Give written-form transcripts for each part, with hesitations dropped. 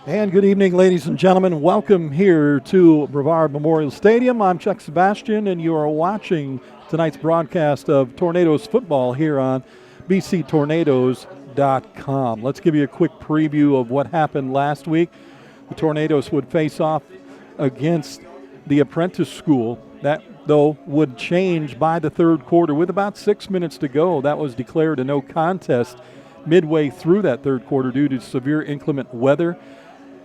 And good evening, ladies and gentlemen. Welcome here to Brevard Memorial Stadium. I'm Chuck Sebastian, and you are watching tonight's broadcast of Tornadoes football here on bctornadoes.com. Let's give you a quick preview of what happened last week. The Tornadoes would face off against the Apprentice School. That, though, would change by the third quarter. With about 6 minutes to go, that was declared a no contest midway through that third quarter due to severe inclement weather.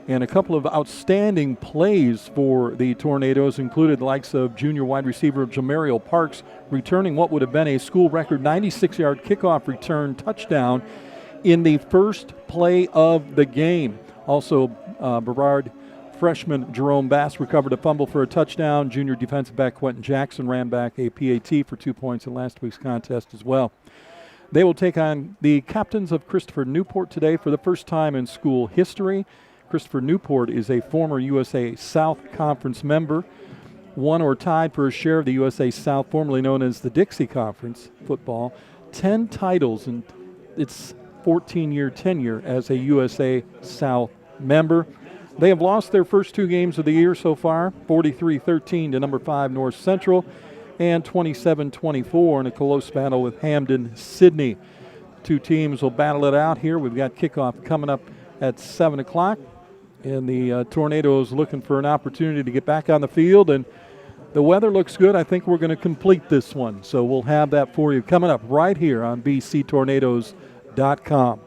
And a couple of outstanding plays for the Tornadoes included the likes of junior wide receiver Jamario Parks returning what would have been a school record 96-yard kickoff return touchdown in the first play of the game. Also, Brevard freshman Jerome Bass recovered a fumble for a touchdown. Junior defensive back Quentin Jackson ran back a PAT for 2 points in last week's contest as well. They will take on the captains of Christopher Newport today for the first time in school history. Christopher Newport is a former USA South Conference member, won or tied for a share of the USA South, formerly known as the Dixie Conference football, 10 titles in its 14-year tenure as a USA South member. They have lost their first two games of the year so far, 43-13 to number 5 North Central and 27-24 in a close battle with Hamden Sydney. Two teams will battle it out here. We've got kickoff coming up at 7 o'clock. And the Tornadoes looking for an opportunity to get back on the field. And the weather looks good. I think we're going to complete this one. So we'll have that for you coming up right here on bctornadoes.com.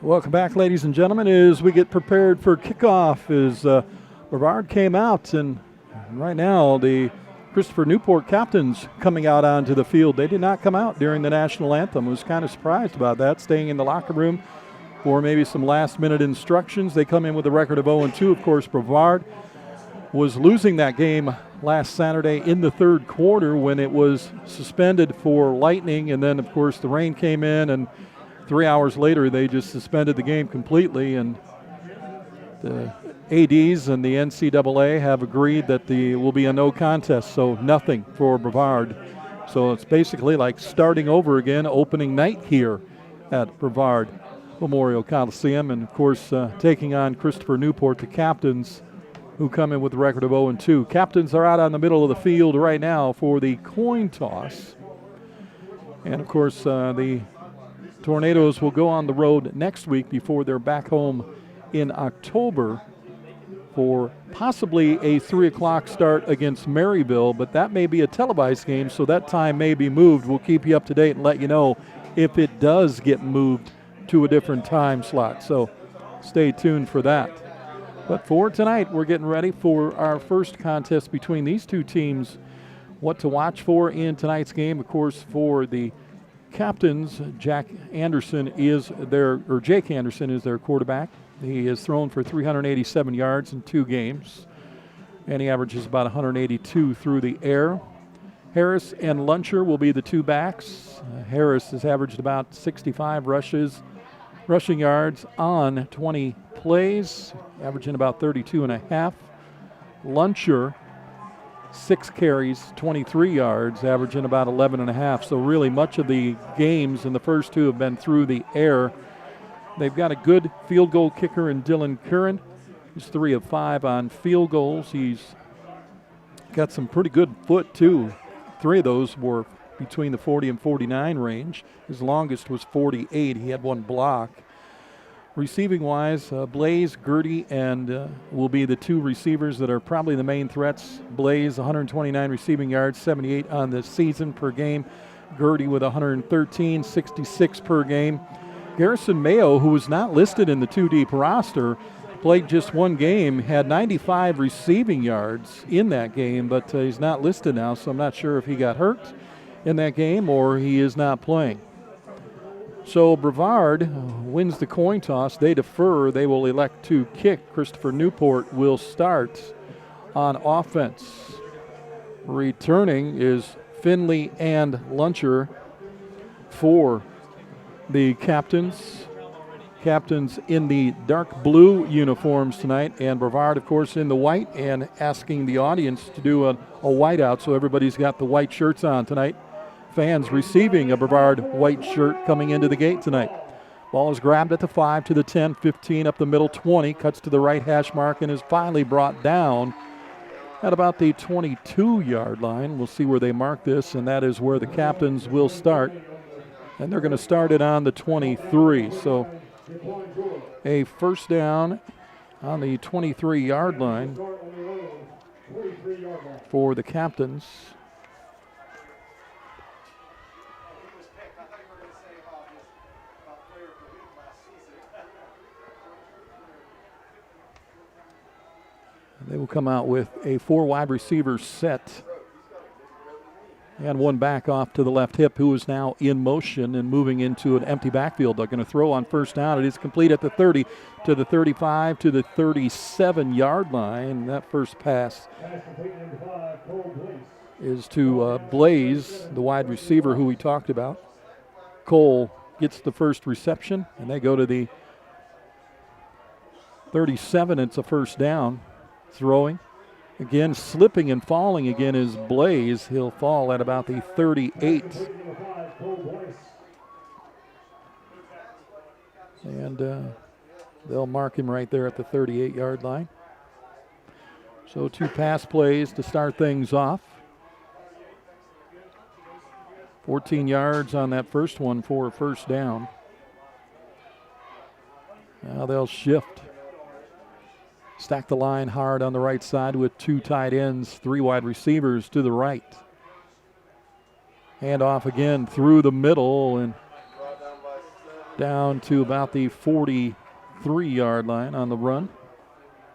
Welcome back, ladies and gentlemen, as we get prepared for kickoff. As Brevard came out, and right now the Christopher Newport captains coming out onto the field. They did not come out during the national anthem. I was kind of surprised about that, staying in the locker room for maybe some last-minute instructions. They come in with a record of 0-2. Of course, Brevard was losing that game last Saturday in the third quarter when it was suspended for lightning, and then, of course, the rain came in, and 3 hours later, they just suspended the game completely, and the ADs and the NCAA have agreed that there will be a no contest, so nothing for Brevard. So it's basically like starting over again, opening night here at Brevard Memorial Coliseum, and of course taking on Christopher Newport, the captains, who come in with a record of 0-2. Captains are out on the middle of the field right now for the coin toss, and of course the Tornadoes will go on the road next week before they're back home in October for possibly a 3 o'clock start against Maryville, but that may be a televised game, so that time may be moved. We'll keep you up to date and let you know if it does get moved to a different time slot, so stay tuned for that. But for tonight, we're getting ready for our first contest between these two teams. What to watch for in tonight's game, of course, for the captains, Jake Anderson is their quarterback. He has thrown for 387 yards in 2 games, and he averages about 182 through the air. Harris and Luncher will be the 2 backs. Harris has averaged about 65 rushing yards on 20 plays, averaging about 32.5. Luncher, 6 carries, 23 yards, averaging about 11.5. So really much of the games in the first 2 have been through the air. They've got a good field goal kicker in Dylan Curran. He's 3 of 5 on field goals. He's got some pretty good foot, too. 3 of those were between the 40 and 49 range. His longest was 48. He had 1 block. Receiving-wise, Blaze, Gertie, and will be the 2 receivers that are probably the main threats. Blaze, 129 receiving yards, 78 on the season per game. Gertie with 113, 66 per game. Garrison Mayo, who was not listed in the 2-deep roster, played just 1 game, had 95 receiving yards in that game, but he's not listed now, so I'm not sure if he got hurt in that game or he is not playing. So Brevard wins the coin toss. They defer. They will elect to kick. Christopher Newport will start on offense. Returning is Finley and Luncher for the captains. Captains in the dark blue uniforms tonight, and Brevard, of course, in the white, and asking the audience to do a whiteout, so everybody's got the white shirts on tonight. Fans receiving a Brevard white shirt coming into the gate tonight. Ball is grabbed at the 5 to the 10, 15 up the middle, 20, cuts to the right hash mark and is finally brought down at about the 22-yard line. We'll see where they mark this, and that is where the captains will start. And they're going to start it on the 23. So a first down on the 23-yard line for the captains. They will come out with a 4 wide receiver set and 1 back off to the left hip, who is now in motion and moving into an empty backfield. They're going to throw on first down. It is complete at the 30 to the 35 to the 37-yard line. That first pass is to Blaze, the wide receiver who we talked about. Cole gets the first reception, and they go to the 37. It's a first down. Throwing. Again, slipping and falling again is Blaze. He'll fall at about the 38. And they'll mark him right there at the 38-yard line. So 2 pass plays to start things off. 14 yards on that first one for a first down. Now they'll shift. Stack the line hard on the right side with 2 tight ends, 3 wide receivers to the right. Hand off again through the middle, and down to about the 43-yard line on the run.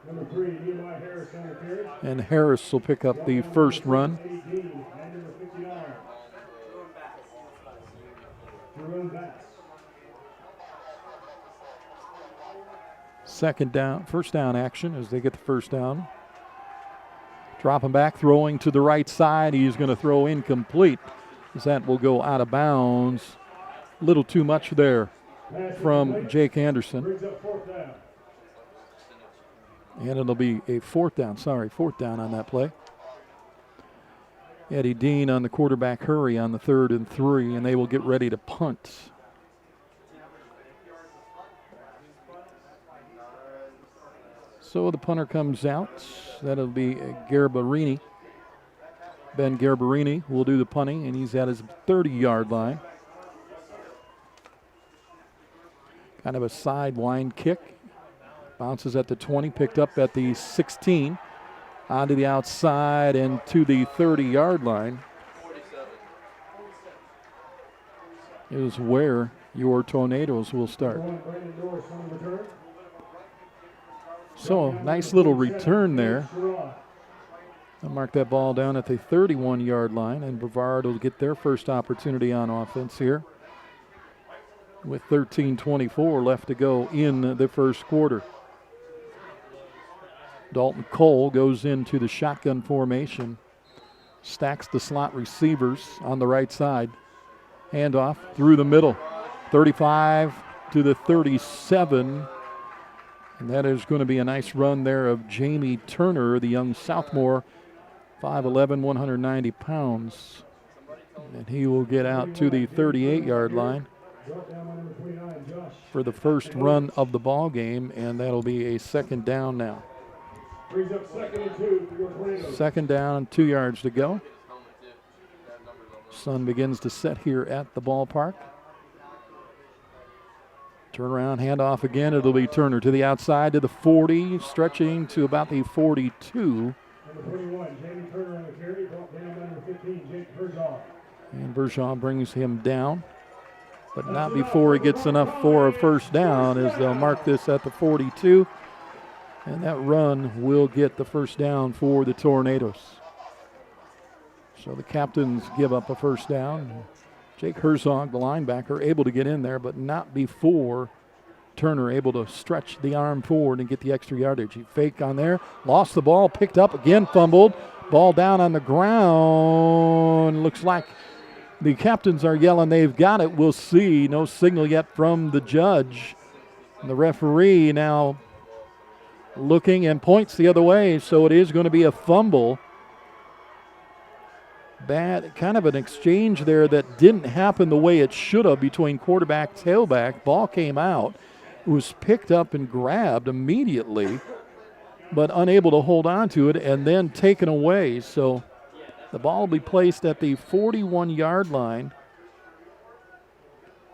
Number 3, Nehemiah Harris on the carry. And Harris will pick up the first run. 18, and number 59. Jerome Bass. First down action as they get the first down. Dropping back, throwing to the right side. He's going to throw incomplete as that will go out of bounds. A little too much there from Jake Anderson. Brings up 4th down. And it'll be a fourth down on that play. Eddie Dean on the quarterback hurry on the 3rd and 3, and they will get ready to punt. So the punter comes out. That'll be Garbarini. Ben Garbarini will do the punting, and he's at his 30-yard line. Kind of a sideline kick. Bounces at the 20, picked up at the 16. Onto the outside and to the 30-yard line is where your Tornadoes will start. So, nice little return there. I'll mark that ball down at the 31-yard line, and Brevard will get their first opportunity on offense here with 13:24 left to go in the first quarter. Dalton Cole goes into the shotgun formation, stacks the slot receivers on the right side. Handoff through the middle, 35 to the 37. And that is going to be a nice run there of Jamie Turner, the young sophomore, 5'11", 190 pounds. And he will get out to the 38-yard line for the first run of the ball game, and that'll be a second down now. Second down, 2 yards to go. Sun begins to set here at the ballpark. Turnaround, handoff again. It'll be Turner to the outside to the 40, stretching to about the 42. Number 21, Jamie Turner on the carry, brought down by number 15, Jake Bergeron. And Bergeron brings him down, but not before he gets enough for a first down, as they'll mark this at the 42. And that run will get the first down for the Tornadoes. So the Captains give up a first down. Jake Herzog, the linebacker, able to get in there, but not before Turner able to stretch the arm forward and get the extra yardage. He faked on there, lost the ball, picked up again, fumbled. Ball down on the ground. Looks like the Captains are yelling they've got it. We'll see. No signal yet from the judge. And the referee now looking and points the other way, so it is going to be a fumble. Bad, kind of an exchange there that didn't happen the way it should have between quarterback, tailback. Ball came out. It was picked up and grabbed immediately, but unable to hold on to it and then taken away. So the ball will be placed at the 41-yard line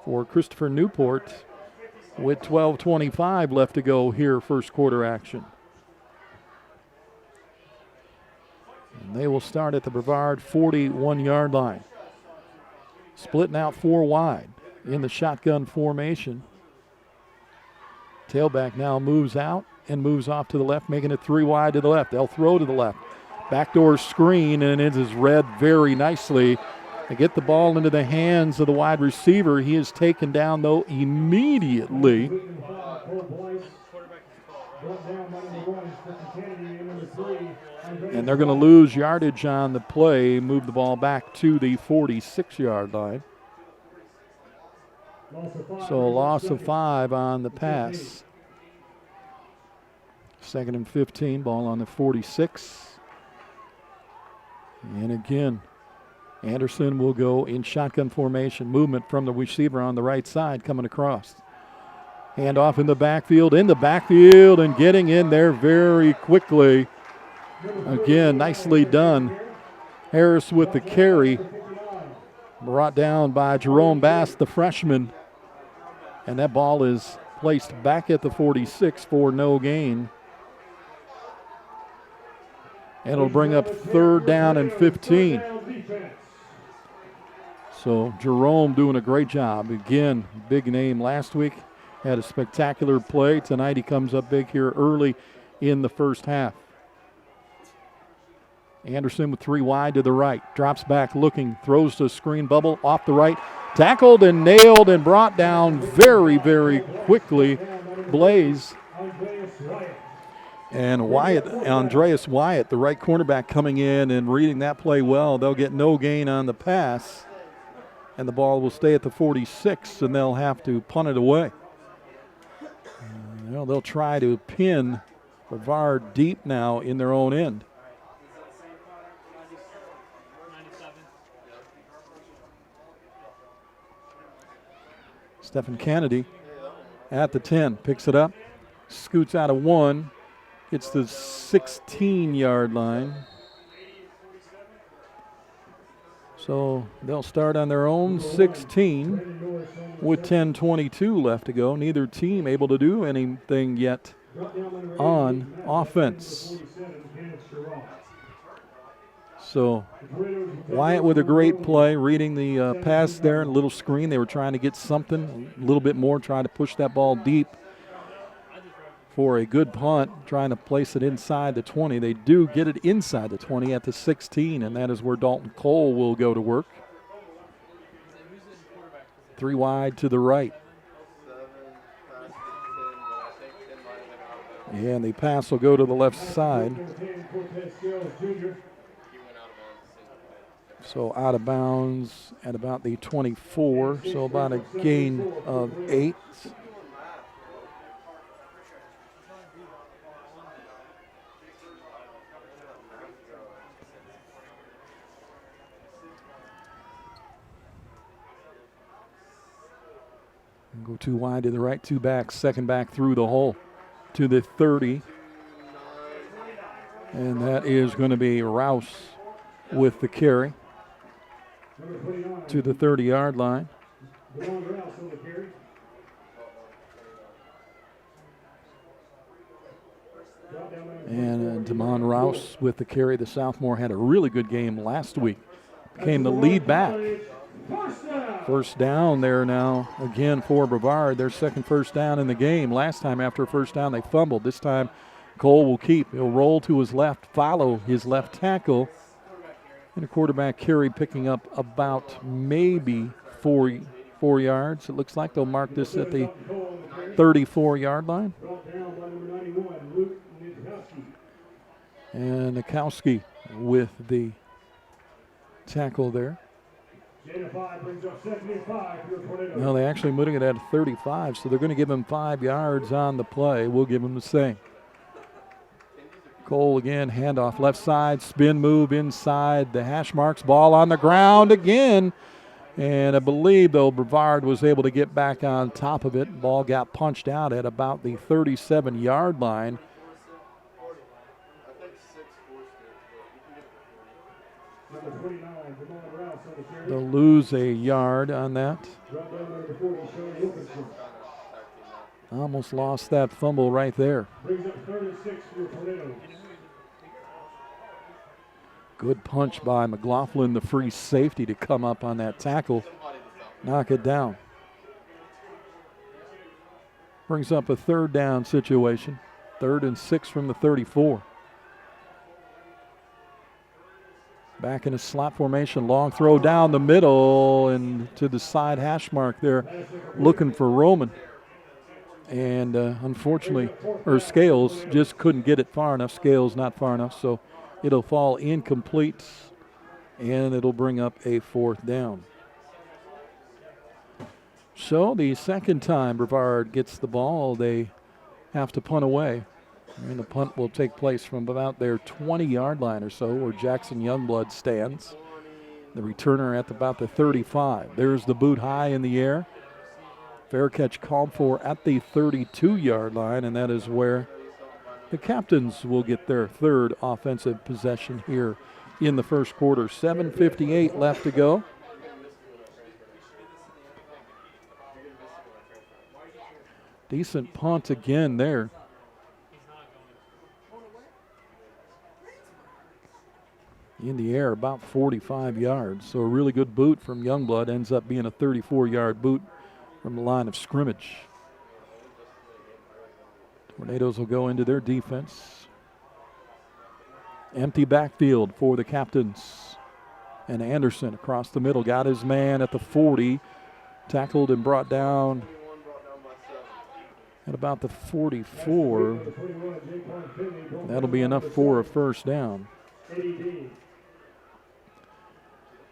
for Christopher Newport with 12:25 left to go here, first quarter action. And they will start at the Brevard 41-yard line. Splitting out 4 wide in the shotgun formation. Tailback now moves out and moves off to the left, making it 3 wide to the left. They'll throw to the left. Backdoor screen, and it is read very nicely. They get the ball into the hands of the wide receiver. He is taken down, though, immediately. And they're going to lose yardage on the play, move the ball back to the 46-yard line. So a loss of 5 on the pass. 2nd and 15, ball on the 46. And again, Anderson will go in shotgun formation. Movement from the receiver on the right side coming across. Hand off in the backfield, and getting in there very quickly. Again, nicely done. Harris with the carry. Brought down by Jerome Bass, the freshman. And that ball is placed back at the 46 for no gain. And it'll bring up 3rd down and 15. So Jerome doing a great job. Again, big name last week. Had a spectacular play. Tonight he comes up big here early in the first half. Anderson with 3 wide to the right. Drops back looking. Throws to screen bubble off the right. Tackled and nailed and brought down very, very quickly. Blaze. And Andreas Wyatt, the right cornerback, coming in and reading that play well. They'll get no gain on the pass. And the ball will stay at the 46, and they'll have to punt it away. They'll try to pin Brevard deep now in their own end. Stephen Kennedy at the 10, picks it up, scoots out of 1, gets the 16-yard line. So they'll start on their own 16 with 10:22 left to go. Neither team able to do anything yet on offense. So Wyatt with a great play, reading the pass there, a little screen. They were trying to get something, a little bit more, trying to push that ball deep for a good punt, trying to place it inside the 20. They do get it inside the 20 at the 16, and that is where Dalton Cole will go to work. 3 wide to the right. And the pass will go to the left side. So out of bounds at about the 24, so about a gain of 8. Go 2 wide to the right, 2 back, second back through the hole to the 30. And that is going to be Rouse with the carry to the 30-yard line. And Damon Rouse with the carry. The sophomore had a really good game last week. Became the lead back. First down there now again for Brevard. Their second first down in the game. Last time after a first down they fumbled. This time Cole will keep. He'll roll to his left, follow his left tackle. And a quarterback carry picking up about maybe 4 yards. It looks like they'll mark this at the 34-yard line. And Nikowski with the tackle there. No, they actually moving it at 35, so they're going to give him 5 yards on the play. We'll give him the same. Cole again, handoff left side, spin move inside the hash marks, ball on the ground again. And I believe, though, Brevard was able to get back on top of it. Ball got punched out at about the 37-yard line. They'll lose a yard on that. Almost lost that fumble right there. Good punch by McLaughlin, the free safety, to come up on that tackle, knock it down. Brings up a third down situation. 3rd and 6 from the 34. Back in a slot formation, long throw down the middle and to the side hash mark there, looking for Roman. And unfortunately, Scales just couldn't get it far enough. Scales not far enough, so it'll fall incomplete, and it'll bring up a 4th down. So the second time Brevard gets the ball, they have to punt away. And the punt will take place from about their 20-yard line or so, where Jackson Youngblood stands. The returner at about the 35. There's the boot high in the air. Fair catch called for at the 32-yard line, and that is where the Captains will get their 3rd offensive possession here in the first quarter. 7:58 left to go. Decent punt again there. in the air about 45 yards. So a really good boot from Youngblood ends up being a 34-yard boot from the line of scrimmage. Tornadoes will go into their defense. Empty backfield for the Captains. And Anderson across the middle got his man at the 40. Tackled and brought down at about the 44. That'll be enough for a first down.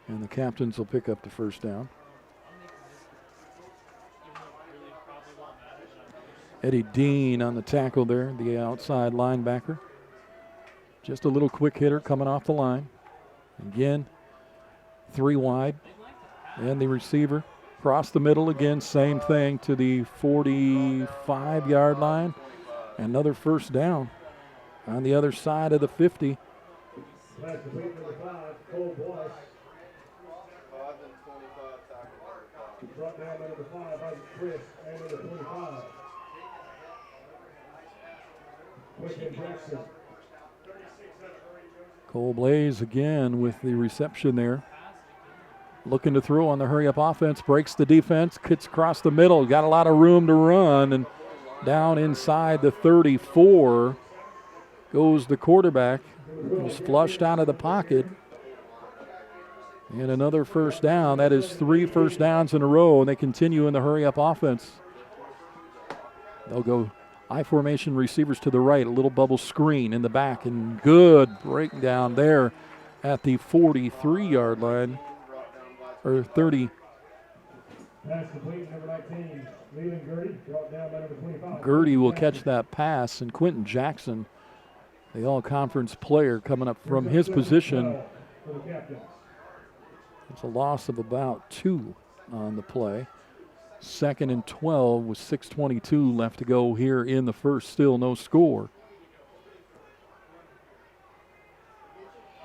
And the Captains will pick up the first down. Eddie Dean on the tackle there, the outside linebacker. Just a little quick hitter coming off the line. Again, 3 wide. And the receiver across the middle again, same thing to the 45-yard line. Another first down on the other side of the 50. That's the number 5, Cole Boyce. Brought down by number 5 by Chris and number 25. Quentin Jackson. Cole Blaze again with the reception there. Looking to throw on the hurry-up offense, breaks the defense, kicks across the middle, got a lot of room to run, and down inside the 34 goes the quarterback. Was flushed out of the pocket. And another first down. That is 3 first downs in a row, and they continue in the hurry-up offense. They'll go I-formation receivers to the right, a little bubble screen in the back, and good breakdown there at the 43-yard line, or 30. Pass complete, number 19, Leland Gertie, brought down by number 25. Gertie will catch that pass, and Quentin Jackson, the all-conference player, coming up from his position. It's a loss of about 2 on the play. 2nd and 12 with 6:22 left to go here in the first. Still no score.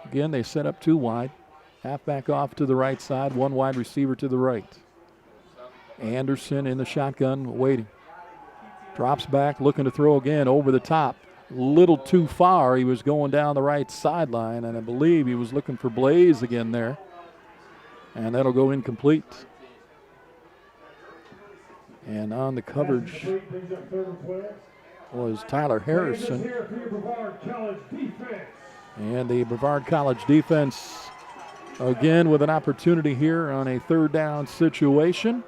Again, they set up 2 wide. Halfback off to the right side, 1 wide receiver to the right. Anderson in the shotgun waiting. Drops back, looking to throw again over the top. Little too far. He was going down the right sideline, and I believe he was looking for Blaze again there. And that'll go incomplete. And on the coverage was Tyler Harrison. And the Brevard College defense again with an opportunity here on a 3rd down situation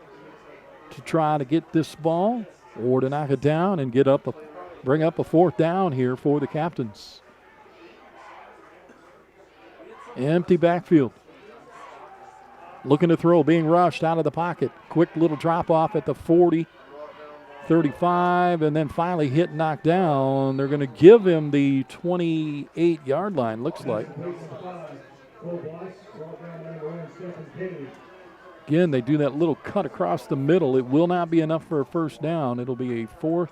to try to get this ball or to knock it down and bring up a 4th down here for the Captains. Empty backfield. Looking to throw, being rushed out of the pocket. Quick little drop off at the 40, 35, and then finally hit, knocked down. They're going to give him the 28-yard line, looks like. Again, they do that little cut across the middle. It will not be enough for a first down. It'll be a 4th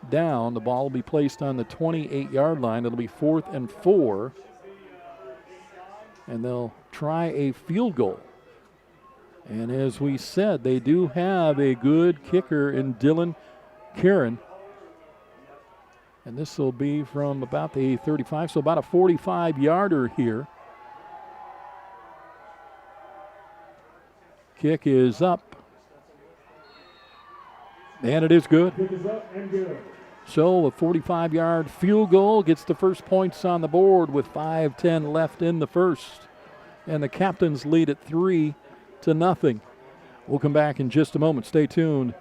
down. The ball will be placed on the 28-yard line. It'll be 4th and 4. And they'll try a field goal. And as we said, they do have a good kicker in Dylan Karen. And this will be from about the 35, so about a 45-yarder here. Kick is up. And it is good. Kick is up and good. So a 45-yard field goal gets the first points on the board with 5:10 left in the first. And the Captains lead at 3-0. We'll come back in just a moment. Stay tuned.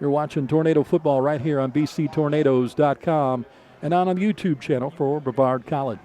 You're watching Tornado Football right here on bctornadoes.com and on our YouTube channel for Brevard College.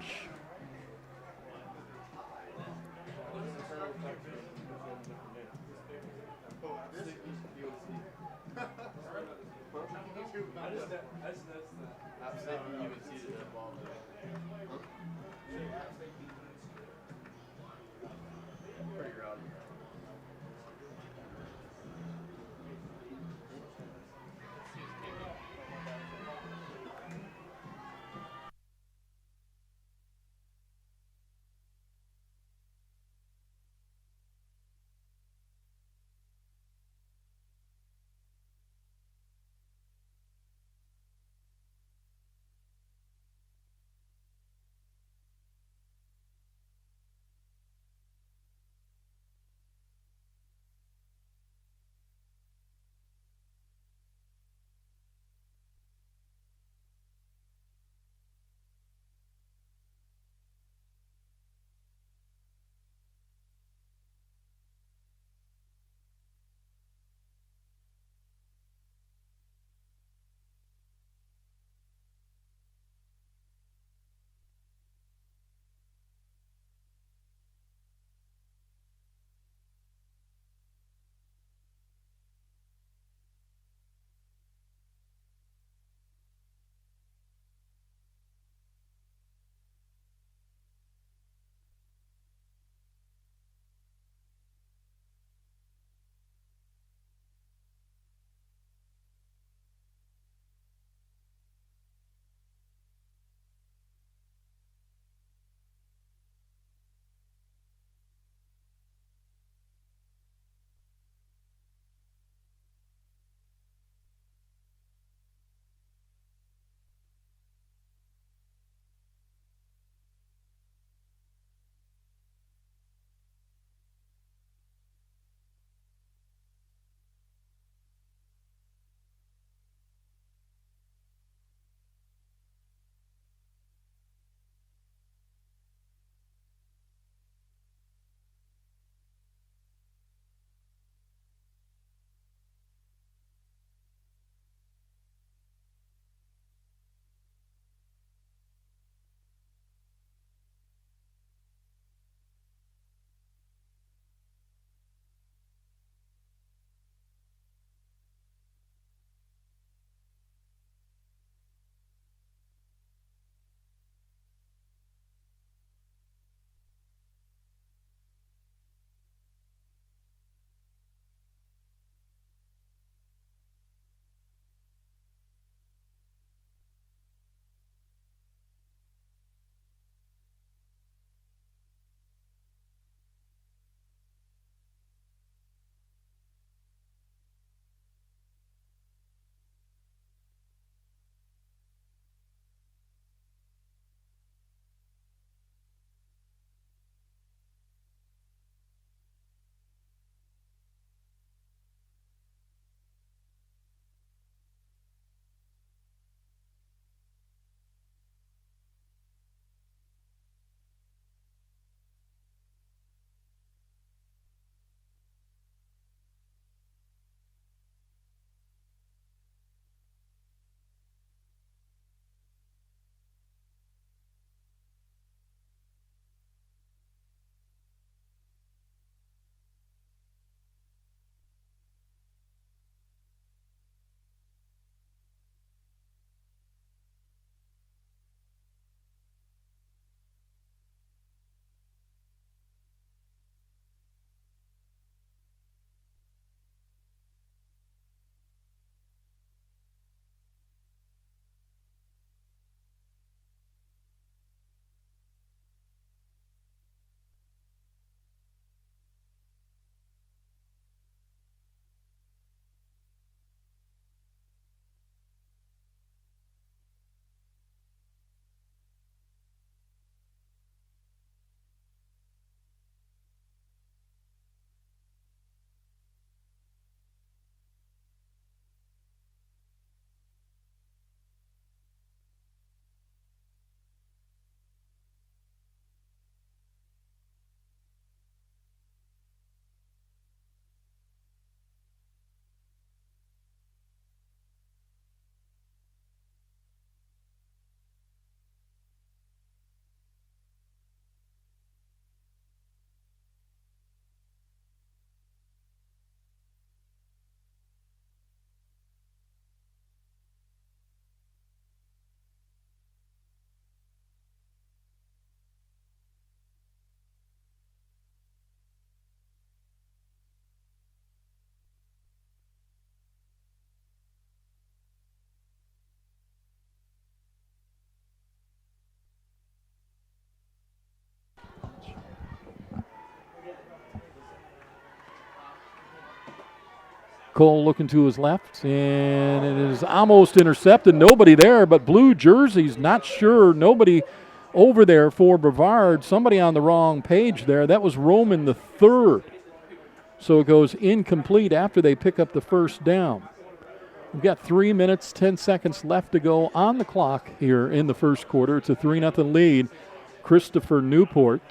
Cole looking to his left, and it is almost intercepted. Nobody there, but blue jerseys, not sure. Nobody over there for Brevard. Somebody on the wrong page there. That was Roman the third. So it goes incomplete after they pick up the first down. We've got 3 minutes, 10 seconds left to go on the clock here in the first quarter. It's a 3-0 lead. Christopher Newport.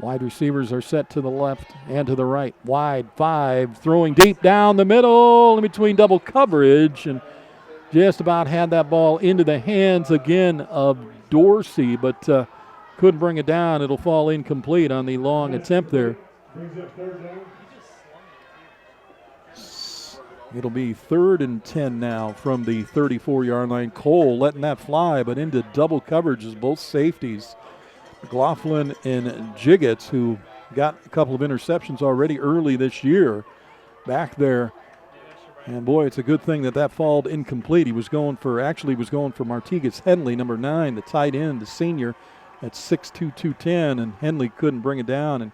Wide receivers are set to the left and to the right. Wide 5, throwing deep down the middle in between double coverage, and just about had that ball into the hands again of Dorsey, but couldn't bring it down. It'll fall incomplete on the long attempt there. It'll be 3rd and 10 now from the 34-yard line. Cole letting that fly, but into double coverage as both safeties, McLaughlin and Jiggets, who got a couple of interceptions already early this year, back there. And boy, it's a good thing that falled incomplete. He was going for Martigues Henley, number 9, the tight end, the senior, at 6'2", 210, and Henley couldn't bring it down. And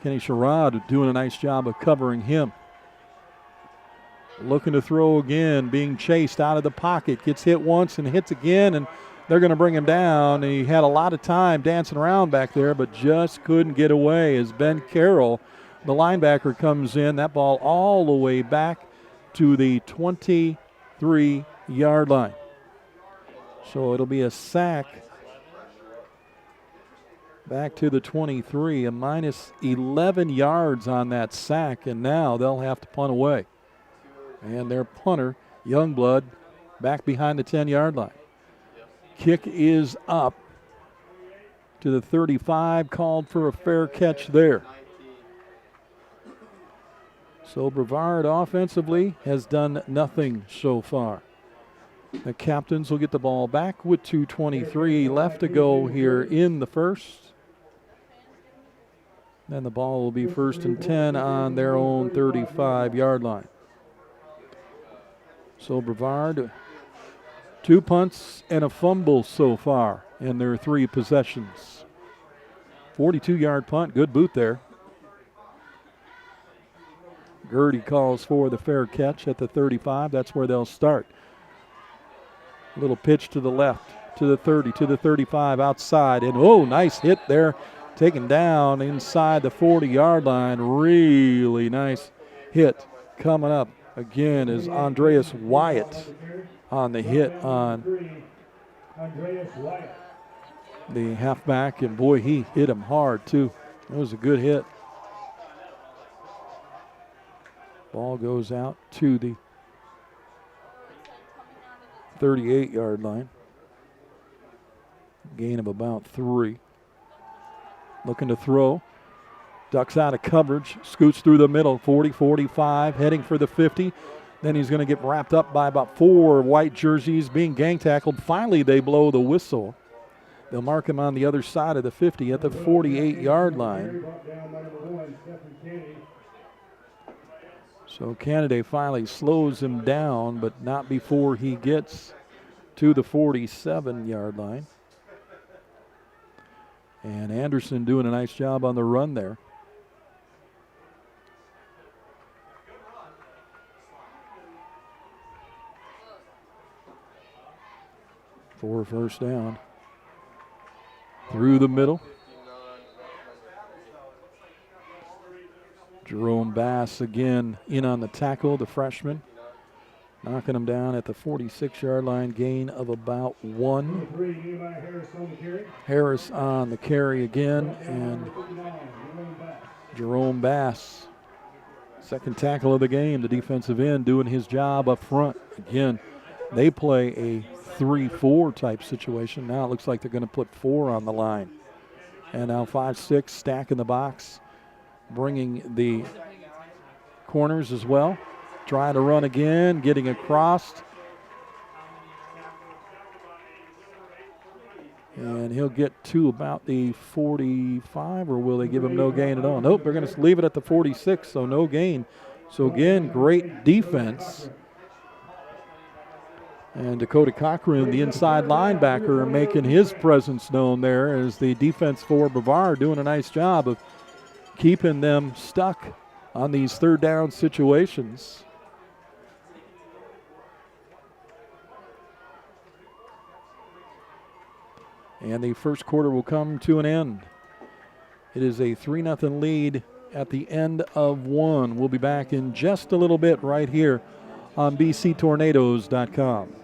Kenny Sherrod doing a nice job of covering him. Looking to throw again, being chased out of the pocket, gets hit once and hits again, and they're going to bring him down. And he had a lot of time dancing around back there, but just couldn't get away as Ben Carroll, the linebacker, comes in. That ball all the way back to the 23-yard line. So it'll be a sack back to the 23, a minus 11 yards on that sack, and now they'll have to punt away. And their punter, Youngblood, back behind the 10-yard line. Kick is up to the 35, called for a fair catch there. So Brevard offensively has done nothing so far. The Captains will get the ball back with 2:23 left to go here in the first. Then the ball will be 1st and 10 on their own 35-yard line. So Brevard, 2 punts and a fumble so far in their 3 possessions. 42-yard punt, good boot there. Gertie calls for the fair catch at the 35. That's where they'll start. A little pitch to the left, to the 30, to the 35, outside. And, oh, nice hit there. Taken down inside the 40-yard line. Really nice hit coming up. Again is Andreas Wyatt on the hit on the halfback. And, boy, he hit him hard, too. That was a good hit. Ball goes out to the 38-yard line. Gain of about 3. Looking to throw. Ducks out of coverage. Scoots through the middle. 40, 45. Heading for the 50. Then he's going to get wrapped up by about 4 white jerseys being gang tackled. Finally, they blow the whistle. They'll mark him on the other side of the 50 at the 48-yard line. So Canada finally slows him down, but not before he gets to the 47-yard line. And Anderson doing a nice job on the run there. For a first down. Through the middle. Jerome Bass again in on the tackle, the freshman. Knocking him down at the 46-yard line, gain of about 1. Harris on the carry again, and Jerome Bass, second tackle of the game, the defensive end doing his job up front. Again, they play a 3-4 type situation. Now it looks like they're going to put 4 on the line. And now 5-6 stack in the box, bringing the corners as well. Trying to run again, getting across. And he'll get to about the 45, or will they give him no gain at all? Nope, they're going to leave it at the 46, so no gain So again, great defense. And Dakota Cochran, the inside linebacker, making his presence known there as the defense for Brevard, doing a nice job of keeping them stuck on these third down situations. And the first quarter will come to an end. It is a 3-0 lead at the end of one. We'll be back in just a little bit right here on bctornadoes.com.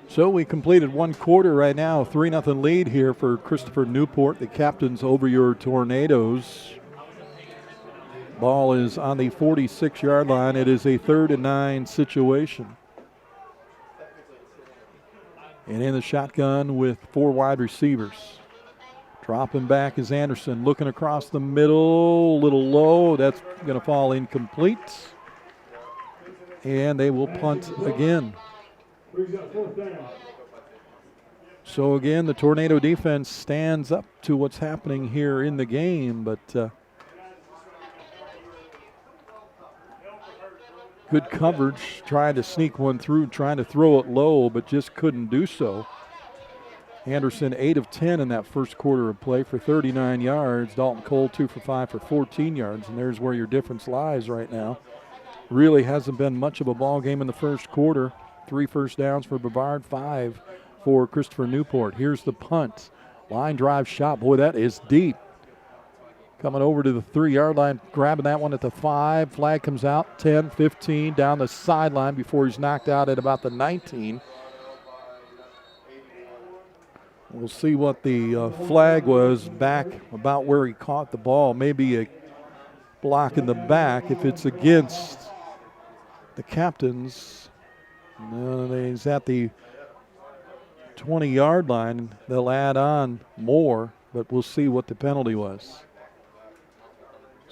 So we completed one quarter right now, 3-0 lead here for Christopher Newport, the captains over your Tornadoes. Ball is on the 46-yard line. It is a 3rd and 9 situation. And in the shotgun with 4 wide receivers. Dropping back is Anderson, looking across the middle, a little low. That's going to fall incomplete. And they will punt again. So again, the Tornado defense stands up to what's happening here in the game, but good coverage, trying to sneak one through, trying to throw it low, but just couldn't do so. Anderson 8 of 10 in that first quarter of play for 39 yards. Dalton Cole 2 for 5 for 14 yards, and there's where your difference lies right now. Really hasn't been much of a ball game in the first quarter. 3 first downs for Brevard, 5 for Christopher Newport. Here's the punt. Line drive shot. Boy, that is deep. Coming over to the 3-yard line, grabbing that one at the 5. Flag comes out, 10, 15, down the sideline before he's knocked out at about the 19. We'll see what the flag was back about where he caught the ball. Maybe a block in the back if it's against the captains. No, he's at the 20-yard line. They'll add on more, but we'll see what the penalty was.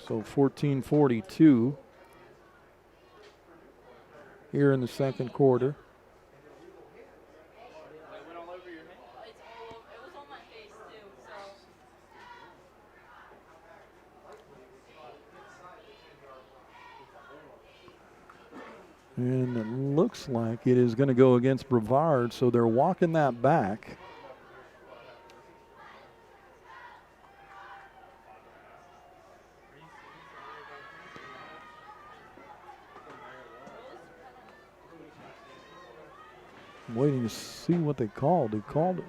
So 14-42 here in the second quarter. And it looks like it is going to go against Brevard, so they're walking that back. I'm waiting to see what they called. They called it.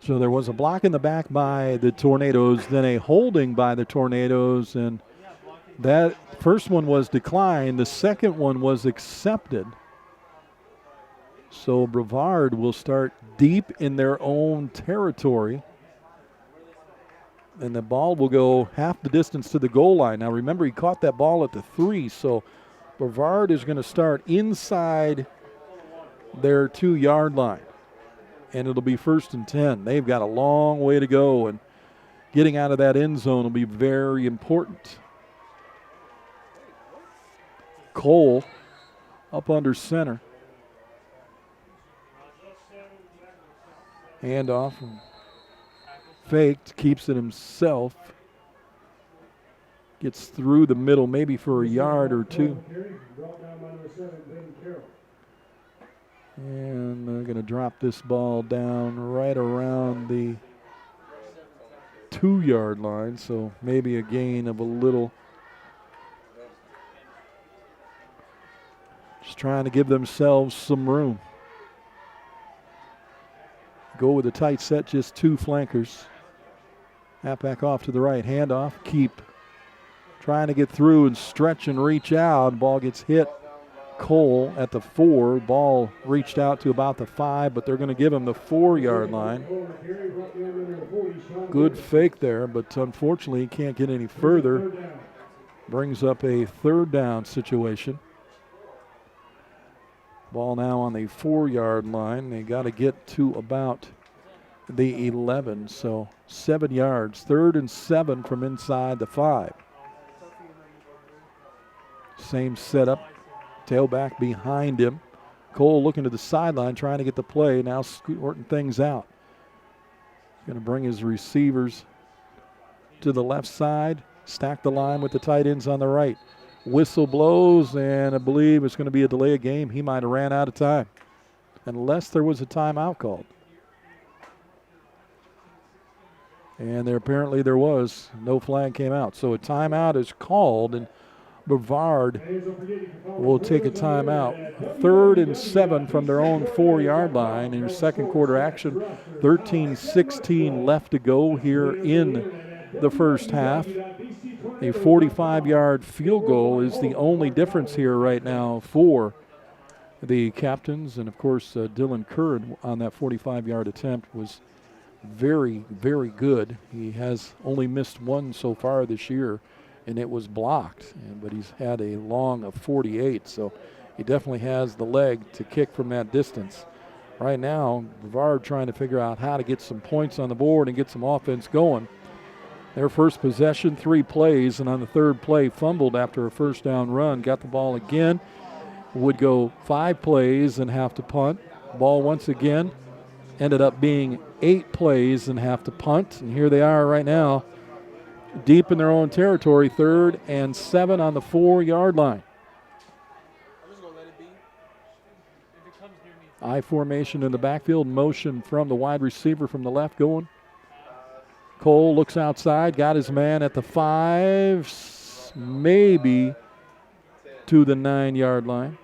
So there was a block in the back by the Tornadoes, then a holding by the Tornadoes, and that first one was declined. The second one was accepted. So Brevard will start deep in their own territory, and the ball will go half the distance to the goal line. Now remember, he caught that ball at the 3, so Brevard is going to start inside their 2-yard line. And it'll be 1st and 10. They've got a long way to go, and getting out of that end zone will be very important. Cole up under center. Handoff. Faked, keeps it himself. Gets through the middle, maybe for a yard or 2. And they're going to drop this ball down right around the 2-yard line, so maybe a gain of a little. Just trying to give themselves some room. Go with a tight set, just 2 flankers. Halfback off to the right, handoff, keep trying to get through and stretch and reach out. Ball gets hit. Cole at the 4. Ball reached out to about the 5, but they're going to give him the 4-yard line. Good fake there, but unfortunately he can't get any further. Brings up a 3rd down situation. Ball now on the 4-yard line. They got to get to about the 11, so 7 yards. 3rd and 7 from inside the 5. Same setup. Tailback behind him. Cole looking to the sideline, trying to get the play. Now sorting things out. Going to bring his receivers to the left side. Stack the line with the tight ends on the right. Whistle blows, and I believe it's going to be a delay of game. He might have ran out of time, unless there was a timeout called. And apparently there was. No flag came out. So a timeout is called, and Brevard will take a timeout. 3rd and 7 from their own 4-yard line in second quarter action. 13-16 left to go here in the first half. A 45-yard field goal is the only difference here right now for the captains. And, of course, Dylan Curran on that 45-yard attempt was very, very good. He has only missed one so far this year, and it was blocked. But he's had a long of 48, so he definitely has the leg to kick from that distance. Right now, Brevard trying to figure out how to get some points on the board and get some offense going. Their first possession, 3 plays, and on the 3rd play, fumbled after a first down run. Got the ball again. Would go 5 plays and have to punt. Ball once again ended up being 8 plays and have to punt. And here they are right now, deep in their own territory, 3rd and 7 on the 4-yard line. I formation in the backfield, motion from the wide receiver from the left going. Cole looks outside, got his man at the 5, maybe to the 9-yard line.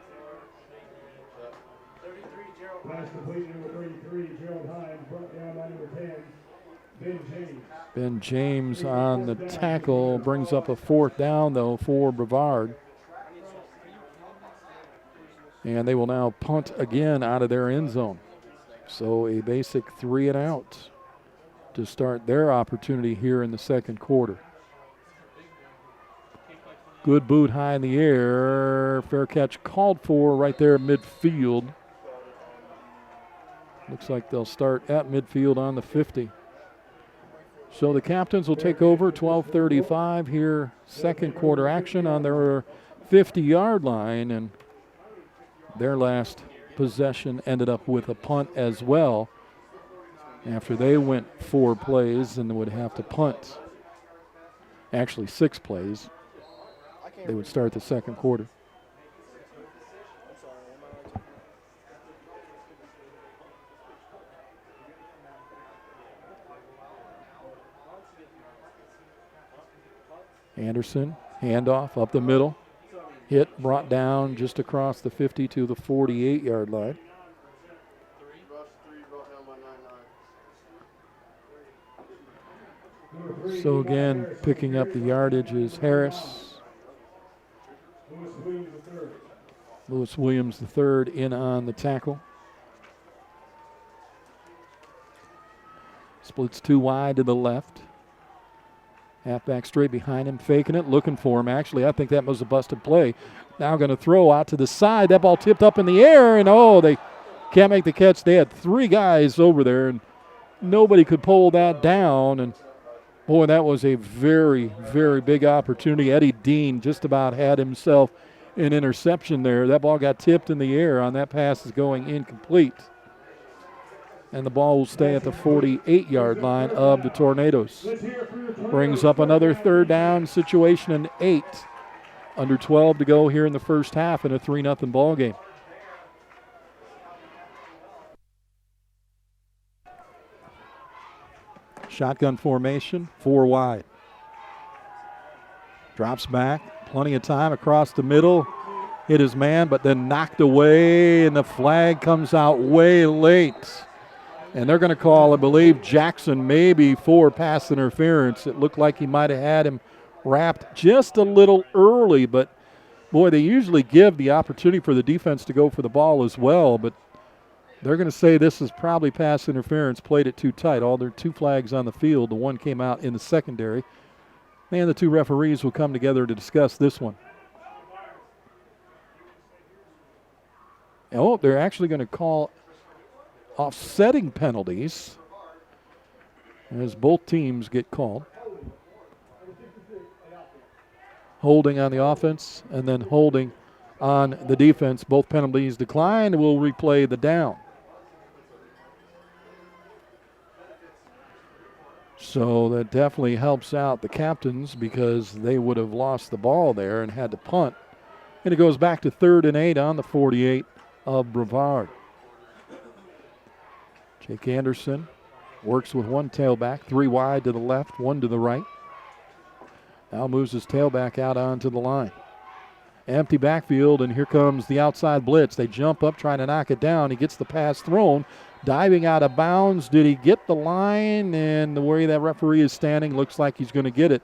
Ben James on the tackle, brings up a 4th down, though, for Brevard. And they will now punt again out of their end zone. So a basic 3 and out to start their opportunity here in the second quarter. Good boot high in the air. Fair catch called for right there at midfield. Looks like they'll start at midfield on the 50. So the captains will take over, 12:35 here, second quarter action on their 50-yard line, and their last possession ended up with a punt as well. After they went 4 plays and would have to punt, actually 6 plays, they would start the second quarter. Anderson, handoff up the middle. Hit, brought down just across the 50 to the 48-yard line. So again, picking up the yardage is Harris. Lewis Williams III in on the tackle. Splits 2 wide to the left. Halfback straight behind him, faking it, looking for him. Actually, I think that was a busted play. Now going to throw out to the side. That ball tipped up in the air, and they can't make the catch. They had 3 guys over there, and nobody could pull that down. And boy, that was a very, very big opportunity. Eddie Dean just about had himself an interception there. That ball got tipped in the air on that pass is going incomplete. And the ball will stay at the 48-yard line of the Tornadoes. Brings up another 3rd down situation, and 8. Under 12 to go here in the first half in a 3-0 ball game. Shotgun formation, 4 wide. Drops back, plenty of time across the middle. Hit his man, but then knocked away, and the flag comes out way late. And they're going to call, I believe, Jackson maybe for pass interference. It looked like he might have had him wrapped just a little early, but boy, they usually give the opportunity for the defense to go for the ball as well, but they're going to say this is probably pass interference, played it too tight. All their 2 flags on the field. The one came out in the secondary. And the 2 referees will come together to discuss this one. Oh, they're actually going to call offsetting penalties as both teams get called. Holding on the offense and then holding on the defense. Both penalties declined. We'll replay the down. So that definitely helps out the captains because they would have lost the ball there and had to punt. And it goes back to 3rd and 8 on the 48 of Brevard. Jake Anderson works with 1 tailback, 3 wide to the left, 1 to the right. Now moves his tailback out onto the line. Empty backfield, and here comes the outside blitz. They jump up trying to knock it down. He gets the pass thrown. Diving out of bounds. Did he get the line? And the way that referee is standing looks like he's going to get it.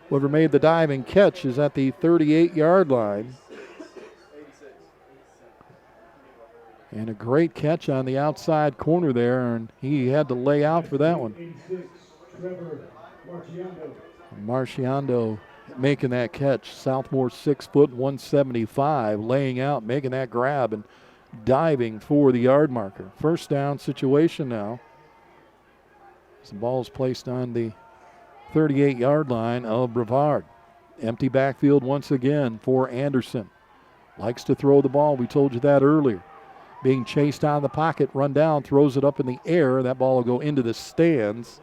Whoever made the diving catch is at the 38-yard line. And a great catch on the outside corner there, and he had to lay out for that one. Marciando making that catch. Southmore 6 foot 175, laying out, making that grab and diving for the yard marker. First down situation now. As the ball is placed on the 38-yard line of Brevard. Empty backfield once again for Anderson. Likes to throw the ball. We told you that earlier. Being chased out of the pocket, run down, throws it up in the air. That ball will go into the stands,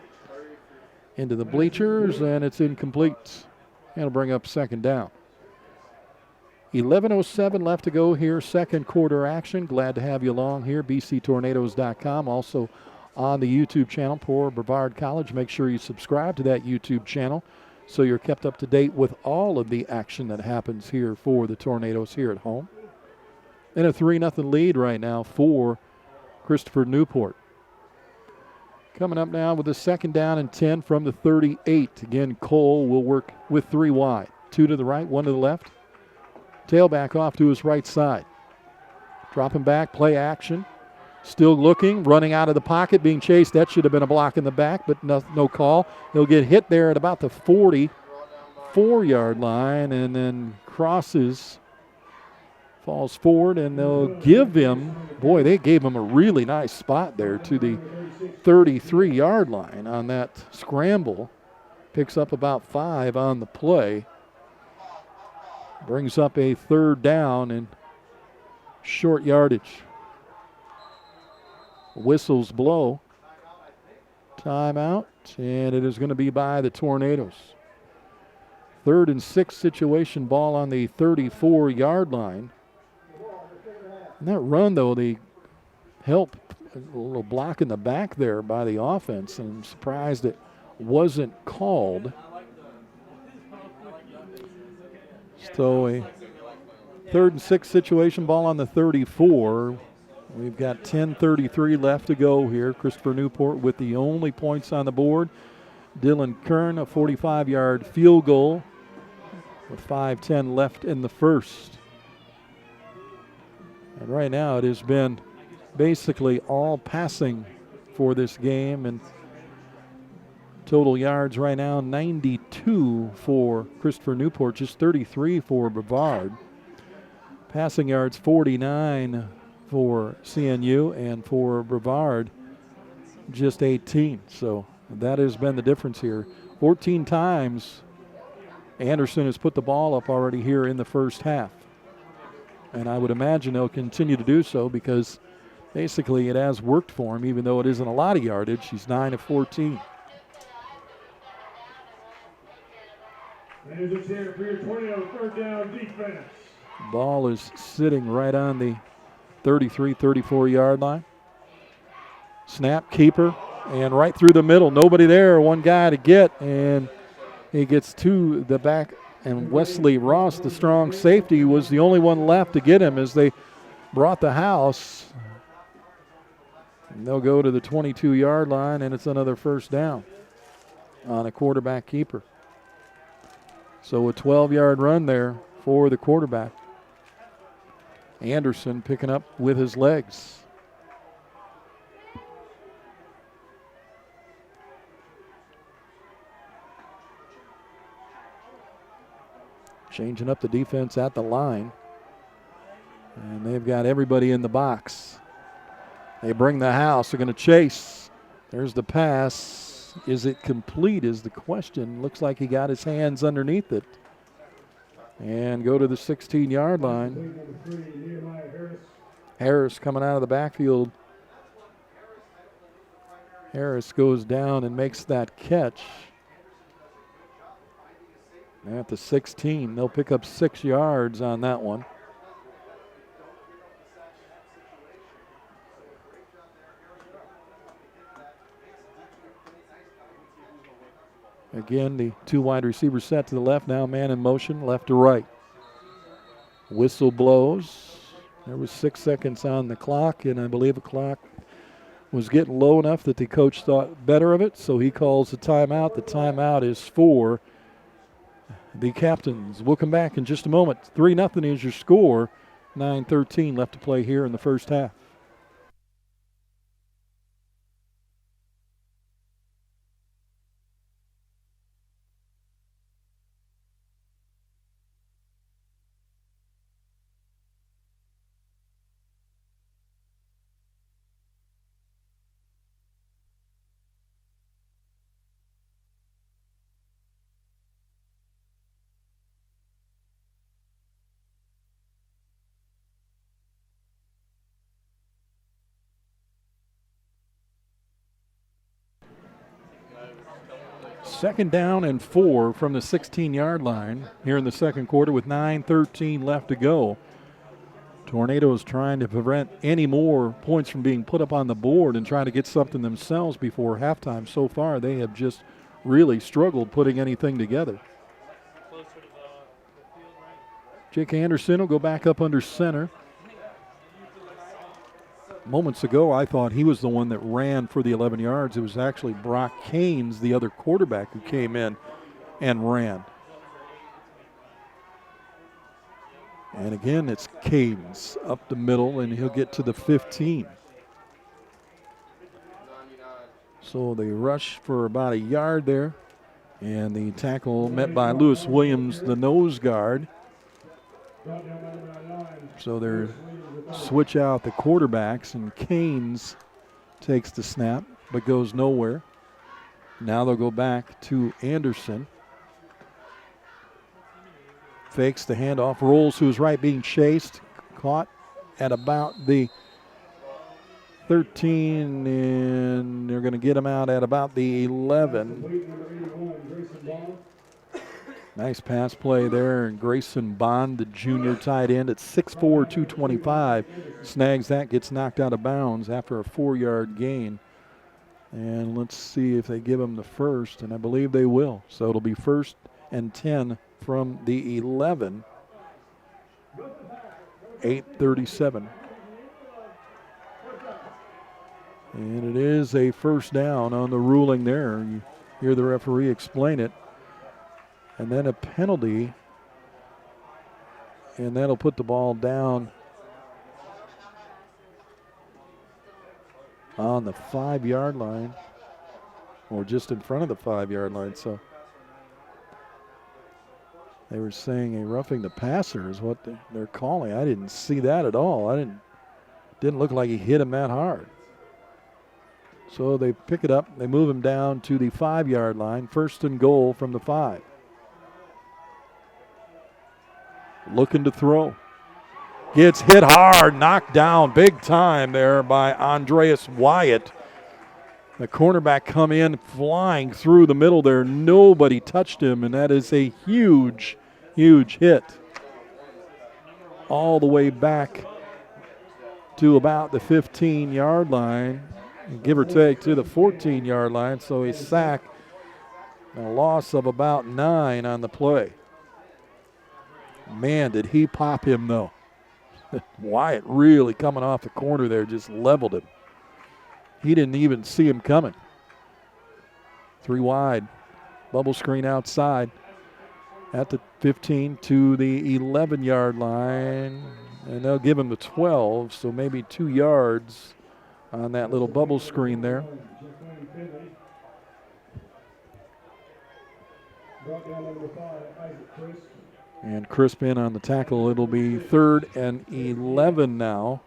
into the bleachers, and it's incomplete. It'll bring up 2nd down. 11:07 left to go here, 2nd quarter action. Glad to have you along here, bctornadoes.com. Also on the YouTube channel for Brevard College. Make sure you subscribe to that YouTube channel so you're kept up to date with all of the action that happens here for the Tornadoes here at home. And a 3-0 lead right now for Christopher Newport. Coming up now with a 2nd down and 10 from the 38. Again, Cole will work with 3 wide. 2 to the right, 1 to the left. Tailback off to his right side. Dropping back, play action. Still looking, running out of the pocket, being chased. That should have been a block in the back, but no call. He'll get hit there at about the 44-yard line and then crosses. Falls forward, and they'll give him, boy, they gave him a really nice spot there to the 33-yard line on that scramble. Picks up about 5 on the play. Brings up a 3rd down and short yardage. Whistles blow. Timeout, and it is going to be by the Tornadoes. 3rd and 6 situation, ball on the 34-yard line. And that run, though, they help a little block in the back there by the offense, and I'm surprised it wasn't called. So a 3rd and 6 situation, ball on the 34. We've got 10:33 left to go here. Christopher Newport with the only points on the board. Dylan Kern, a 45-yard field goal with 5:10 left in the first. And right now it has been basically all passing for this game, and total yards right now 92 for Christopher Newport, just 33 for Brevard. Passing yards 49 for CNU, and for Brevard just 18. So that has been the difference here. 14 times Anderson has put the ball up already here in the first half. And I would imagine they'll continue to do so because basically it has worked for him, even though it isn't a lot of yardage. He's 9 of 14. And it's here for your 3rd down defense. Ball is sitting right on the 33, 34-yard line. Snap, keeper, And right through the middle, nobody there, one guy to get, and he gets to the back. And Wesley Ross, the strong safety, was the only one left to get him as they brought the house. And they'll go to the 22-yard line, and it's another first down on a quarterback keeper. So a 12-yard run there for the quarterback. Anderson picking up with his legs. Changing up the defense at the line. And they've got everybody in the box. They bring the house. They're going to chase. There's the pass. Is it complete is the question. Looks like he got his hands underneath it. And go to the 16-yard line. Harris coming out of the backfield. Harris goes down and makes that catch. At the 16, they'll pick up 6 yards on that one. Again, the 2 wide receivers set to the left now, man in motion, left to right. Whistle blows. There was 6 seconds on the clock, and I believe the clock was getting low enough that the coach thought better of it, so he calls the timeout. The timeout is for the Captains. We'll come back in just a moment. 3-0 is your score. 9:13 left to play here in the first half. Second down and 4 from the 16-yard line here in the second quarter with 9:13 left to go. Tornadoes trying to prevent any more points from being put up on the board and trying to get something themselves before halftime. So far, they have just really struggled putting anything together. Jake Anderson will go back up under center. Moments ago, I thought he was the one that ran for the 11 yards. It was actually Brock Haynes, the other quarterback, who came in and ran. And again, it's Haynes up the middle, and he'll get to the 15. So they rush for about a yard there, and the tackle met by Lewis Williams, the nose guard. So they're switch out the quarterbacks, and Haynes takes the snap but goes nowhere. Now they'll go back to Anderson. Fakes the handoff, rolls to his right, being chased, caught at about the 13, and they're going to get him out at about the 11. Nice pass play there, and Grayson Bond, the junior tight end at 6'4", 225, snags that, gets knocked out of bounds after a 4-yard gain. And let's see if they give him the first, and I believe they will. So it'll be 1st and 10 from the 11. 8:37. And it is a first down on the ruling there. You hear the referee explain it. And then a penalty, and that'll put the ball down on the 5-yard line, or just in front of the 5-yard line. So they were saying a roughing the passer is what they're calling. I didn't see that at all. Didn't look like he hit him that hard. So they pick it up. They move him down to the 5-yard line. 1st and goal from the 5. Looking to throw. Gets hit hard, knocked down big time there by Andreas Wyatt. The cornerback come in flying through the middle there. Nobody touched him, and that is a huge, huge hit. All the way back to about the 15-yard line. give or take, to the 14-yard line. So a sack, a loss of about 9 on the play. Man, did he pop him, though. Wyatt really coming off the corner there just leveled him. He didn't even see him coming. 3 wide. Bubble screen outside at the 15 to the 11-yard line. And they'll give him the 12, so maybe 2 yards on that little bubble screen there. And Crispin on the tackle. It'll be 3rd and 11 now.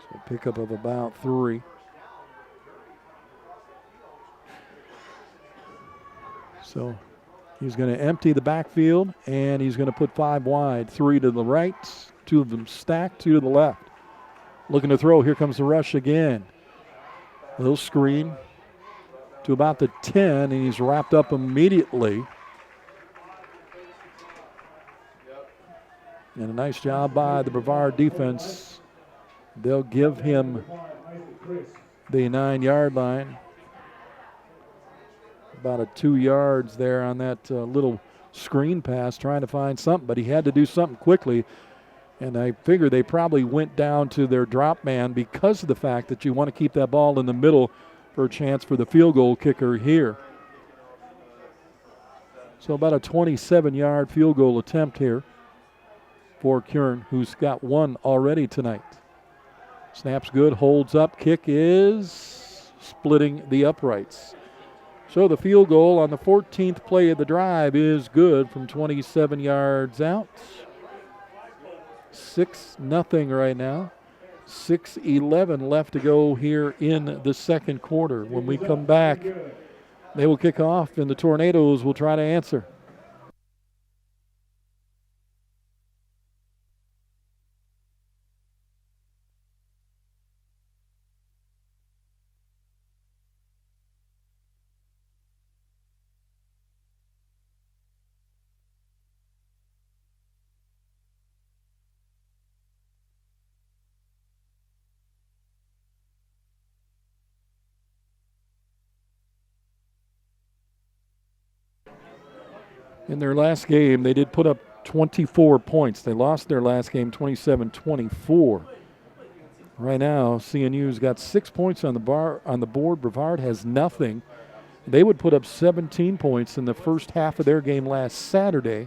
So pickup of about 3. So he's going to empty the backfield, and he's going to put 5 wide. 3 to the right, 2 of them stacked, 2 to the left. Looking to throw. Here comes the rush again. A little screen to about the 10, and he's wrapped up immediately. And a nice job by the Brevard defense. They'll give him the 9-yard line. About a 2 yards there on that little screen pass, trying to find something, but he had to do something quickly. And I figure they probably went down to their drop man because of the fact that you want to keep that ball in the middle for a chance for the field goal kicker here. So about a 27-yard field goal attempt here for Kern, who's got 1 already tonight. Snap's good, holds up, kick is splitting the uprights. So the field goal on the 14th play of the drive is good from 27 yards out. 6-0 right now. 6:11 left to go here in the second quarter. When we come back, they will kick off, and the Tornadoes will try to answer. In their last game, they did put up 24 points. They lost their last game 27-24. Right now, CNU's got 6 points on the board. Brevard has nothing. They would put up 17 points in the first half of their game last Saturday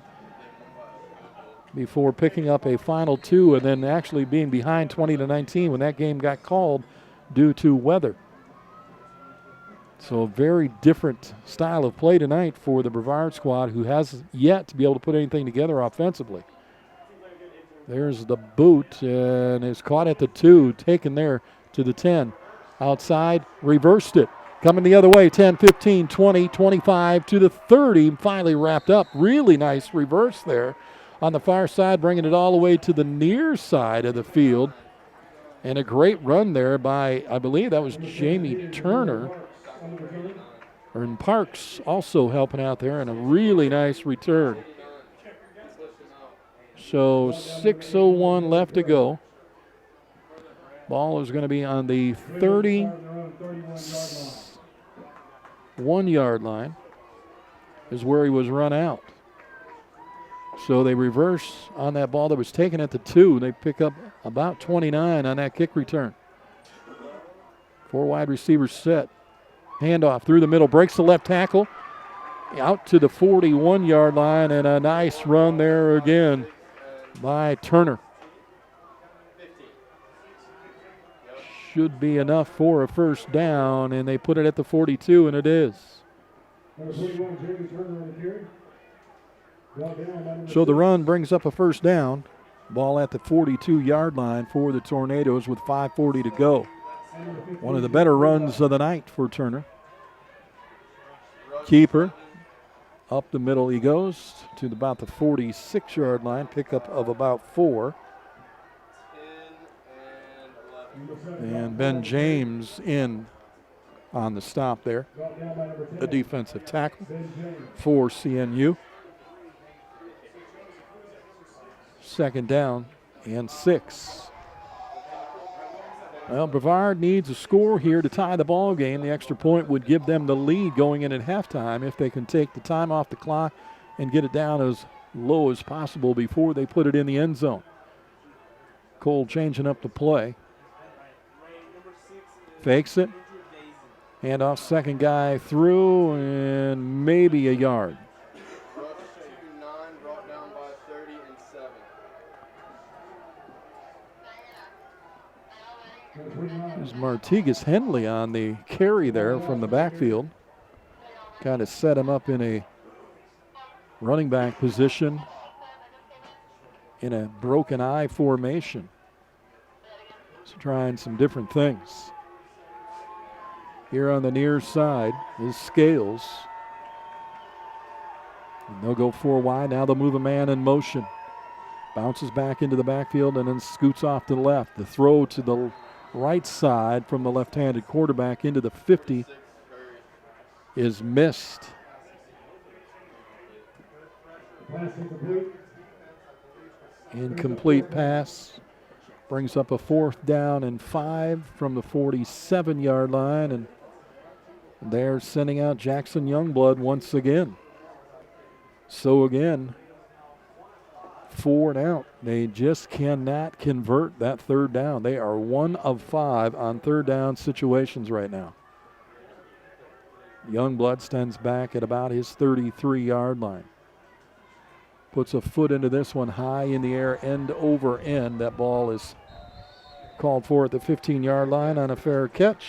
before picking up a final 2 and then actually being behind 20-19 when that game got called due to weather. So a very different style of play tonight for the Brevard squad, who has yet to be able to put anything together offensively. There's the boot, and is caught at the 2, taken there to the 10. Outside, reversed it. Coming the other way, 10, 15, 20, 25 to the 30, finally wrapped up. Really nice reverse there on the far side, bringing it all the way to the near side of the field. And a great run there by, I believe that was Jamie Turner. And Parks also helping out there, and a really nice return. So 6:01 left to go. Ball is going to be on the 31-yard line is where he was run out. So they reverse on that ball that was taken at the 2. They pick up about 29 on that kick return. 4 wide receivers set. Handoff through the middle, breaks the left tackle, out to the 41-yard line, and a nice run there again by Turner. Should be enough for a first down, and they put it at the 42, and it is. So the run brings up a first down. Ball at the 42-yard line for the Tornadoes with 5:40 to go. One of the better runs of the night for Turner. Keeper up the middle he goes to about the 46-yard line, pickup of about 4. And Ben James in on the stop there, the defensive tackle for CNU. Second down and 6. Well, Brevard needs a score here to tie the ball game. The extra point would give them the lead going in at halftime if they can take the time off the clock and get it down as low as possible before they put it in the end zone. Cole changing up the play. Fakes it. Handoff, second guy through, and maybe a yard. There's Martigues Henley on the carry there from the backfield. Kind of set him up in a running back position in a broken eye formation. So trying some different things. Here on the near side is Scales. And they'll go 4 wide. Now they'll move a man in motion. Bounces back into the backfield and then scoots off to the left. The throw to the right side from the left-handed quarterback into the 50 is missed. Incomplete pass. Brings up a 4th down and 5 from the 47-yard line, and they're sending out Jackson Youngblood once again. So again, 4 and out. They just cannot convert that 3rd down. They are 1 of 5 on 3rd down situations right now. Youngblood stands back at about his 33-yard line. Puts a foot into this one high in the air, end over end. That ball is called for at the 15-yard line on a fair catch.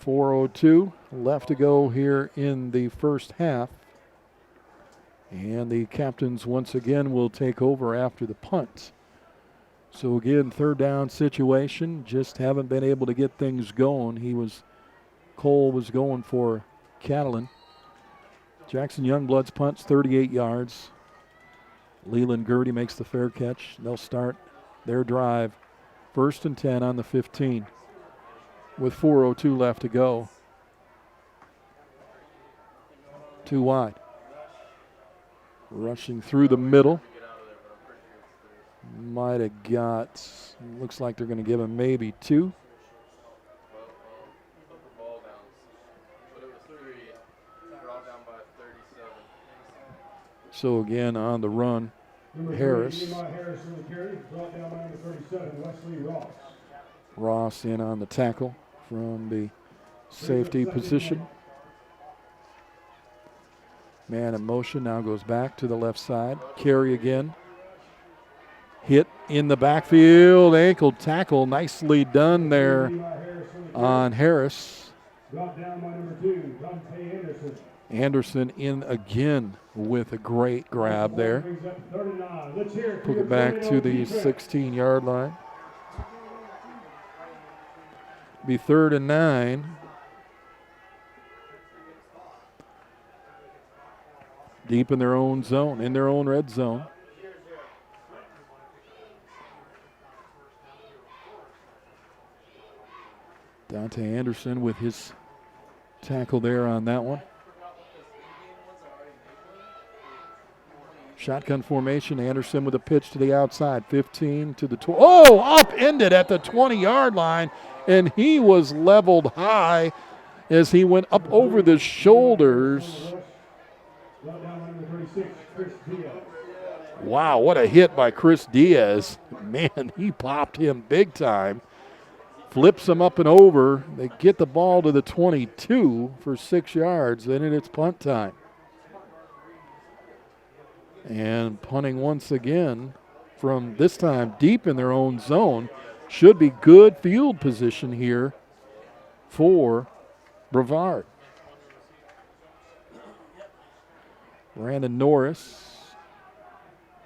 .402 left to go here in the first half. And the captains once again will take over after the punt. So again, 3rd down situation. Just haven't been able to get things going. Cole was going for Catalan. Jackson Youngblood's punt's 38 yards. Leland Gertie makes the fair catch. They'll start their drive 1st and 10 on the 15 with 4:02 left to go. 2 wide. Rushing through the middle. Might have got, looks like they're going to give him maybe 2. So again on the run, Harris. Ross in on the tackle from the safety position. Man in motion now goes back to the left side. Carry again. Hit in the backfield, ankle tackle, nicely done there on Harris. Anderson in again with a great grab there. Took it back to the 16-yard line. Be 3rd and 9. Deep in their own zone, in their own red zone. Dante Anderson with his tackle there on that one. Shotgun formation, Anderson with a pitch to the outside, 15 to the 20. Oh, upended at the 20-yard line, and he was leveled high as he went up over the shoulders. Wow, what a hit by Chris Diaz. Man, he popped him big time. Flips him up and over. They get the ball to the 22 for 6 yards, then it's punt time. And punting once again from this time deep in their own zone. Should be good field position here for Brevard. Brandon Norris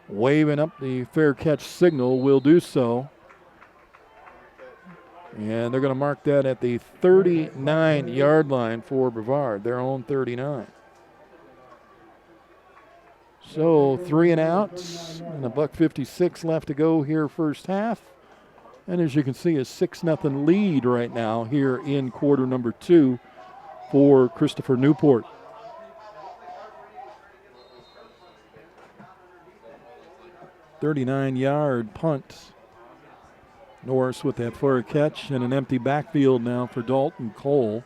waving up the fair catch signal will do so. And they're going to mark that at the 39-yard line for Brevard, their own 39. So 3 and outs, and a $1.56 left to go here first half. And as you can see, a 6-0 lead right now here in quarter number 2 for Christopher Newport. 39-yard punt. Norris with that for a catch and an empty backfield now for Dalton Cole.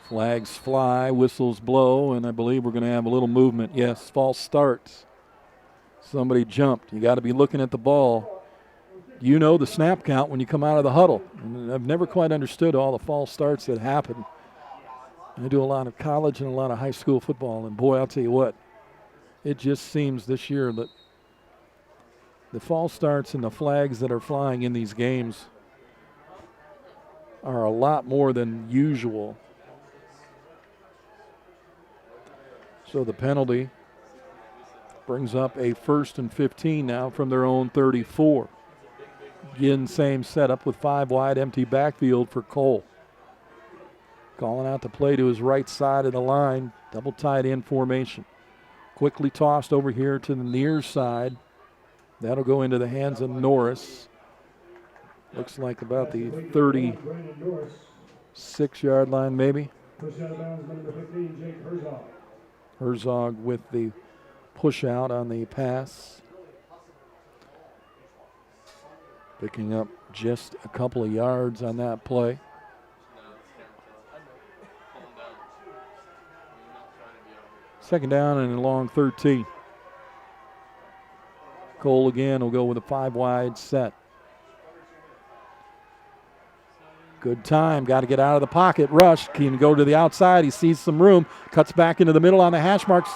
Flags fly, whistles blow, and I believe we're going to have a little movement. Yes, false starts. Somebody jumped. You got to be looking at the ball. You know the snap count when you come out of the huddle. And I've never quite understood all the false starts that happen. I do a lot of college and a lot of high school football, and boy, I'll tell you what, it just seems this year that the false starts and the flags that are flying in these games are a lot more than usual. So the penalty brings up a 1st and 15 now from their own 34. Again, same setup with 5 wide, empty backfield for Cole. Calling out the play to his right side of the line, double tight end formation. Quickly tossed over here to the near side. That'll go into the hands of Norris. Looks like about the 36-yard line maybe. Herzog with the push out on the pass. Picking up just a couple of yards on that play. Second down and a long 13. Cole again will go with a 5 wide set. Good time, got to get out of the pocket. Rush can go to the outside. He sees some room, cuts back into the middle on the hash marks.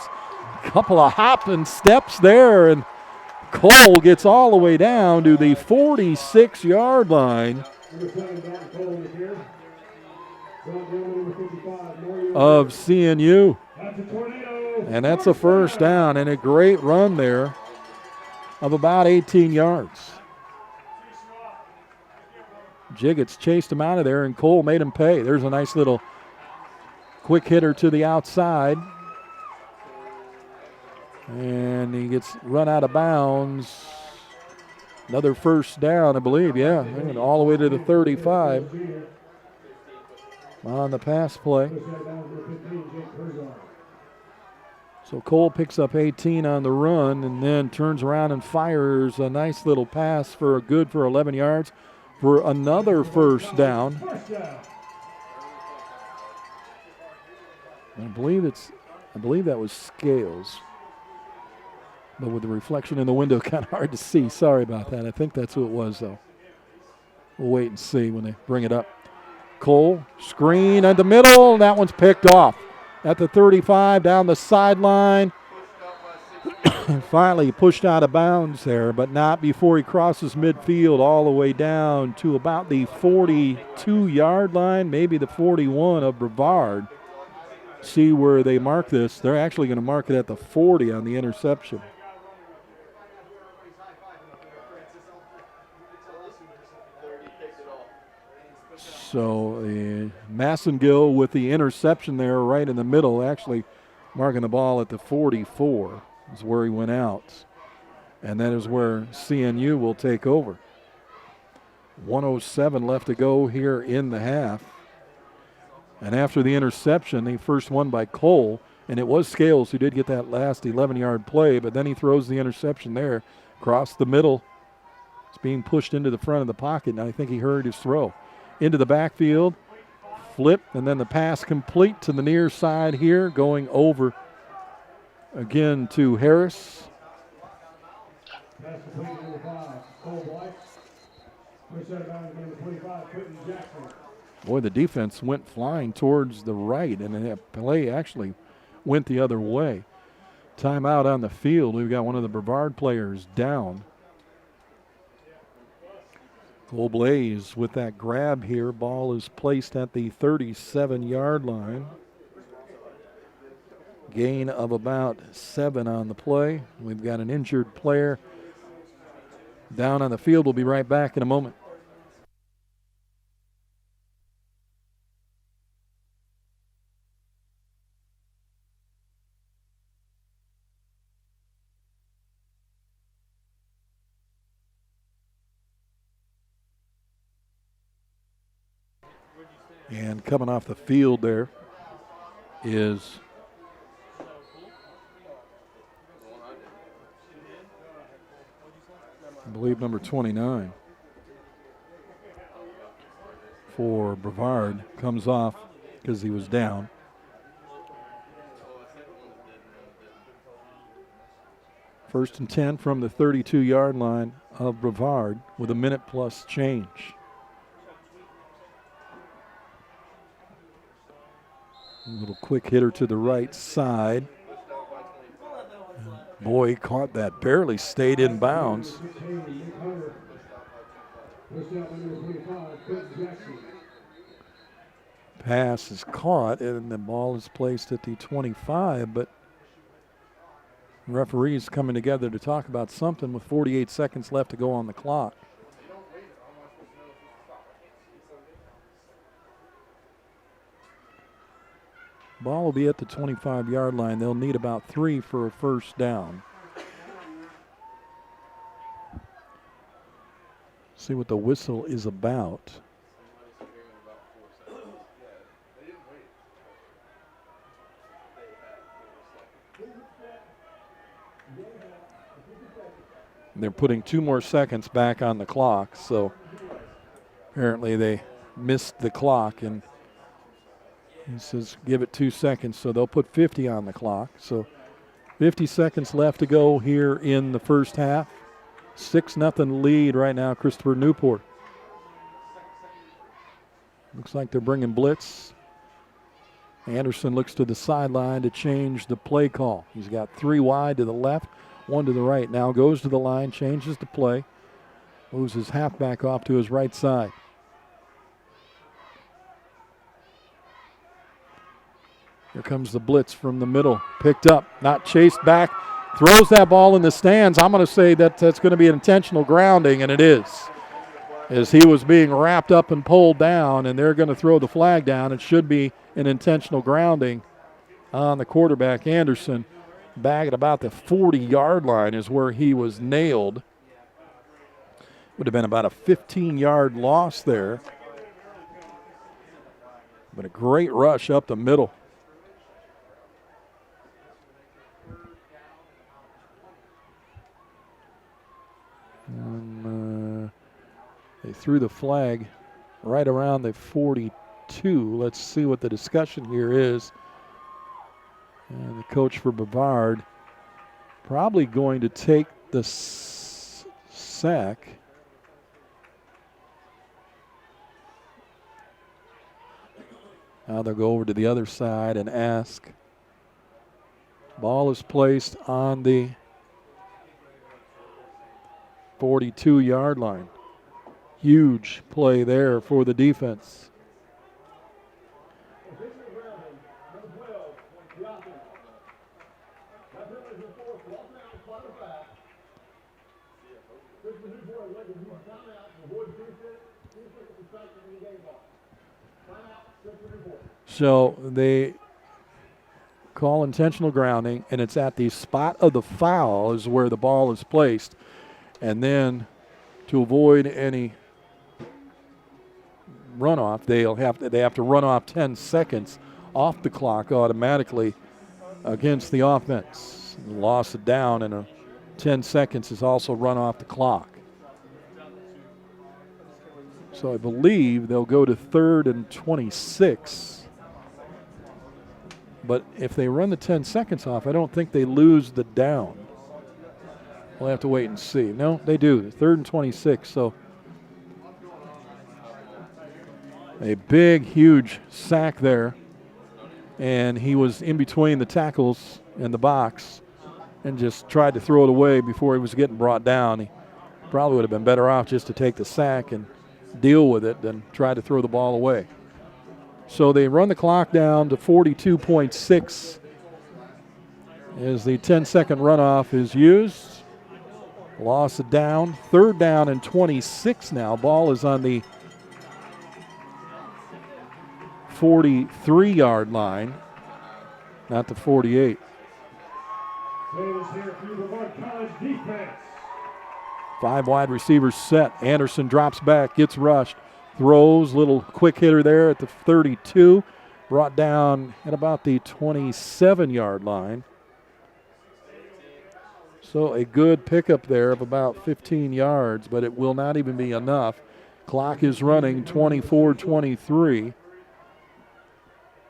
Couple of hopping steps there, and Cole gets all the way down to the 46-yard line of CNU. And that's a first down and a great run there of about 18 yards. Jiggets chased him out of there, and Cole made him pay. There's a nice little quick hitter to the outside. And he gets run out of bounds. Another first down, I believe, yeah. And all the way to the 35 on the pass play. So Cole picks up 18 on the run and then turns around and fires a nice little pass for 11 yards for another first down. I believe that was Scales. But with the reflection in the window, kind of hard to see. Sorry about that. I think that's who it was, though. We'll wait and see when they bring it up. Cole, screen at the middle. That one's picked off at the 35 down the sideline. Finally pushed out of bounds there, but not before he crosses midfield all the way down to about the 42-yard line, maybe the 41 of Brevard. See where they mark this. They're actually going to mark it at the 40 on the interception. So Massengill with the interception there right in the middle, actually marking the ball at the 44 is where he went out. And that is where CNU will take over. 1:07 left to go here in the half. And after the interception, the first one by Cole, and it was Scales who did get that last 11-yard play, but then he throws the interception there across the middle. It's being pushed into the front of the pocket, and I think he heard his throw. Into the backfield, flip, and then the pass complete to the near side here, going over again to Harris. Boy, the defense went flying towards the right, and the play actually went the other way. Timeout on the field. We've got one of the Brevard players down. Cole Blaze with that grab here. Ball is placed at the 37-yard line. Gain of about 7 on the play. We've got an injured player down on the field. We'll be right back in a moment. And coming off the field there is I believe number 29 for Brevard. Comes off because he was down. First and 10 from the 32-yard line of Brevard with a minute plus change. A little quick hitter to the right side. Boy, he caught that, barely stayed in bounds. Pass is caught, and the ball is placed at the 25, but referees coming together to talk about something with 48 seconds left to go on the clock. Ball will be at the 25-yard line. They'll need about 3 for a first down. See what the whistle is about. They're putting 2 more seconds back on the clock, so apparently they missed the clock, and he says give it 2 seconds, so they'll put 50 on the clock. So 50 seconds left to go here in the first half. 6-0 lead right now, Christopher Newport. Looks like they're bringing blitz. Anderson looks to the sideline to change the play call. He's got 3 wide to the left, 1 to the right. Now goes to the line, changes the play, moves his halfback off to his right side. Here comes the blitz from the middle. Picked up, not chased back. Throws that ball in the stands. I'm going to say that that's going to be an intentional grounding, and it is. As he was being wrapped up and pulled down, and they're going to throw the flag down. It should be an intentional grounding on the quarterback, Anderson. Back at about the 40-yard line is where he was nailed. Would have been about a 15-yard loss there. But a great rush up the middle. And they threw the flag right around the 42. Let's see what the discussion here is. And the coach for Brevard probably going to take the sack. Now they'll go over to the other side and ask. Ball is placed on the 42-yard line. Huge play there for the defense. So they call intentional grounding, and it's at the spot of the foul is where the ball is placed. And then to avoid any runoff, they have to run off 10 seconds off the clock automatically against the offense. Loss of down and 10 seconds is also run off the clock. So I believe they'll go to 3rd and 26. But if they run the 10 seconds off, I don't think they lose the down. We'll have to wait and see. No, they do. 3rd and 26. So a big, huge sack there. And he was in between the tackles and the box and just tried to throw it away before he was getting brought down. He probably would have been better off just to take the sack and deal with it than try to throw the ball away. So they run the clock down to 42.6 as the 10-second runoff is used. Loss of down. 3rd down and 26 now. Ball is on the 43-yard line, not the 48. Five wide receivers set. Anderson drops back, gets rushed, throws, little quick hitter there at the 32. brought down at about the 27-yard line. So a good pickup there of about 15 yards, but it will not even be enough. Clock is running 24-23.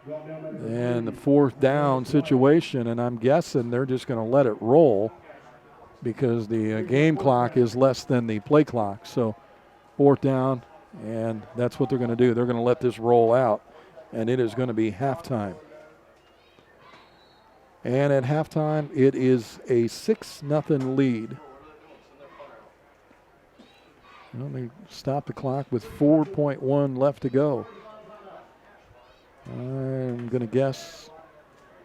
And the fourth down situation, and I'm guessing they're just going to let it roll because the game clock is less than the play clock. So fourth down, and that's what they're going to do. They're going to let this roll out, and it is going to be halftime. And at halftime, it is a 6-0 lead. Well, they stopped the clock with 4.1 left to go. I'm going to guess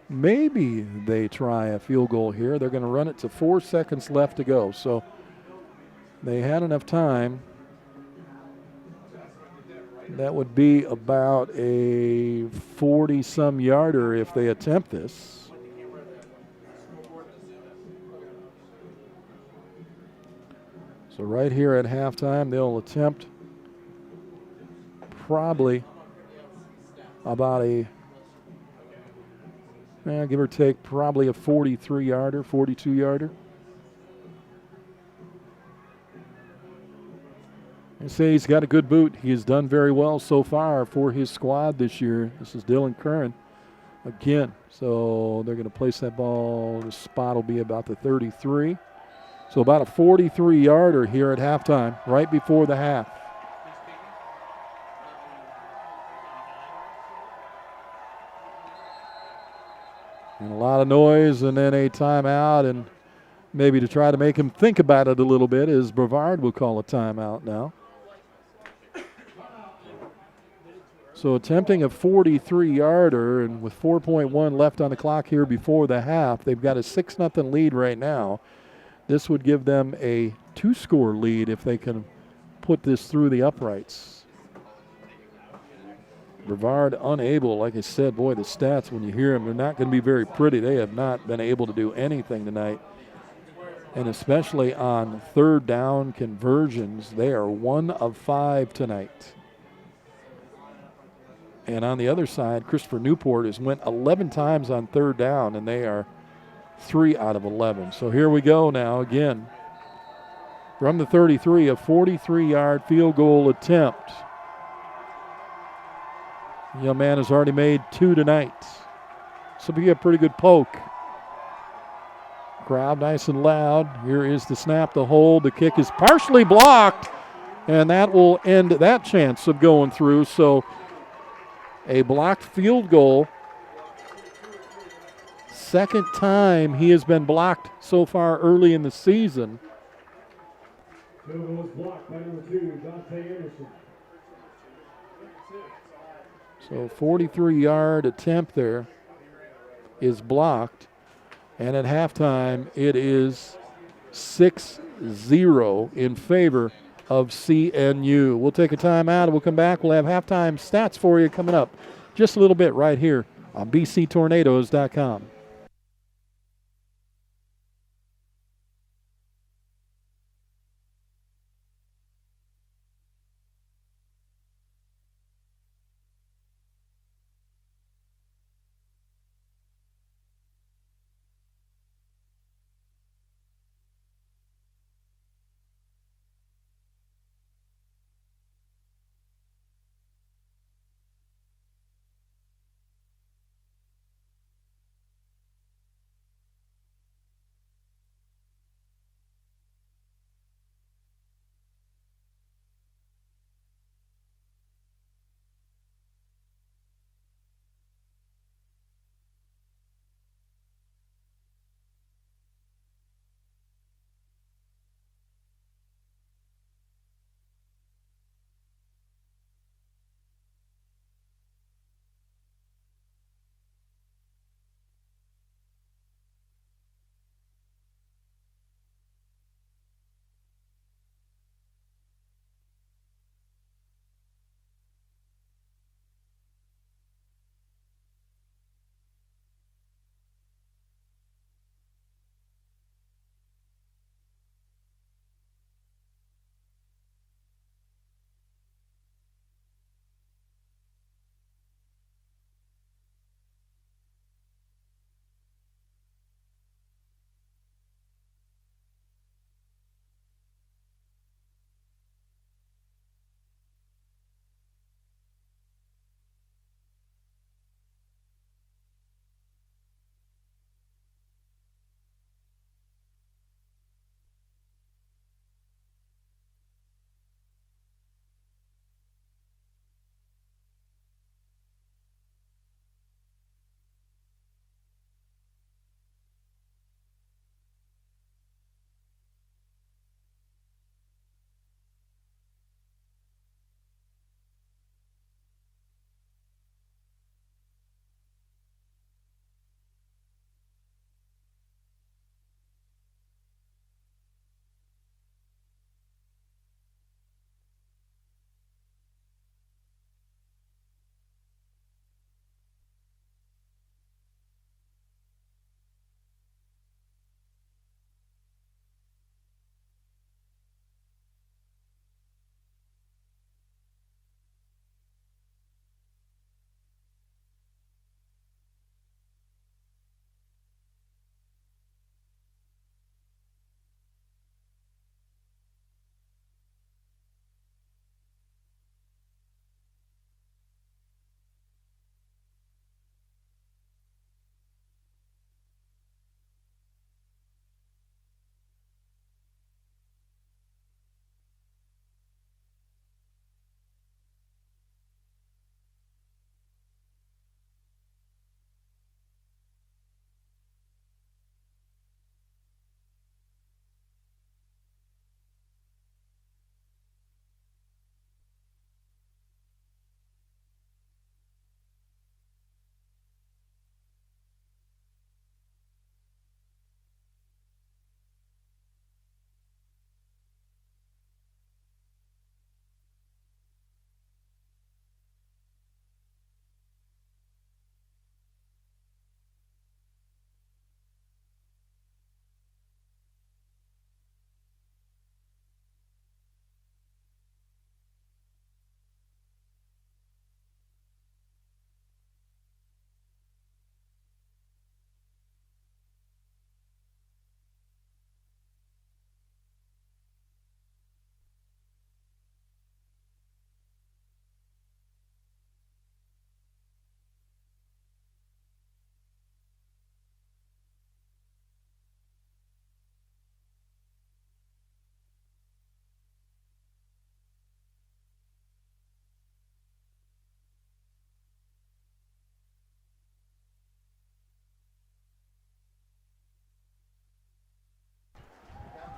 maybe they try a field goal here. They're going to run it to 4 seconds left to go. So they had enough time. That would be about a 40-some yarder if they attempt this. So right here at halftime, they'll attempt probably about a, give or take, probably a 43-yarder, 42-yarder. I say he's got a good boot. He has done very well so far for his squad this year. This is Dylan Curran again. So they're going to place that ball. The spot will be about the 33. So about a 43-yarder here at halftime, right before the half. And a lot of noise, and then a timeout, and maybe to try to make him think about it a little bit, is Brevard will call a timeout now. So attempting a 43-yarder, and with 4.1 left on the clock here before the half, they've got a 6-0 lead right now. This would give them a 2-score lead if they can put this through the uprights. Brevard unable, like I said, boy, the stats, when you hear them, they're not going to be very pretty. They have not been able to do anything tonight. And especially on third down conversions, they are 1 of 5 tonight. And on the other side, Christopher Newport has went 11 times on third down, and they are 3 out of 11. So here we go now again. From the 33, a 43-yard field goal attempt. The young man has already made 2 tonight. This will be a pretty good poke. Crowd nice and loud. Here is the snap, the hold. The kick is partially blocked, and that will end that chance of going through. So a blocked field goal. Second time he has been blocked so far early in the season. Field goal is blocked by number 2, Dante Anderson. So 43-yard attempt there is blocked. And at halftime, it is 6-0 in favor of CNU. We'll take a timeout and we'll come back. We'll have halftime stats for you coming up just a little bit right here on bctornadoes.com.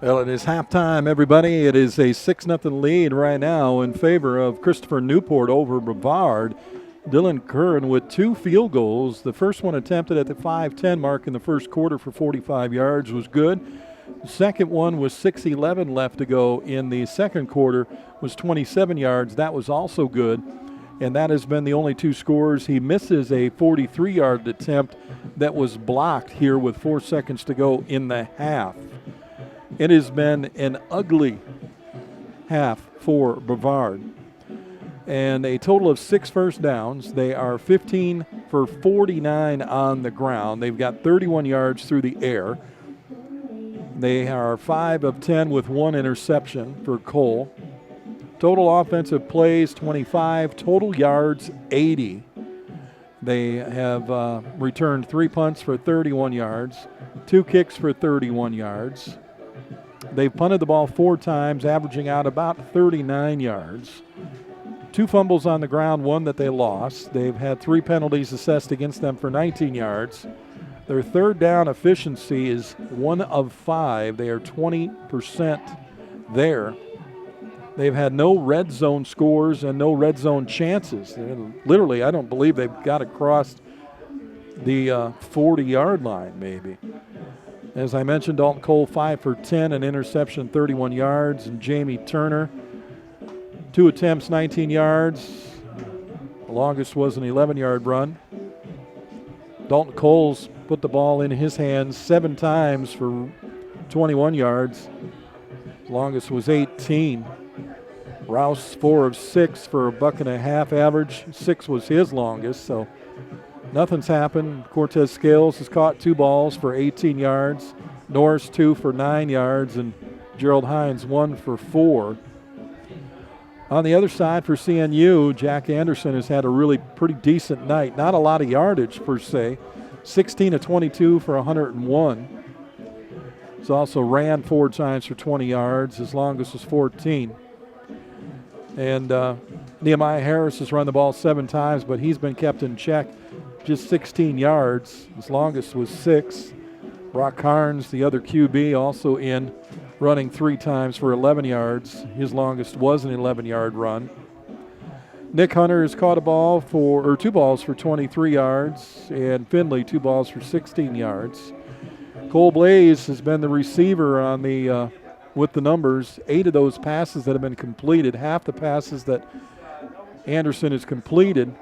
Well, it is halftime, everybody. It is a 6-0 lead right now in favor of Christopher Newport over Brevard. Dylan Curran with 2 field goals. The first one attempted at the 5:10 mark in the first quarter for 45 yards was good. The second one was 6:11 left to go in the second quarter, was 27 yards. That was also good. And that has been the only 2 scores. He misses a 43-yard attempt that was blocked here with 4 seconds to go in the half. It has been an ugly half for Brevard. And a total of 6 first downs. They are 15 for 49 on the ground. They've got 31 yards through the air. They are 5 of 10 with 1 interception for Cole. Total offensive plays, 25. Total yards, 80. They have returned 3 punts for 31 yards, 2 kicks for 31 yards. They've punted the ball 4 times, averaging out about 39 yards. 2 fumbles on the ground, 1 that they lost. They've had 3 penalties assessed against them for 19 yards. Their third down efficiency is 1 of 5. They are 20% there. They've had no red zone scores and no red zone chances. Literally, I don't believe they've got across the 40-yard line maybe. As I mentioned, Dalton Cole 5 for 10, an interception, 31 yards. And Jamie Turner, 2 attempts, 19 yards. The longest was an 11-yard run. Dalton Cole's put the ball in his hands 7 times for 21 yards. The longest was 18. Rouse 4 of 6 for a $1.50 average. 6 was his longest, so nothing's happened. Cortez Scales has caught 2 balls for 18 yards. Norris 2 for 9 yards, and Gerald Hines 1 for 4. On the other side for CNU, Jack Anderson has had a really pretty decent night. Not a lot of yardage per se. 16 of 22 for 101. He's also ran 4 times for 20 yards. His longest was 14. And Nehemiah Harris has run the ball 7 times, but he's been kept in check. Just 16 yards. His longest was 6. Brock Carnes, the other QB, also in, running 3 times for 11 yards. His longest was an 11-yard run. Nick Hunter has caught 2 balls for 23 yards, and Finley 2 balls for 16 yards. Cole Blaze has been the receiver on the with the numbers. 8 of those passes that have been completed, half the passes that Anderson has completed,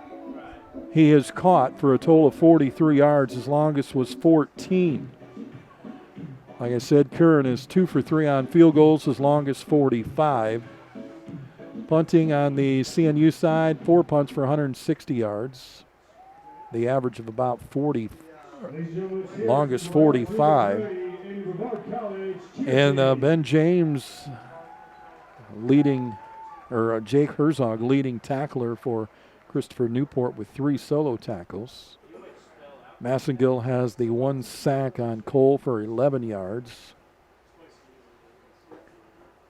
he has caught for a total of 43 yards. His longest was 14. Like I said, Curran is 2 for 3 on field goals, his longest 45. Punting on the CNU side, 4 punts for 160 yards. The average of about 40, longest 45. And Ben James Jake Herzog leading tackler for Christopher Newport with 3 solo tackles. Massengill has the 1 sack on Cole for 11 yards.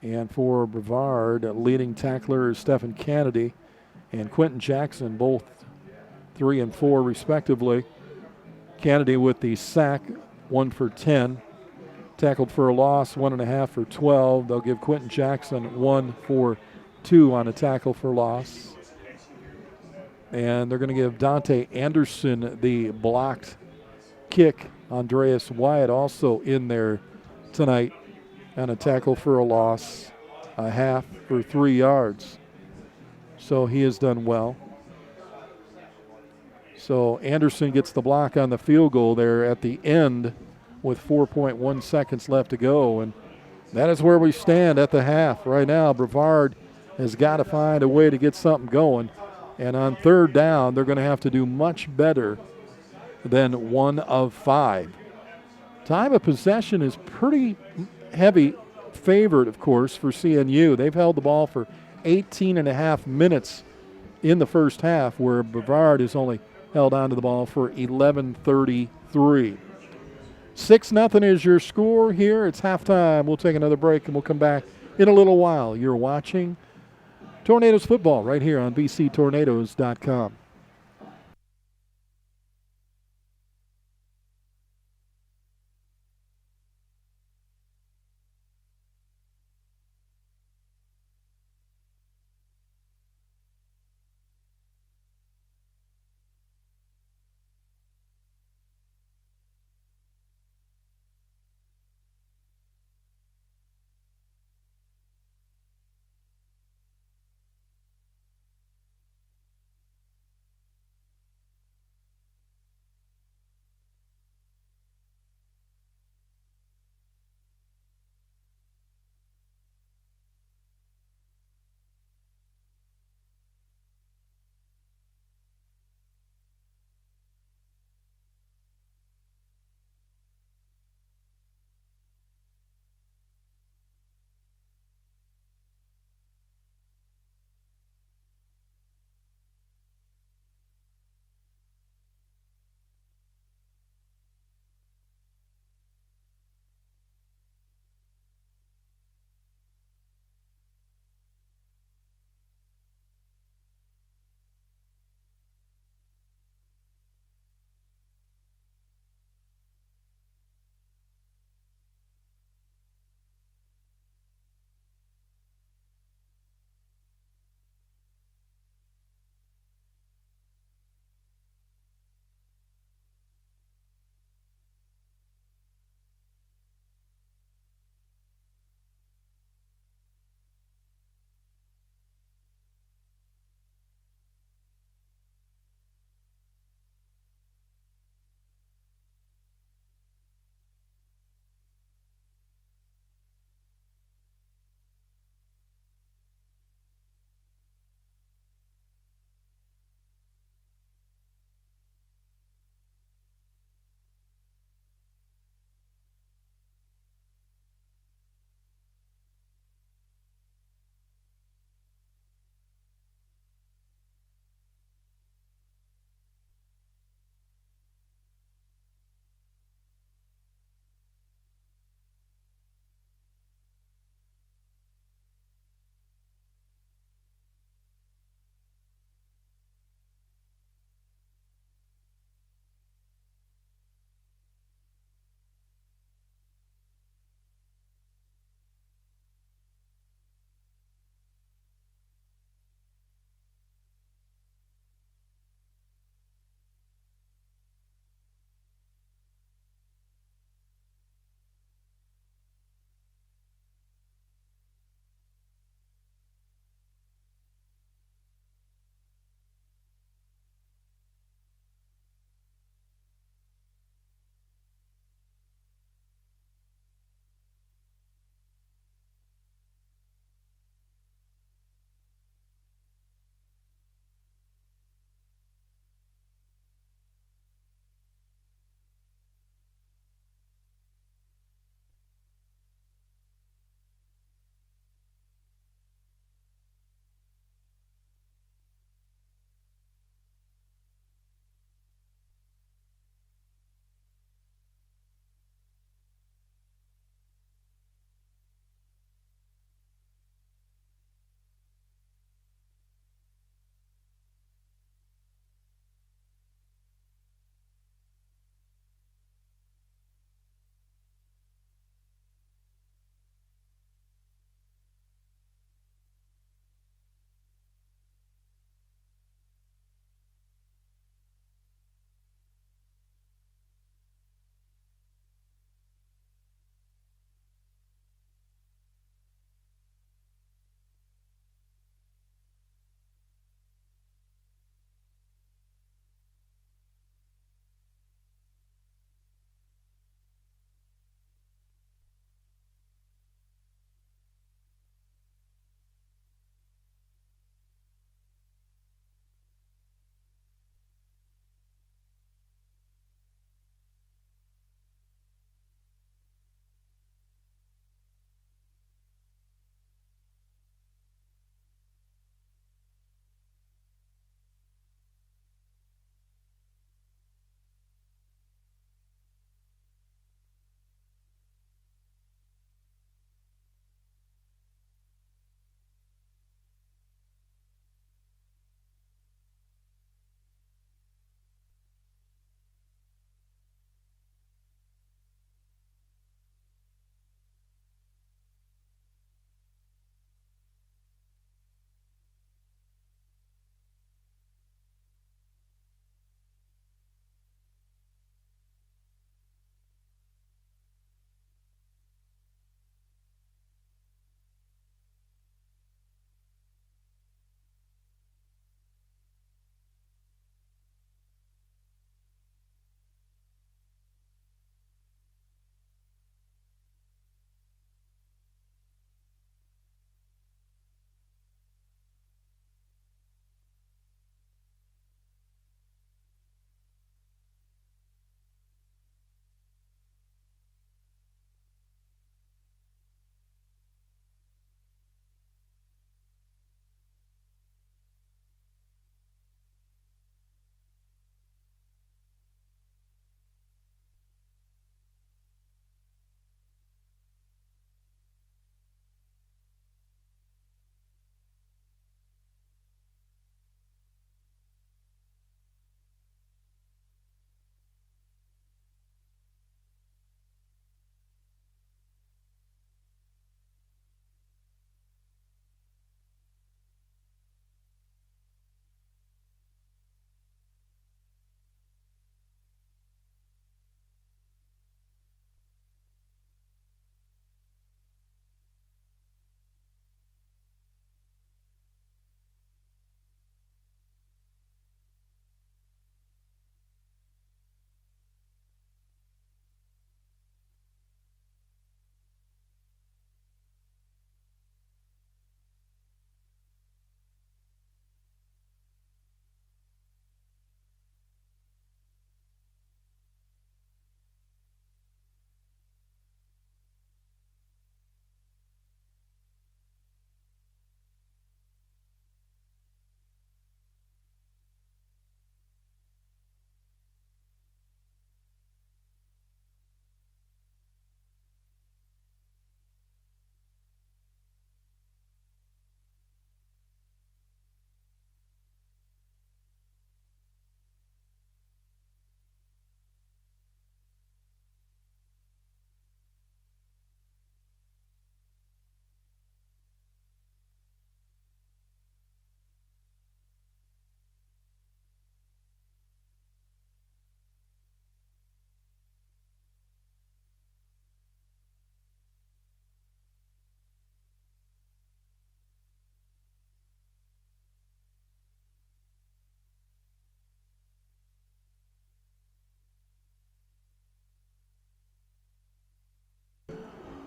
And for Brevard, leading tackler is Stephen Kennedy and Quentin Jackson, both 3 and 4 respectively. Kennedy with the sack, 1 for 10. Tackled for a loss, 1.5 for 12. They'll give Quentin Jackson 1 for 2 on a tackle for loss. And they're going to give Dante Anderson the blocked kick. Andreas Wyatt also in there tonight on a tackle for a loss, 1/2 for 3 yards. So he has done well. So Anderson gets the block on the field goal there at the end with 4.1 seconds left to go. And that is where we stand at the half. Right now, Brevard has got to find a way to get something going. And on 3rd down, they're going to have to do much better than 1 of 5. Time of possession is pretty heavy favored, of course, for CNU. They've held the ball for 18.5 minutes in the first half, where Brevard has only held on to the ball for 11:33. 6-0 is your score here. It's halftime. We'll take another break, and we'll come back in a little while. You're watching Tornadoes football right here on bctornadoes.com.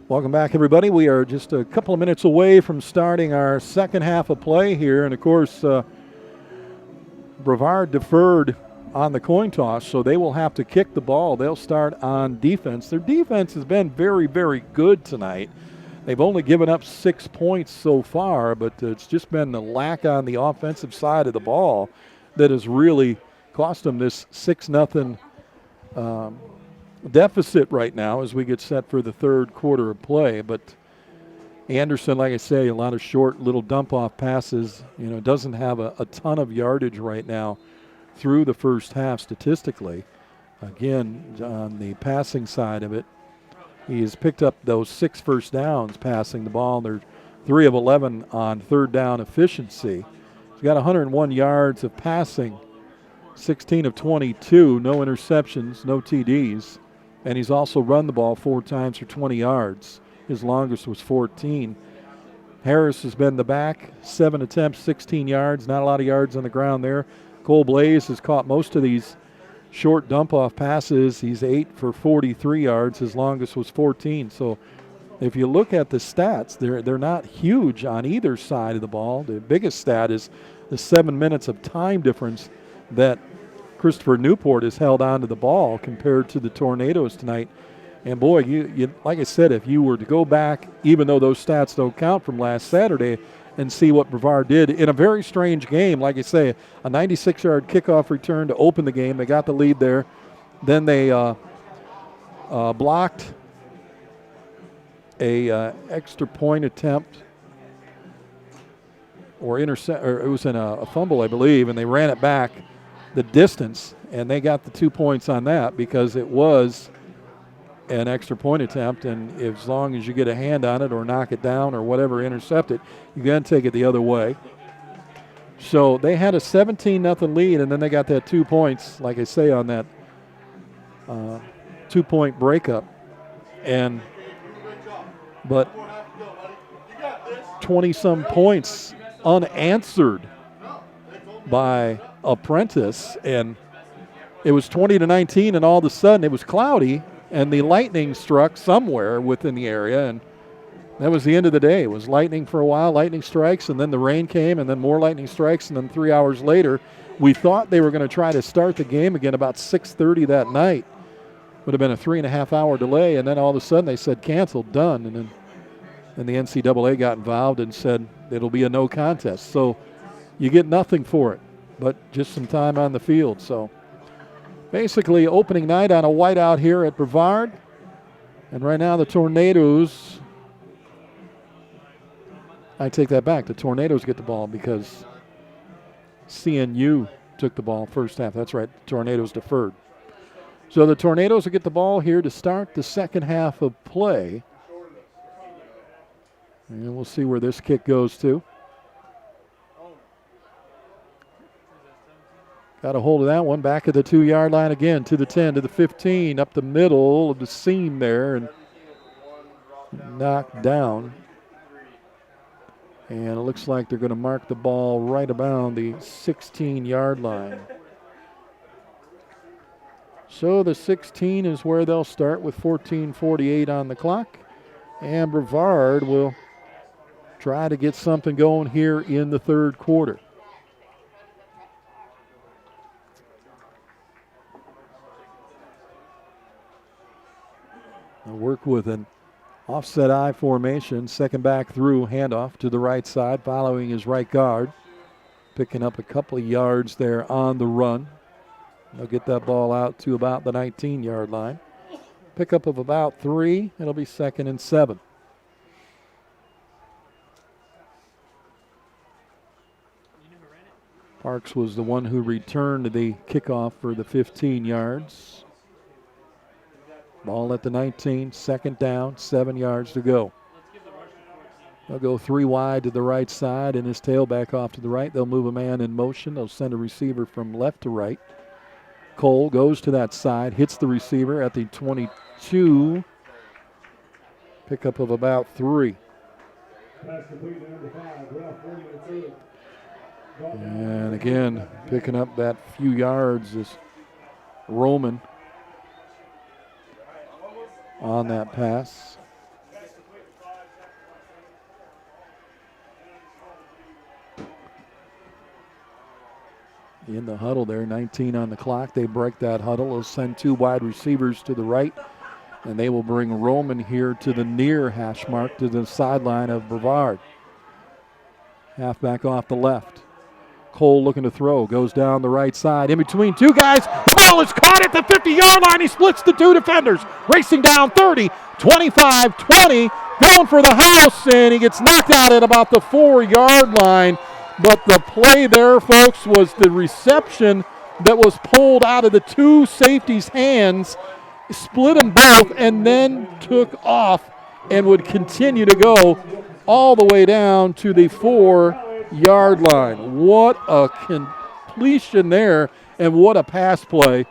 Welcome back, everybody. We are just a couple of minutes away from starting our second half of play here. And, of course, Brevard deferred on the coin toss, so they will have to kick the ball. They'll start on defense. Their defense has been very, very good tonight. They've only given up 6 points so far, but it's just been the lack on the offensive side of the ball that has really cost them this 6-0 deficit right now as we get set for the third quarter of play. But Anderson, like I say, a lot of short little dump-off passes. You know, doesn't have a ton of yardage right now through the first half statistically. Again, on the passing side of it, he has picked up those 6 first downs passing the ball. They're 3 of 11 on third down efficiency. He's got 101 yards of passing, 16 of 22, no interceptions, no TDs. And he's also run the ball 4 times for 20 yards. His longest was 14. Harris has been the back, 7 attempts, 16 yards, not a lot of yards on the ground there. Cole Blaze has caught most of these short dump-off passes. He's 8 for 43 yards. His longest was 14. So if you look at the stats, they're not huge on either side of the ball. The biggest stat is the 7 minutes of time difference that Christopher Newport has held on to the ball compared to the Tornadoes tonight. And boy, you like I said, if you were to go back, even though those stats don't count from last Saturday, and see what Brevard did in a very strange game, like I say, a 96-yard kickoff return to open the game. They got the lead there. Then they blocked a extra point attempt or it was in a fumble, I believe, and they ran it back the distance, and they got the 2 points on that because it was an extra point attempt, and as long as you get a hand on it or knock it down or whatever, intercept it, you can take it the other way. So they had a 17-0 lead, and then they got that 2 points, like I say, on that 2-point breakup. But 20-some points unanswered by Apprentice, and it was 20-19, and all of a sudden it was cloudy, and the lightning struck somewhere within the area, and that was the end of the day. It was lightning for a while, lightning strikes, and then the rain came, and then more lightning strikes, and then 3 hours later, we thought they were going to try to start the game again about 6:30 that night. Would have been a 3.5-hour delay, and then all of a sudden they said canceled, done, and then the NCAA got involved and said it'll be a no contest. So you get nothing for it, but just some time on the field. So basically opening night on a whiteout here at Brevard. And right now the Tornadoes, I take that back. The Tornadoes get the ball because CNU took the ball first half. That's right, the Tornadoes deferred. So the Tornadoes will get the ball here to start the second half of play. And we'll see where this kick goes to. Got a hold of that one, back at the 2-yard line again, to the 10, to the 15, up the middle of the seam there, and knocked down. And it looks like they're going to mark the ball right about the 16-yard line. So the 16 is where they'll start with 14:48 on the clock. And Brevard will try to get something going here in the third quarter. They'll work with an offset I formation, second back through, handoff to the right side, following his right guard. Picking up a couple of yards there on the run. They'll get that ball out to about the 19-yard line. Pickup of about 3. It'll be 2nd and 7. Parks was the one who returned the kickoff for the 15 yards. Ball at the 19, 2nd down, 7 yards to go. They'll go 3 wide to the right side and his tailback off to the right. They'll move a man in motion. They'll send a receiver from left to right. Cole goes to that side, hits the receiver at the 22. Pickup of about 3. And again, picking up that few yards is Roman on that pass. in the huddle there, 19 on the clock. They break that huddle. They'll send 2 wide receivers to the right, and they will bring Roman here to the near hash mark to the sideline of Brevard. Halfback off the left. Cole looking to throw, goes down the right side. In between 2 guys, the ball is caught at the 50-yard line. He splits the 2 defenders, racing down 30, 25, 20, going for the house, and he gets knocked out at about the 4-yard line. But the play there, folks, was the reception that was pulled out of the 2 safeties' hands, split them both, and then took off and would continue to go all the way down to the 4-yard line. What a completion there, and what a pass play.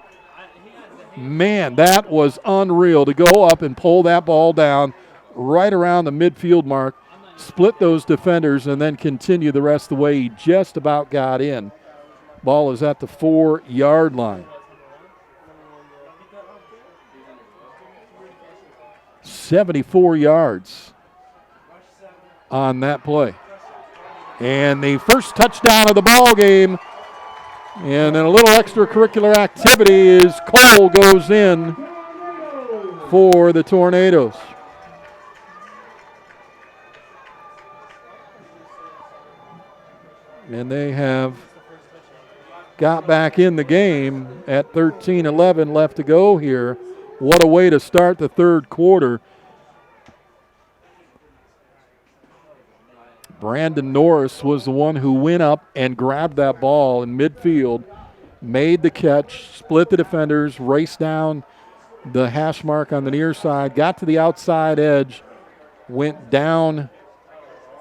Man, that was unreal to go up and pull that ball down right around the midfield mark, split those defenders, and then continue the rest of the way. He just about got in. Ball is at the 4-yard line. 74 yards on that play. And the first touchdown of the ball game, and then a little extracurricular activity is Cole goes in for the Tornadoes. And they have got back in the game at 13-11 left to go here. What a way to start the third quarter. Brandon Norris was the one who went up and grabbed that ball in midfield, made the catch, split the defenders, raced down the hash mark on the near side, got to the outside edge, went down,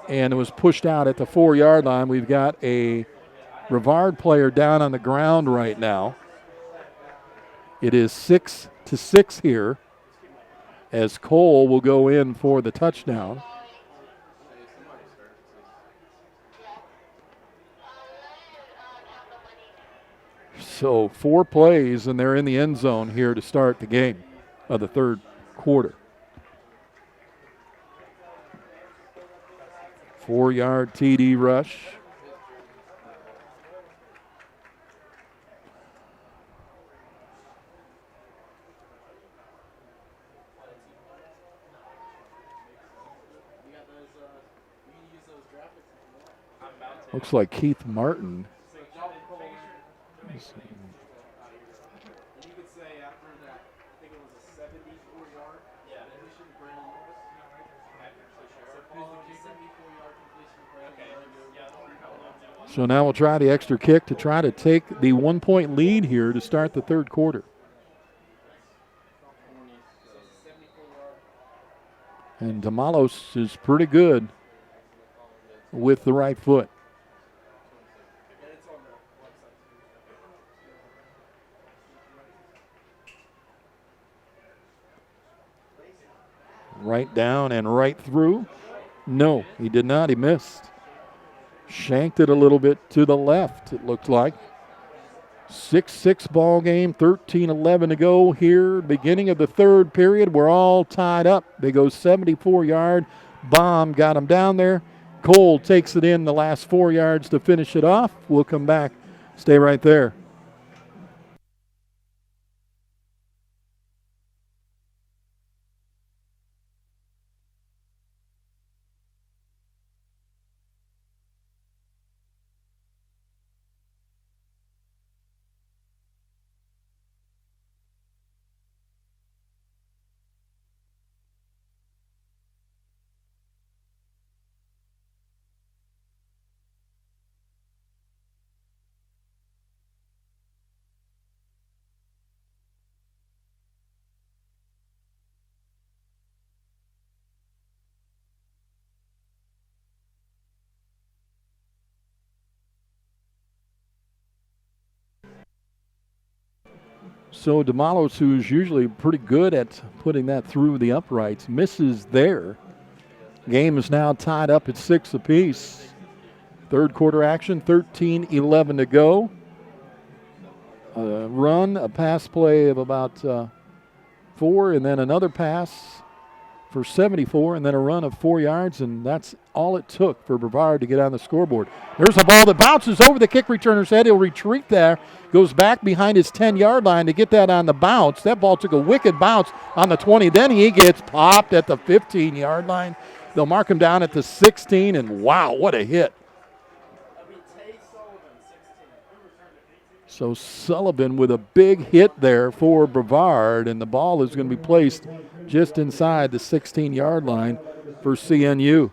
and it was pushed out at the 4-yard line. We've got a Brevard player down on the ground right now. It is 6-6 here as Cole will go in for the touchdown. So 4 plays, and they're in the end zone here to start the game of the third quarter. 4-yard TD rush. Looks like Keith Martin. So now we'll try the extra kick to try to take the 1-point lead here to start the third quarter. And Damalos is pretty good with the right foot. Right down and right through. No, he did not. He missed. Shanked it a little bit to the left, it looked like. 6-6 ball game, 13-11 to go here. Beginning of the third period, we're all tied up. They go 74-yard bomb, got him down there. Cole takes it in the last 4 yards to finish it off. We'll come back. Stay right there. So Damalos, who's usually pretty good at putting that through the uprights, misses there. Game is now tied up at 6 apiece. Third quarter action, 13-11 to go. A run, a pass play of about 4, and then another pass for 74 and then a run of 4 yards, and that's all it took for Brevard to get on the scoreboard. There's a ball that bounces over the kick returner's head. He'll retreat there, goes back behind his 10-yard line to get that on the bounce. That ball took a wicked bounce on the 20. Then he gets popped at the 15-yard line. They'll mark him down at the 16, and wow, what a hit. So Sullivan with a big hit there for Brevard, and the ball is going to be placed just inside the 16-yard line for CNU.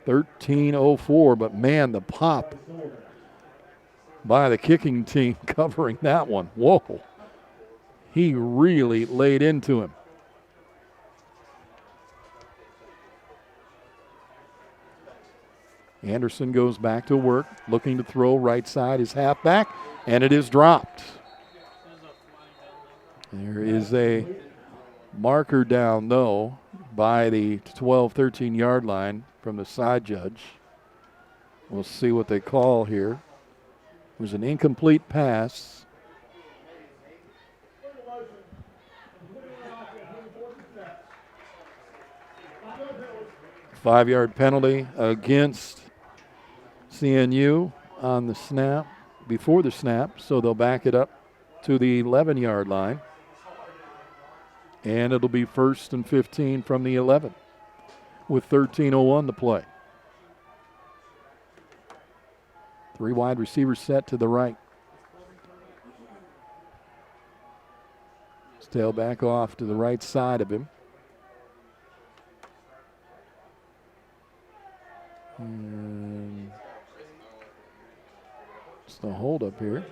13:04, but man, the pop by the kicking team covering that one. Whoa. He really laid into him. Anderson goes back to work, looking to throw right side, his halfback, and it is dropped. There is a marker down, though, by the 12, 13-yard line from the side judge. We'll see what they call here. It was an incomplete pass. Five-yard penalty against CNU on the snap, before the snap, so they'll back it up to the 11-yard line. And it'll be 1st and 15 from the 11 with 13:01 to play. 3 wide receivers set to the right. His tailback off to the right side of him. And it's the hold up here.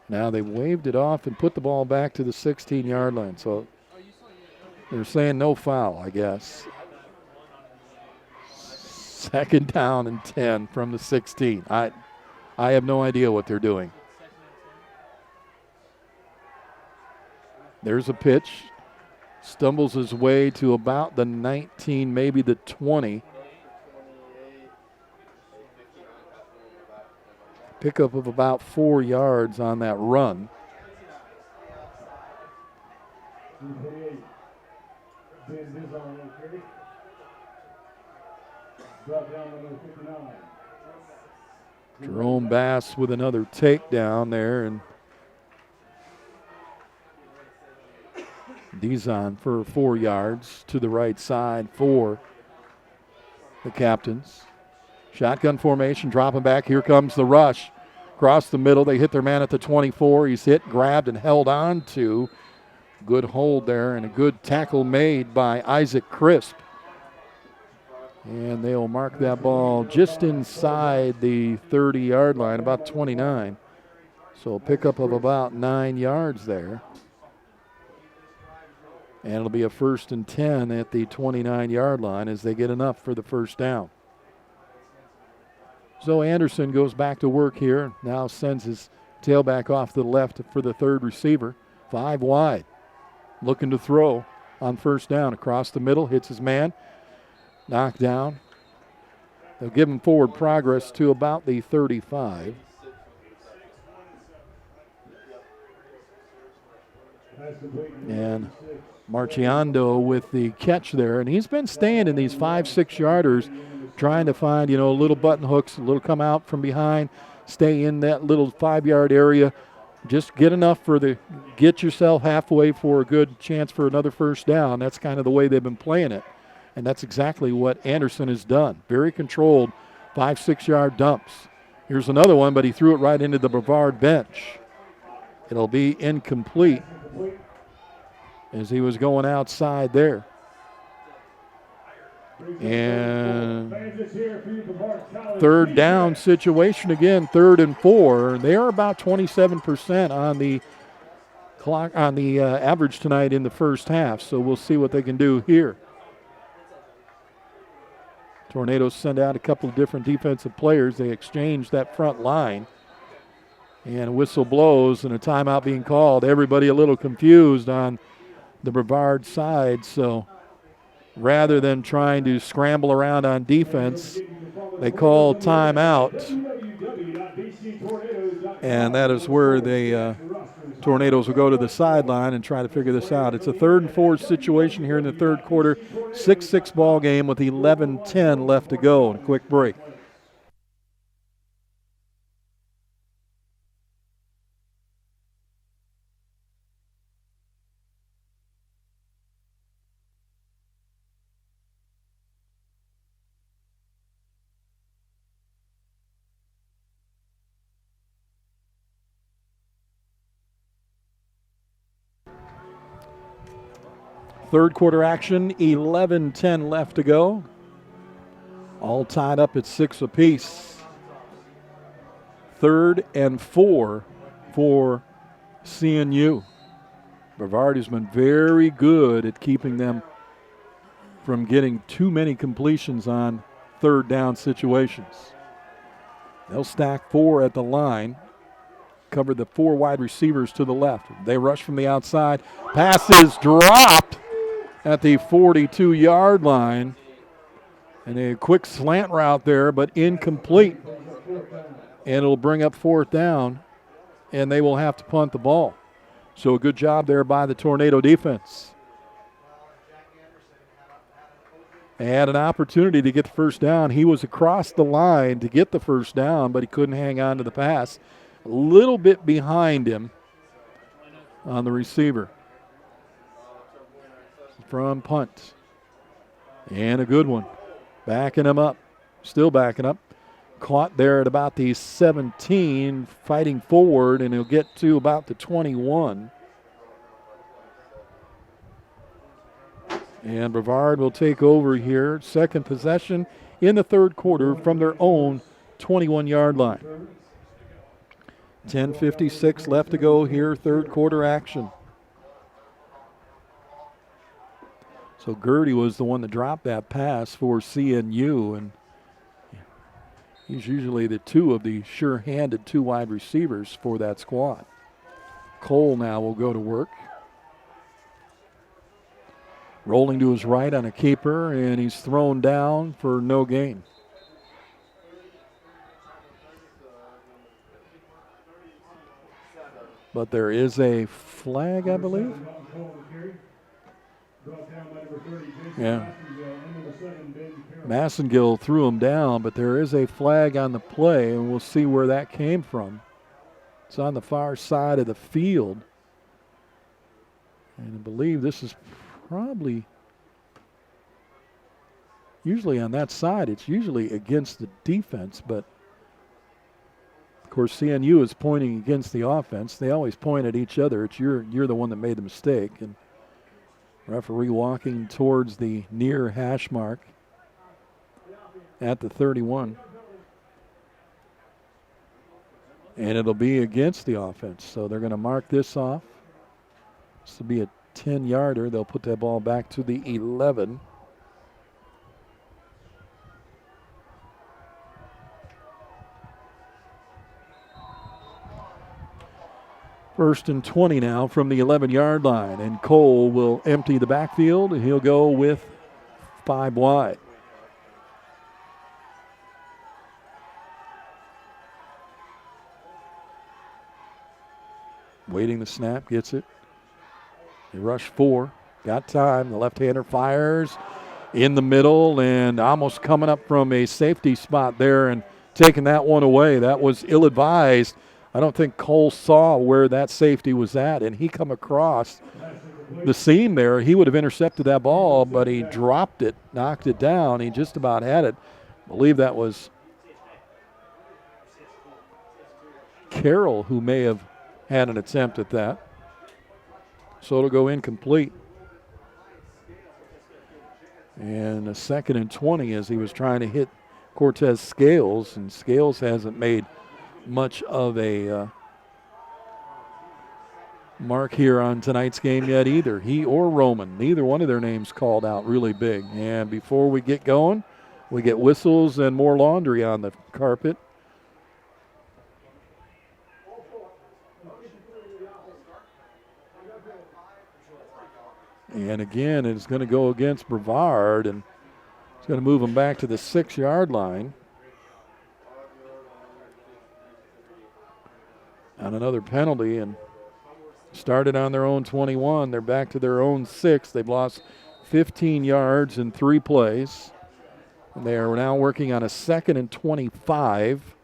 Now they waved it off and put the ball back to the 16-yard line. So they're saying no foul, I guess. 2nd down and 10 from the 16. I have no idea what they're doing. There's a pitch. Stumbles his way to about the 19, maybe the 20. Pickup of about 4 yards on that run. Jerome Bass with another takedown there, and Dizon for 4 yards to the right side for the Captains. Shotgun formation, dropping back. Here comes the rush. Across the middle, they hit their man at the 24. He's hit, grabbed, and held on to. Good hold there and a good tackle made by Isaac Crisp. And they'll mark that ball just inside the 30-yard line, about 29. So a pickup of about 9 yards there. And it'll be a 1st and 10 at the 29-yard line as they get enough for the 1st down. So Anderson goes back to work here. Now sends his tailback off to the left for the 3rd receiver. 5 wide. Looking to throw on 1st down. Across the middle, hits his man. Knocked down. They'll give him forward progress to about the 35. And Marciando with the catch there. And he's been staying in these 5-6 yarders, trying to find, little button hooks, a little come out from behind, stay in that little 5-yard area. Just get enough get yourself halfway for a good chance for another 1st down. That's kind of the way they've been playing it. And that's exactly what Anderson has done. Very controlled 5-6 yard dumps. Here's another one, but he threw it right into the Brevard bench. It'll be incomplete as he was going outside there. And 3rd down situation again, 3rd and 4. They are about 27% on the clock, on the average tonight in the 1st half. So we'll see what they can do here. Tornadoes send out a couple of different defensive players. They exchange that front line. And a whistle blows and a timeout being called. Everybody a little confused on the Brevard side. So rather than trying to scramble around on defense, they call timeout. And that is where the Tornadoes will go to the sideline and try to figure this out. It's a 3rd and 4 situation here in the third quarter. 6-6 ball game with 11:10 left to go. A quick break. Third quarter action, 11:10 left to go. All tied up at 6 apiece. 3rd and 4 for CNU. Brevard has been very good at keeping them from getting too many completions on 3rd down situations. They'll stack 4 at the line. Cover the 4 wide receivers to the left. They rush from the outside. Pass is dropped at the 42-yard line. And a quick slant route there, but incomplete. And it'll bring up 4th down, and they will have to punt the ball. So a good job there by the Tornado defense. They had an opportunity to get the first down. He was across the line to get the first down, but he couldn't hang on to the pass. A little bit behind him on the receiver. From punt. And a good one. Backing him up. Still backing up. Caught there at about the 17, fighting forward, and he'll get to about the 21. And Brevard will take over here. Second possession in the third quarter from their own 21-yard line. 10:56 left to go here, third quarter action. So Gertie was the one that dropped that pass for CNU, and he's usually the two of the sure-handed 2 wide receivers for that squad. Cole now will go to work. Rolling to his right on a keeper, and he's thrown down for no gain. But there is a flag, I believe. Yeah. Massengill threw him down, but there is a flag on the play, and we'll see where that came from. It's on the far side of the field. And I believe this is probably, usually on that side, it's usually against the defense, but of course CNU is pointing against the offense. They always point at each other. It's you're the one that made the mistake. And referee walking towards the near hash mark at the 31. And it'll be against the offense. So they're going to mark this off. This will be a 10-yarder. They'll put that ball back to the 11. First and 20 now from the 11-yard line, and Cole will empty the backfield, and he'll go with 5 wide. Waiting the snap, gets it. They rush 4, got time. The left-hander fires in the middle and almost coming up from a safety spot there and taking that one away. That was ill-advised. I don't think Cole saw where that safety was at, and he come across the seam there. He would have intercepted that ball, but he dropped it, knocked it down. He just about had it. I believe that was Carroll who may have had an attempt at that. So it'll go incomplete. And a 2nd and 20 as he was trying to hit Cortez Scales, and Scales hasn't made much of a mark here on tonight's game yet either. He or Roman, neither one of their names called out really big. And before we get going, we get whistles and more laundry on the carpet. And again, it's going to go against Brevard, and it's going to move them back to the 6-yard line. on another penalty and started on their own 21. They're back to their own 6. They've lost 15 yards in 3 plays. And they are now working on a 2nd and 25.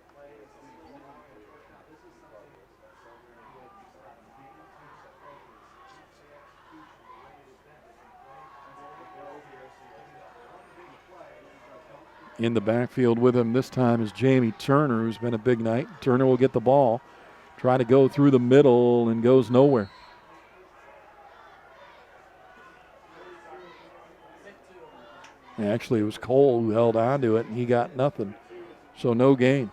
In the backfield with him this time is Jamie Turner, who's been a big night. Turner will get the ball, try to go through the middle, and goes nowhere. Actually, it was Cole who held on to it, and he got nothing. So no gain.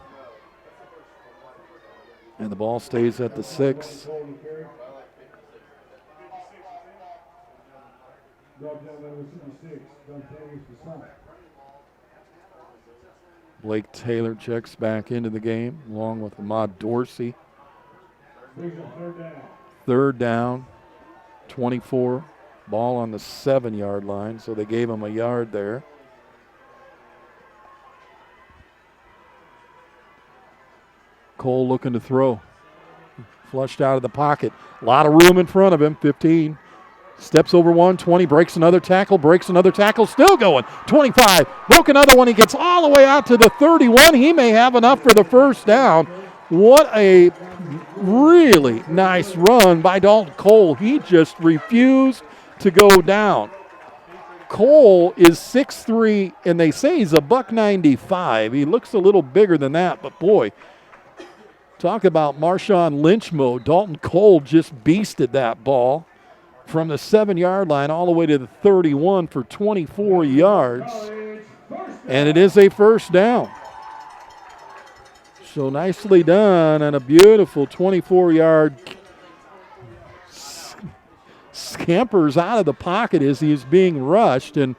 And the ball stays at the 6. Blake Taylor checks back into the game, along with Ahmad Dorsey. 3rd down, 24. Ball on the 7-yard line, so they gave him a yard there. Cole looking to throw. Flushed out of the pocket. A lot of room in front of him, 15. Steps over 1, 20, breaks another tackle, still going. 25, broke another one. He gets all the way out to the 31. He may have enough for the first down. What a really nice run by Dalton Cole. He just refused to go down. Cole is 6'3", and they say he's a $195. He looks a little bigger than that, but boy, talk about Marshawn Lynch mode. Dalton Cole just beasted that ball from the 7-yard line all the way to the 31 for 24 yards, and it is a first down. So nicely done, and a beautiful 24-yard scampers out of the pocket as he is being rushed and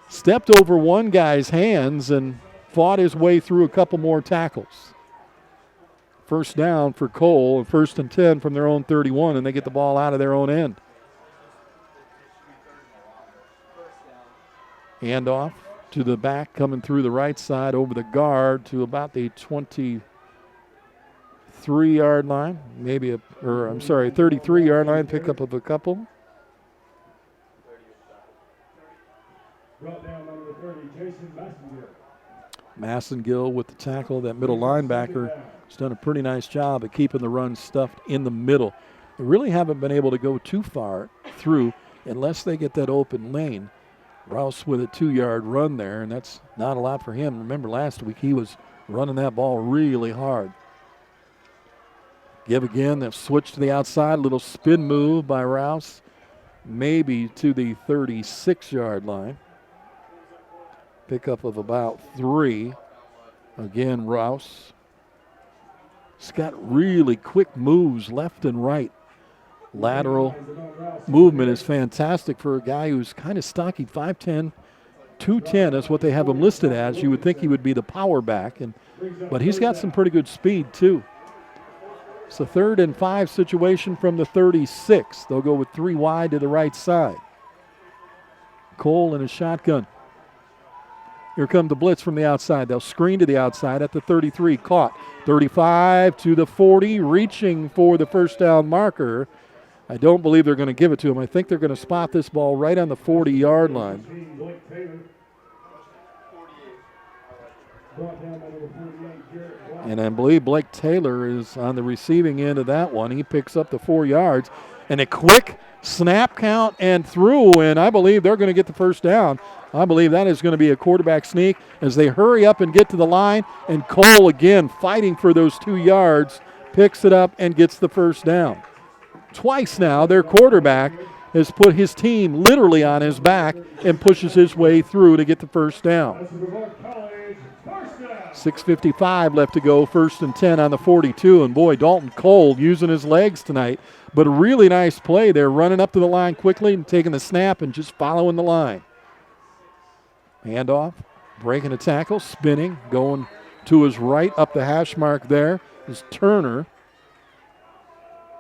stepped over one guy's hands and fought his way through a couple more tackles. First down for Cole, and 1st and 10 from their own 31, and they get the ball out of their own end. Handoff to the back, coming through the right side over the guard to about the 23-yard line, 33-yard line, pickup of a couple. Brought down number 30, Jason Massengill. Massengill with the tackle. That middle linebacker has done a pretty nice job of keeping the run stuffed in the middle. They really haven't been able to go too far through unless they get that open lane. Rouse with a 2-yard run there, and that's not a lot for him. Remember last week he was running that ball really hard. Give again, that switch to the outside, little spin move by Rouse, maybe to the 36-yard line. Pickup of about 3. Again, Rouse. He's got really quick moves left and right. Lateral movement is fantastic for a guy who's kind of stocky, 5'10", 210 is what they have him listed as. You would think he would be the power back, but he's got some pretty good speed too. It's a 3rd and 5 situation from the 36. They'll go with 3 wide to the right side. Cole in a shotgun. Here comes the blitz from the outside. They'll screen to the outside at the 33. Caught. 35 to the 40, reaching for the first down marker. I don't believe they're going to give it to him. I think they're going to spot this ball right on the 40-yard line. And I believe Blake Taylor is on the receiving end of that one. He picks up the 4 yards. And a quick snap count and through, and I believe they're going to get the first down. I believe that is going to be a quarterback sneak as they hurry up and get to the line. And Cole, again, fighting for those 2 yards, picks it up and gets the first down. Twice now, their quarterback has put his team literally on his back and pushes his way through to get the first down. 6:55 left to go, 1st and 10 on the 42. And boy, Dalton Cole using his legs tonight. But a really nice play. They're running up to the line quickly and taking the snap and just following the line. Handoff, breaking a tackle, spinning, going to his right up the hash mark there is Turner.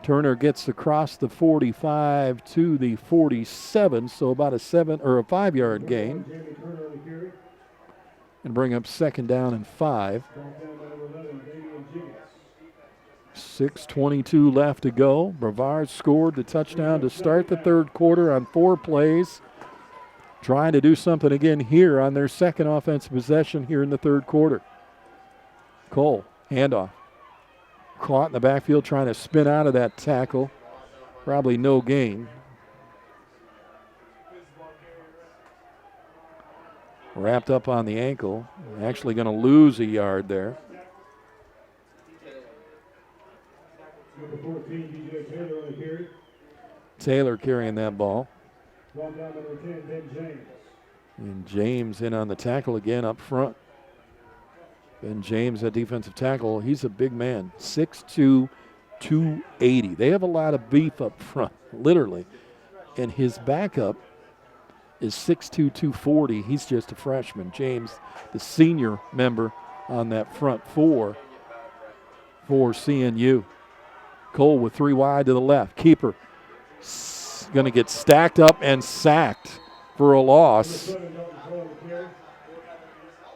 Turner gets across the 45 to the 47, so about a 5-yard gain. And bring up 2nd down and 5. 6:22 left to go. Brevard scored the touchdown to start the third quarter on 4 plays. Trying to do something again here on their second offensive possession here in the third quarter. Cole, handoff. Caught in the backfield trying to spin out of that tackle. Probably no gain. Wrapped up on the ankle. Actually going to lose a yard there. Number 14, DJ Taylor on the carry. Taylor carrying that ball. Ball down number 10, Ben James. And James in on the tackle again up front. Ben James at defensive tackle. He's a big man, 6'2", 280. They have a lot of beef up front, literally. And his backup is 6'2", 240. He's just a freshman. James, the senior member on that front four for CNU. Cole with 3 wide to the left. Keeper going to get stacked up and sacked for a loss.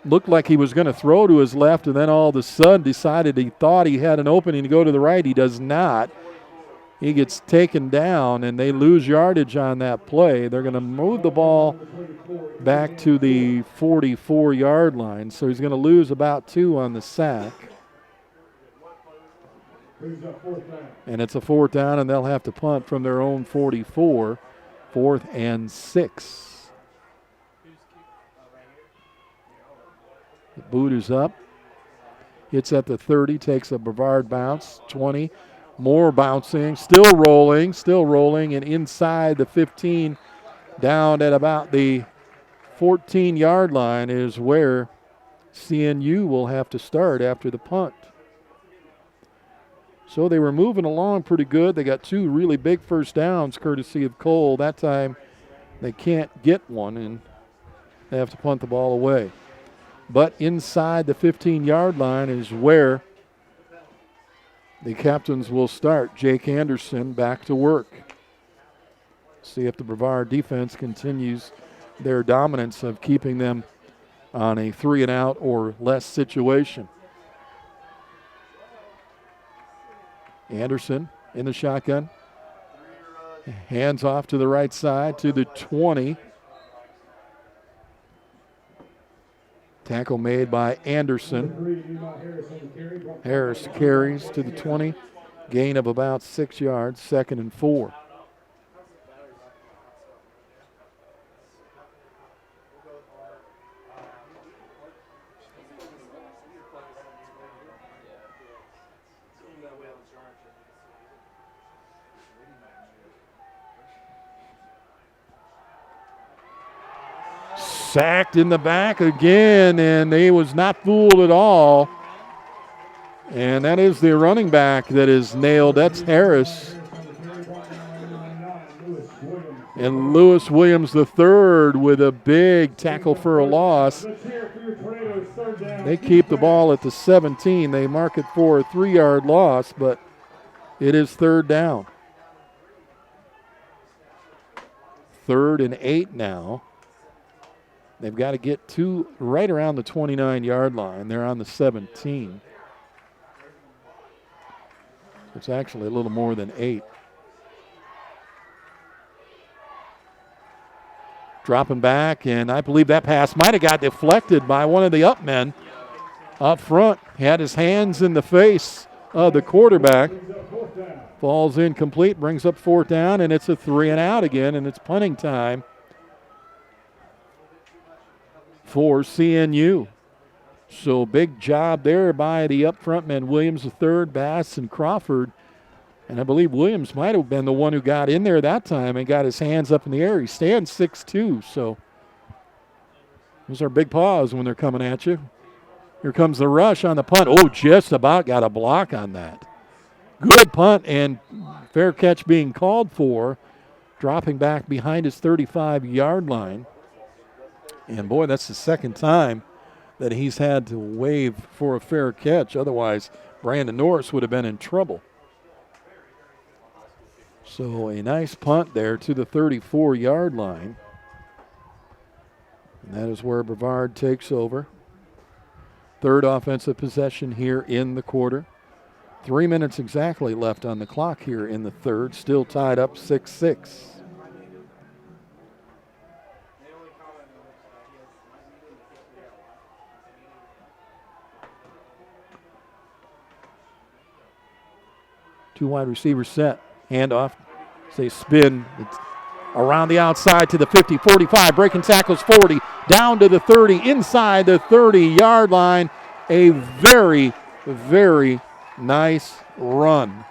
Looked like he was going to throw to his left, and then all of a sudden decided he thought he had an opening to go to the right. He does not. He gets taken down, and they lose yardage on that play. They're going to move the ball back to the 44-yard line, so he's going to lose about 2 on the sack. And it's a 4th down, and they'll have to punt from their own 44, 4th and 6. The boot is up. Hits at the 30, takes a Brevard bounce, 20. More bouncing, still rolling, and inside the 15, down at about the 14-yard line is where CNU will have to start after the punt. So they were moving along pretty good. They got 2 really big first downs courtesy of Cole. That time they can't get one, and they have to punt the ball away. But inside the 15-yard line is where the captains will start. Jake Anderson back to work. See if the Brevard defense continues their dominance of keeping them on a 3-and-out or less situation. Anderson in the shotgun. Hands off to the right side to the 20. Tackle made by Anderson. Harris carries to the 20. Gain of about 6 yards, 2nd and 4. Sacked in the back again, and they was not fooled at all. And that is the running back that is nailed. That's Harris. And Lewis Williams III with a big tackle for a loss. They keep the ball at the 17. They mark it for a 3-yard loss, but it is 3rd down. 3rd and 8 now. They've got to get to right around the 29-yard line. They're on the 17. It's actually a little more than 8. Dropping back, and I believe that pass might have got deflected by one of the up men up front. He had his hands in the face of the quarterback. Falls incomplete, brings up 4th down, and it's a 3-and-out again, and it's punting time for CNU. So big job there by the up front men, Williams III, Bass, and Crawford. And I believe Williams might have been the one who got in there that time and got his hands up in the air. He stands 6'2", so those are big paws when they're coming at you. Here comes the rush on the punt. Oh, just about got a block on that. Good punt, and fair catch being called for, dropping back behind his 35-yard line. And, boy, that's the 2nd time that he's had to wave for a fair catch. Otherwise, Brandon Norris would have been in trouble. So a nice punt there to the 34-yard line. And that is where Brevard takes over. 3rd offensive possession here in the quarter. 3 minutes exactly left on the clock here in the third. Still tied up 6-6. Two wide receivers set. Handoff. Say spin. It's around the outside to the 50, 45. Breaking tackles 40. Down to the 30. Inside the 30-yard line. A very, very nice run.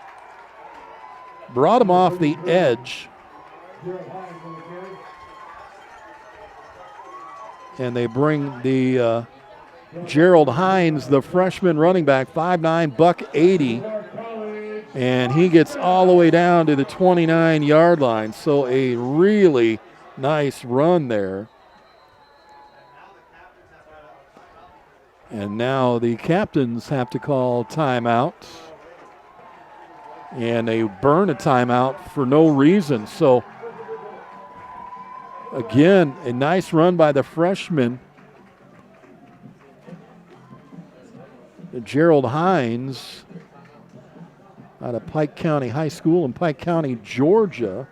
Brought him off the edge. And they bring the Gerald Hines, the freshman running back, 5'9", buck 80. And he gets all the way down to the 29-yard line. So a really nice run there. And now the captains have to call timeout. And they burn a timeout for no reason. So, again, a nice run by the freshman. Gerald Hines out of Pike County High School in Pike County, Georgia.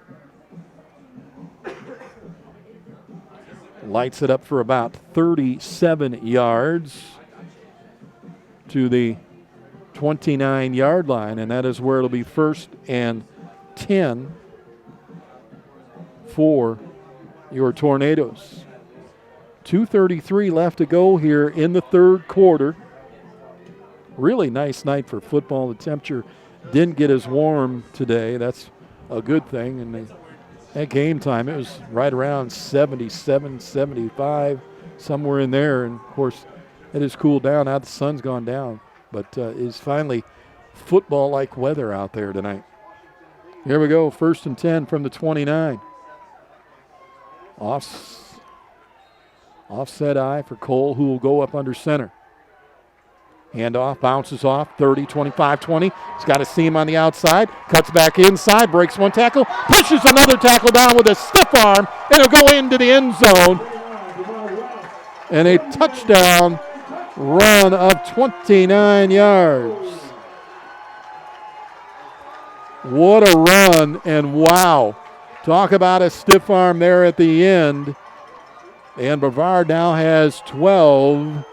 Lights it up for about 37 yards to the 29-yard line, and that is where it'll be 1st and 10 for your Tornadoes. 2:33 left to go here in the third quarter. Really nice night for football. The temperature didn't get as warm today. That's a good thing. And at game time, it was right around 77, 75, somewhere in there. And, of course, it has cooled down. Now the sun's gone down. But it's finally football-like weather out there tonight. Here we go, 1st and 10 from the 29. Offset eye for Cole, who will go up under center. Handoff, bounces off, 30, 25, 20. He's got a seam on the outside, cuts back inside, breaks one tackle, pushes another tackle down with a stiff arm, and it'll go into the end zone. And a touchdown run of 29 yards. What a run, and wow. Talk about a stiff arm there at the end. And Brevard now has 12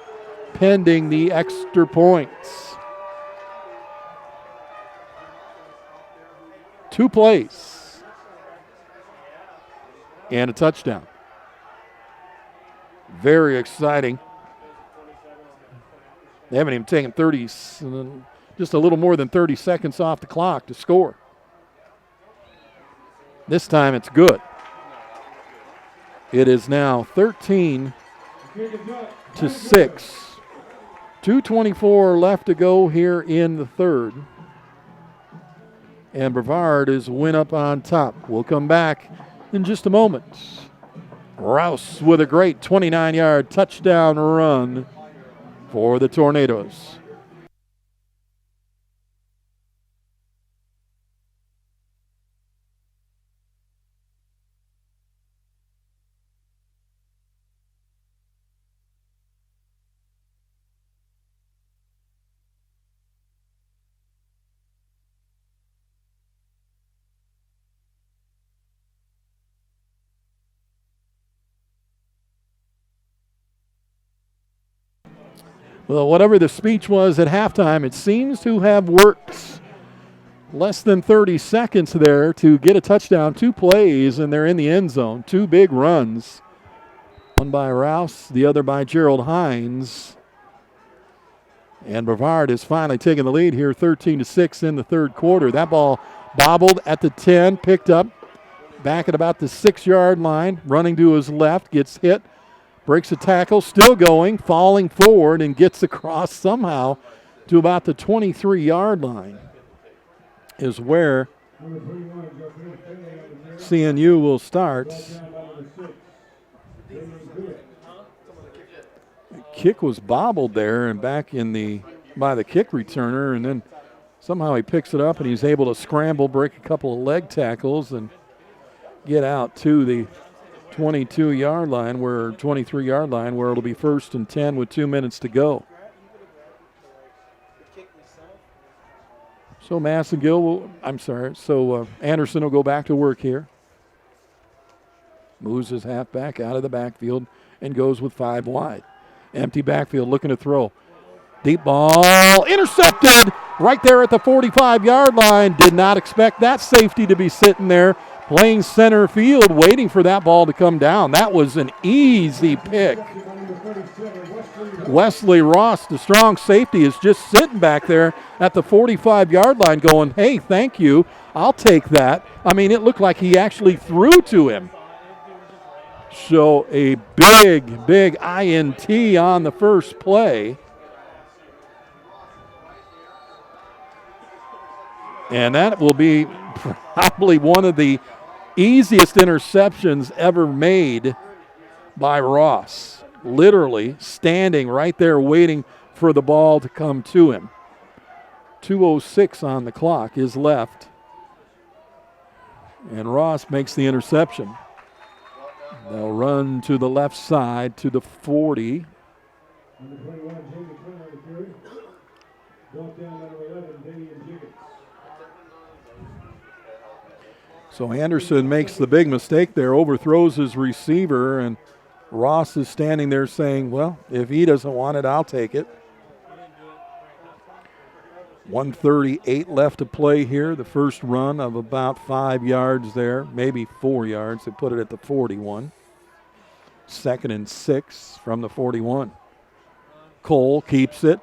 pending the extra points. 2 plays and a touchdown. Very exciting. They haven't even taken just a little more than 30 seconds off the clock to score. This time it's good. It is now 13-6. 2:24 left to go here in the third. And Brevard is win up on top. We'll come back in just a moment. Rouse with a great 29-yard touchdown run for the Tornadoes. Well, whatever the speech was at halftime, it seems to have worked. Less than 30 seconds there to get a touchdown. 2 plays, and they're in the end zone. 2 big runs. One by Rouse, the other by Gerald Hines. And Brevard is finally taking the lead here, 13-6 in the third quarter. That ball bobbled at the 10, picked up back at about the 6-yard line, running to his left, gets hit. Breaks a tackle, still going, falling forward, and gets across somehow to about the 23-yard line is where CNU will start. Kick was bobbled there and back by the kick returner, and then somehow he picks it up and he's able to scramble, break a couple of leg tackles, and get out to the 23-yard line where it'll be 1st and 10 with 2 minutes to go. So Anderson will go back to work here. Moves his halfback out of the backfield and goes with 5 wide. Empty backfield, looking to throw. Deep ball, intercepted right there at the 45-yard line. Did not expect that safety to be sitting there playing center field, waiting for that ball to come down. That was an easy pick. Wesley Ross, the strong safety, is just sitting back there at the 45-yard line going, hey, thank you, I'll take that. I mean, it looked like he actually threw to him. So a big INT on the first play. And that will be probably one of the easiest interceptions ever made by Ross. Literally standing right there waiting for the ball to come to him. 2:06 on the clock is left. And Ross makes the interception. They'll run to the left side to the 40. Number 21, Jamie Turner on the carry. Brought down number 11, Damian Jiggins. So Anderson makes the big mistake there, overthrows his receiver, and Ross is standing there saying, well, if he doesn't want it, I'll take it. 1:38 left to play here. The first run of about 5 yards there, maybe 4 yards. They put it at the 41. 2nd and 6 from the 41. Cole keeps it.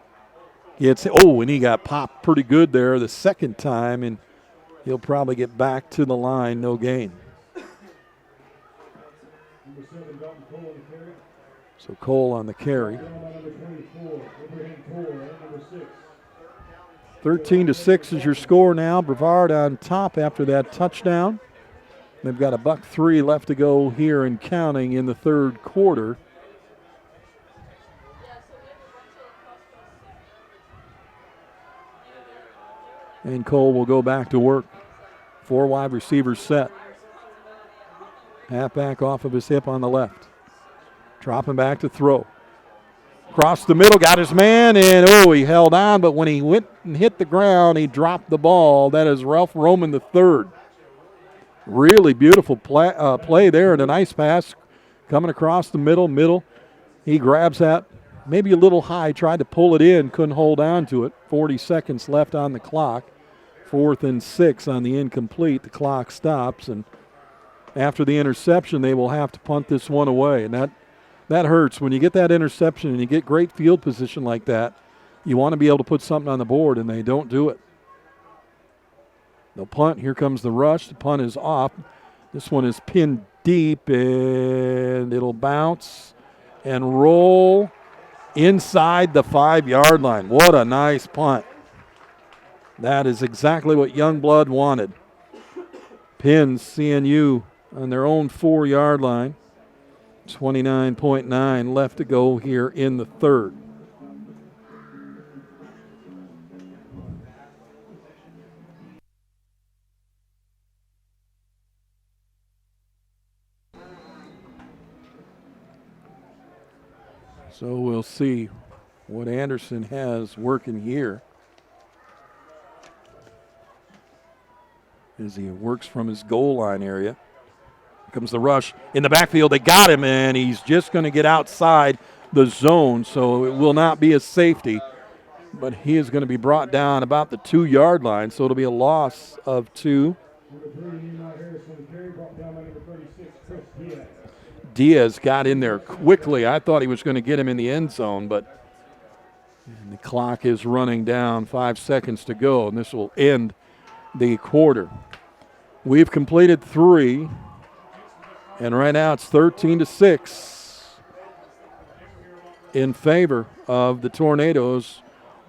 And he got popped pretty good there the second time, and he'll probably get back to the line, no gain. Number 7, Dalton Cole on the carry. So Cole on the carry. Number 24, Abraham Cole, number 6. 13-6 is your score now. Brevard on top after that touchdown. They've got $1:03 left to go here and counting in the third quarter. And Cole will go back to work. 4 wide receivers set. Halfback off of his hip on the left. Dropping back to throw. Across the middle, got his man, and he held on, but when he went and hit the ground, he dropped the ball. That is Ralph Roman III. Really beautiful play there, and a nice pass coming across the middle. He grabs that, maybe a little high, tried to pull it in, couldn't hold on to it. 40 seconds left on the clock. 4th and 6 on the incomplete. The clock stops, and after the interception, they will have to punt this one away, and that hurts. When you get that interception and you get great field position like that, you want to be able to put something on the board, and they don't do it. They'll punt. Here comes the rush. The punt is off. This one is pinned deep, and it'll bounce and roll inside the 5-yard line. What a nice punt. That is exactly what Youngblood wanted. Pins CNU on their own 4-yard line. 29.9 left to go here in the third. So we'll see what Anderson has working here as he works from his goal line area. Comes the rush in the backfield. They got him, and he's just going to get outside the zone, so it will not be a safety. But he is going to be brought down about the 2-yard line, so it'll be a loss of 2. Diaz got in there quickly. I thought he was going to get him in the end zone, but the clock is running down. 5 seconds to go, and this will end the quarter. We've completed 3. And right now it's 13-6 in favor of the Tornadoes.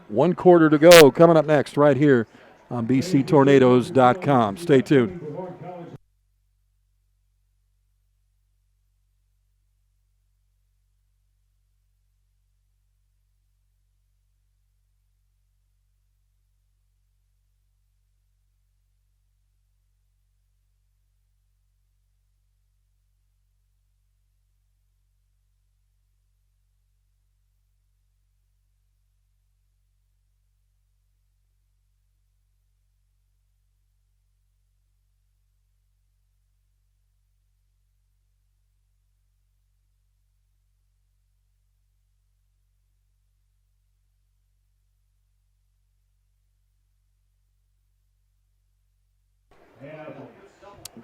1 quarter to go. Coming up next right here on bctornadoes.com. Stay tuned.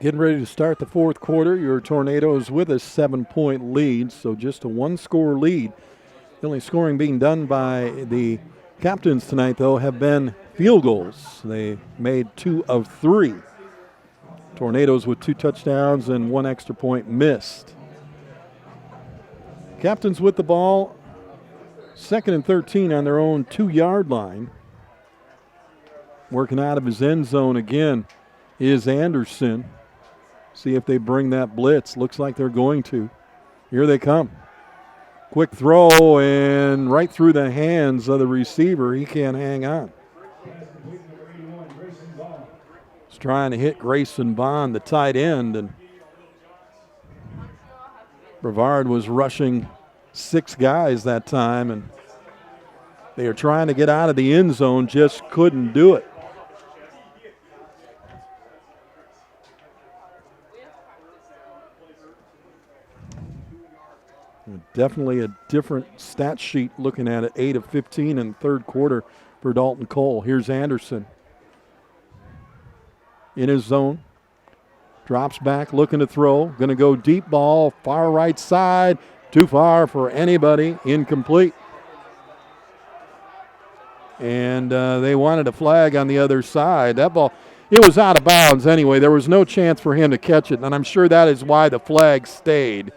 Getting ready to start the fourth quarter. Your Tornadoes with a 7-point lead, so just a one-score lead. The only scoring being done by the captains tonight, though, have been field goals. They made 2 of 3. Tornadoes with 2 touchdowns and 1 extra point missed. Captains with the ball, 2nd and 13 on their own 2-yard line. Working out of his end zone again is Anderson. See if they bring that blitz. Looks like they're going to. Here they come. Quick throw and right through the hands of the receiver. He can't hang on. He's trying to hit Grayson Bond, the tight end, and Brevard was rushing 6 guys that time, and they are trying to get out of the end zone, just couldn't do it. Definitely a different stat sheet looking at it. 8 of 15 in the third quarter for Dalton Cole. Here's Anderson in his zone. Drops back, looking to throw. Going to go deep ball, far right side. Too far for anybody. Incomplete. And they wanted a flag on the other side. That ball, it was out of bounds anyway. There was no chance for him to catch it, and I'm sure that is why the flag stayed.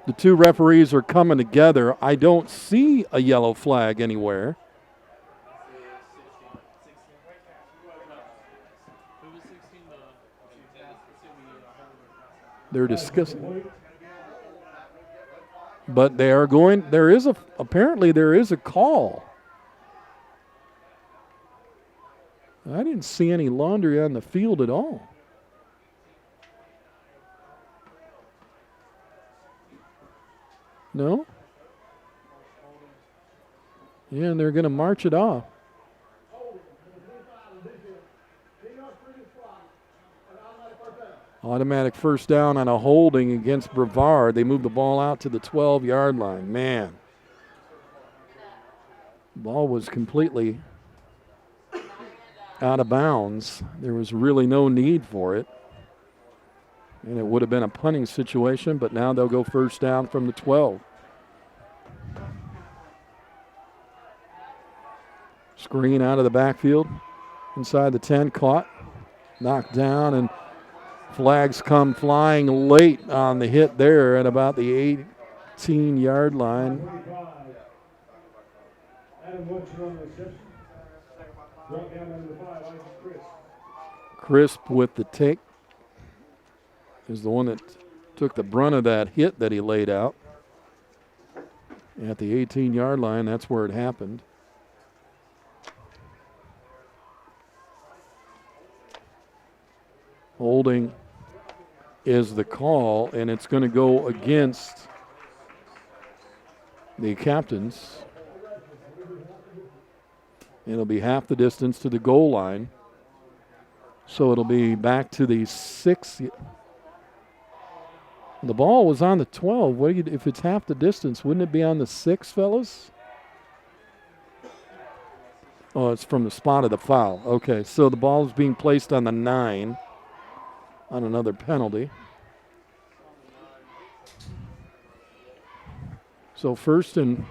The 2 referees are coming together. I don't see a yellow flag anywhere. They're discussing. But they are going, apparently there is a call. I didn't see any laundry on the field at all. No? Yeah, and they're going to march it off. Automatic first down on a holding against Brevard. They move the ball out to the 12-yard line. Man. Ball was completely out of bounds. There was really no need for it. And it would have been a punting situation, but now they'll go first down from the 12. Screen out of the backfield. Inside the 10, caught. Knocked down, and flags come flying late on the hit there at about the 18-yard line. Crisp with the take. Is the one that took the brunt of that hit that he laid out. At the 18-yard line, that's where it happened. Holding is the call, and it's going to go against the captains. It'll be half the distance to the goal line. So it'll be back to the 6. The ball was on the 12. What do you, if it's half the distance, wouldn't it be on the 6, fellas? Oh, it's from the spot of the foul. Okay, so the ball is being placed on the 9 on another penalty. So first and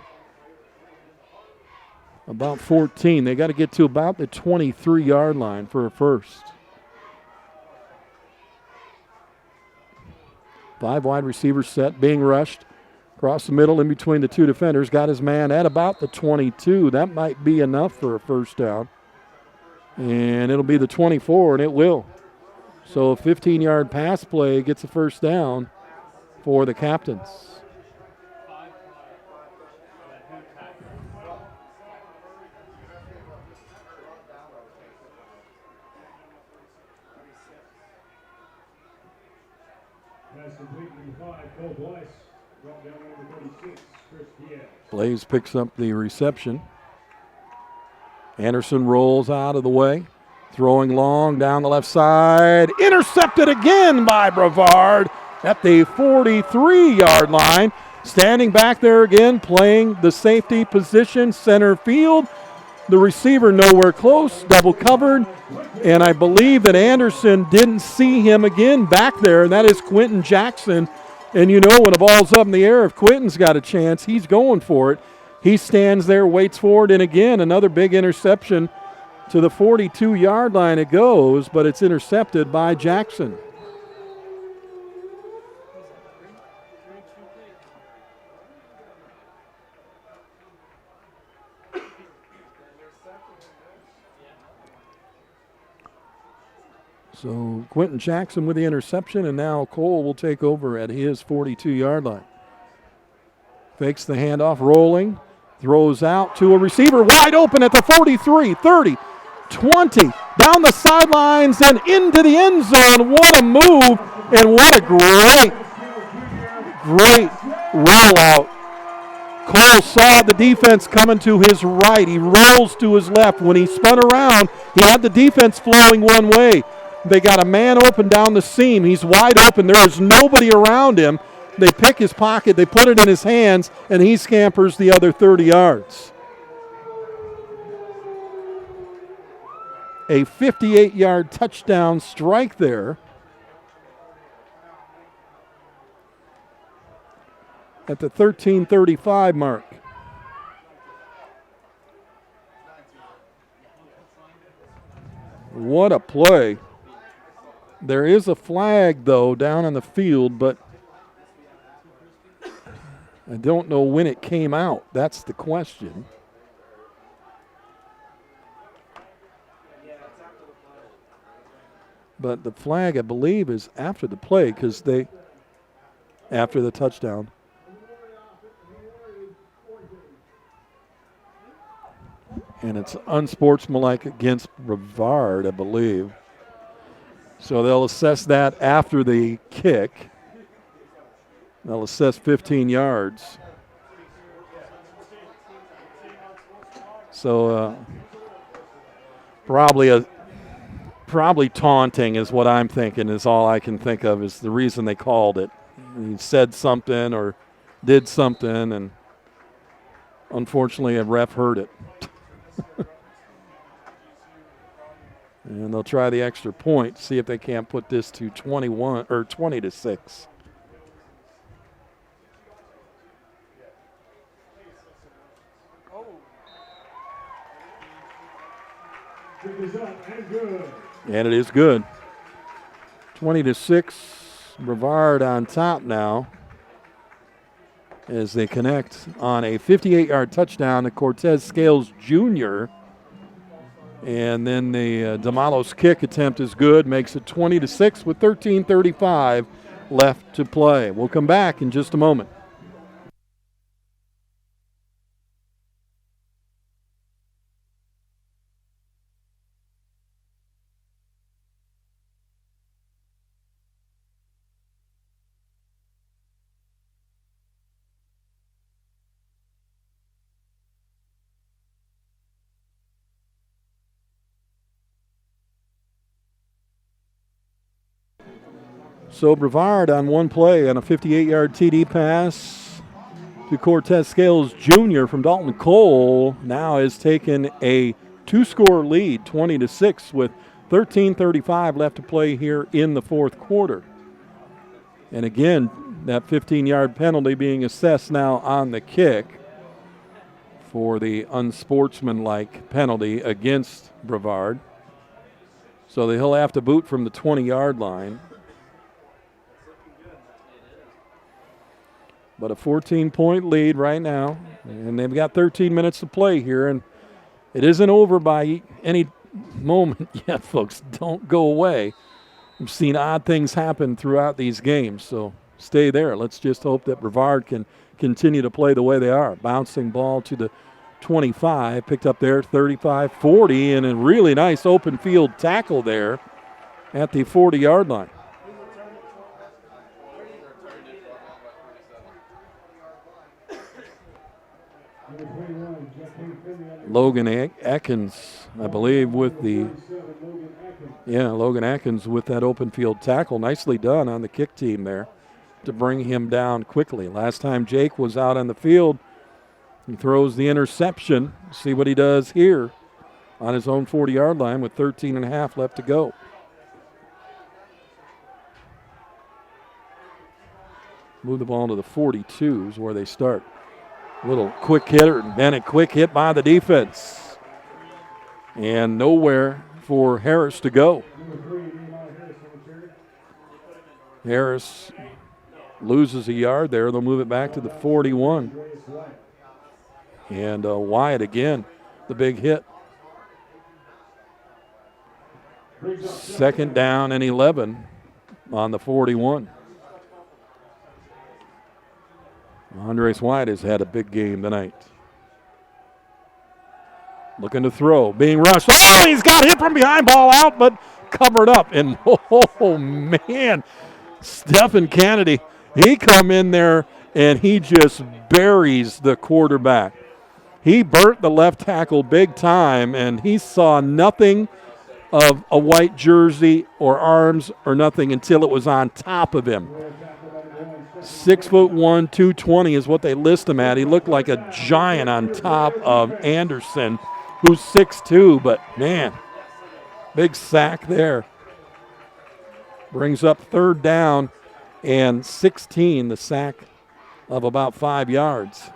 about 14. They got to get to about the 23-yard line for a first. 5 wide receivers set, being rushed. Across the middle in between the 2 defenders. Got his man at about the 22. That might be enough for a first down. And it'll be the 24, and it will. So a 15-yard pass play gets a first down for the captains. Blaze picks up the reception. Anderson rolls out of the way. Throwing long down the left side. Intercepted again by Brevard at the 43-yard line. Standing back there again, playing the safety position, center field. The receiver nowhere close, double covered, and I believe that Anderson didn't see him again back there, and that is Quentin Jackson. And you know when the ball's up in the air, if Quentin's got a chance, he's going for it. He stands there, waits for it, and again, another big interception to the 42-yard line it goes, but it's intercepted by Jackson. So Quentin Jackson with the interception, and now Cole will take over at his 42-yard line. Fakes the handoff, rolling, throws out to a receiver wide open at the 43, 30, 20, down the sidelines and into the end zone. What a move, and what a great rollout. Cole saw the defense coming to his right. He rolls to his left. When he spun around, he had the defense flowing one way. They got a man open down the seam. He's wide open. There is nobody around him. They pick his pocket, they put it in his hands, and he scampers the other 30 yards. A 58-yard touchdown strike there at the 13:35 mark. What a play. There is a flag, though, down on the field, but I don't know when it came out. That's the question. But the flag, I believe, is after the play because after the touchdown. And it's unsportsmanlike against Brevard, I believe. So they'll assess that after the kick. They'll assess 15 yards. So probably taunting is what I'm thinking, is all I can think of is the reason they called it. He said something or did something, and unfortunately a ref heard it. And they'll try the extra point, see if they can't put this to 21 or 20-6. And it is good. 20-6. Brevard on top now as they connect on a 58-yard touchdown to Cortez Scales Jr. And then the Damalos kick attempt is good, makes it 20-6 with 13:35 left to play. We'll come back in just a moment. So Brevard on one play on a 58-yard TD pass to Cortez Scales Jr. from Dalton Cole now has taken a two-score lead, 20-6, with 13:35 left to play here in the fourth quarter. And again, that 15-yard penalty being assessed now on the kick for the unsportsmanlike penalty against Brevard. So he'll have to boot from the 20-yard line. But a 14-point lead right now, and they've got 13 minutes to play here, and it isn't over by any moment yet, folks. Don't go away. We've seen odd things happen throughout these games, so stay there. Let's just hope that Brevard can continue to play the way they are. Bouncing ball to the 25, picked up there, 35-40, and a really nice open field tackle there at the 40-yard line. Logan Atkins, I believe, with the Logan Atkins with that open field tackle. Nicely done on the kick team there to bring him down quickly. Last time Jake was out on the field, He throws the interception. See what he does here on his own 40-yard line with 13 and a half left to go. Move the ball to the 42s where they start. Little quick hitter, and a quick hit by the defense. And nowhere for Harris to go. Harris loses a yard there. They'll move it back to the 41. And Wyatt again, the big hit. 2nd down and 11 on the 41. Andres Wyatt has had a big game tonight. Looking to throw, being rushed. Oh, he's got hit from behind, ball out, but covered up. And, oh, man, Stephen Kennedy, he come in there and he just buries the quarterback. He burnt the left tackle big time, and he saw nothing of a white jersey or arms or nothing until it was on top of him. 6'1", 220 is what they list him at. He looked like a giant on top of Anderson, who's 6'2", but man, big sack there. Brings up 3rd down and 16, the sack of about 5 yards.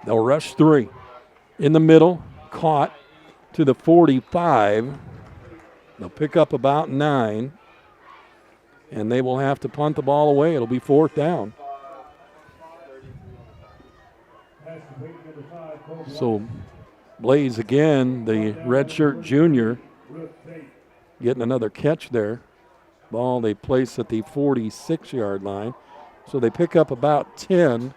They'll rush 3. In the middle, caught to the 45. They'll pick up about 9, and they will have to punt the ball away. It'll be 4th down. So Blaze again, the redshirt junior, getting another catch there. Ball they place at the 46-yard line. So they pick up about 10.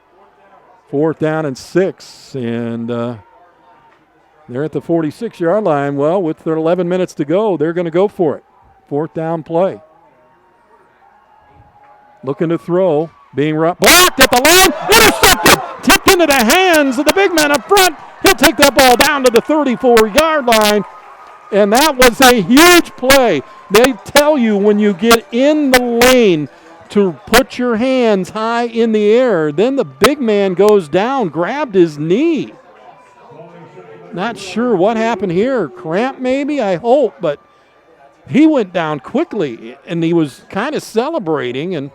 4th down and 6, and they're at the 46-yard line. Well, with their 11 minutes to go, they're going to go for it. 4th down play. Looking to throw, being blocked at the line, intercepted, tipped into the hands of the big man up front. He'll take that ball down to the 34-yard line, and that was a huge play. They tell you when you get in the lane to put your hands high in the air. Then the big man goes down, grabbed his knee. Not sure what happened here. Cramp maybe, I hope, but he went down quickly, and he was kind of celebrating. And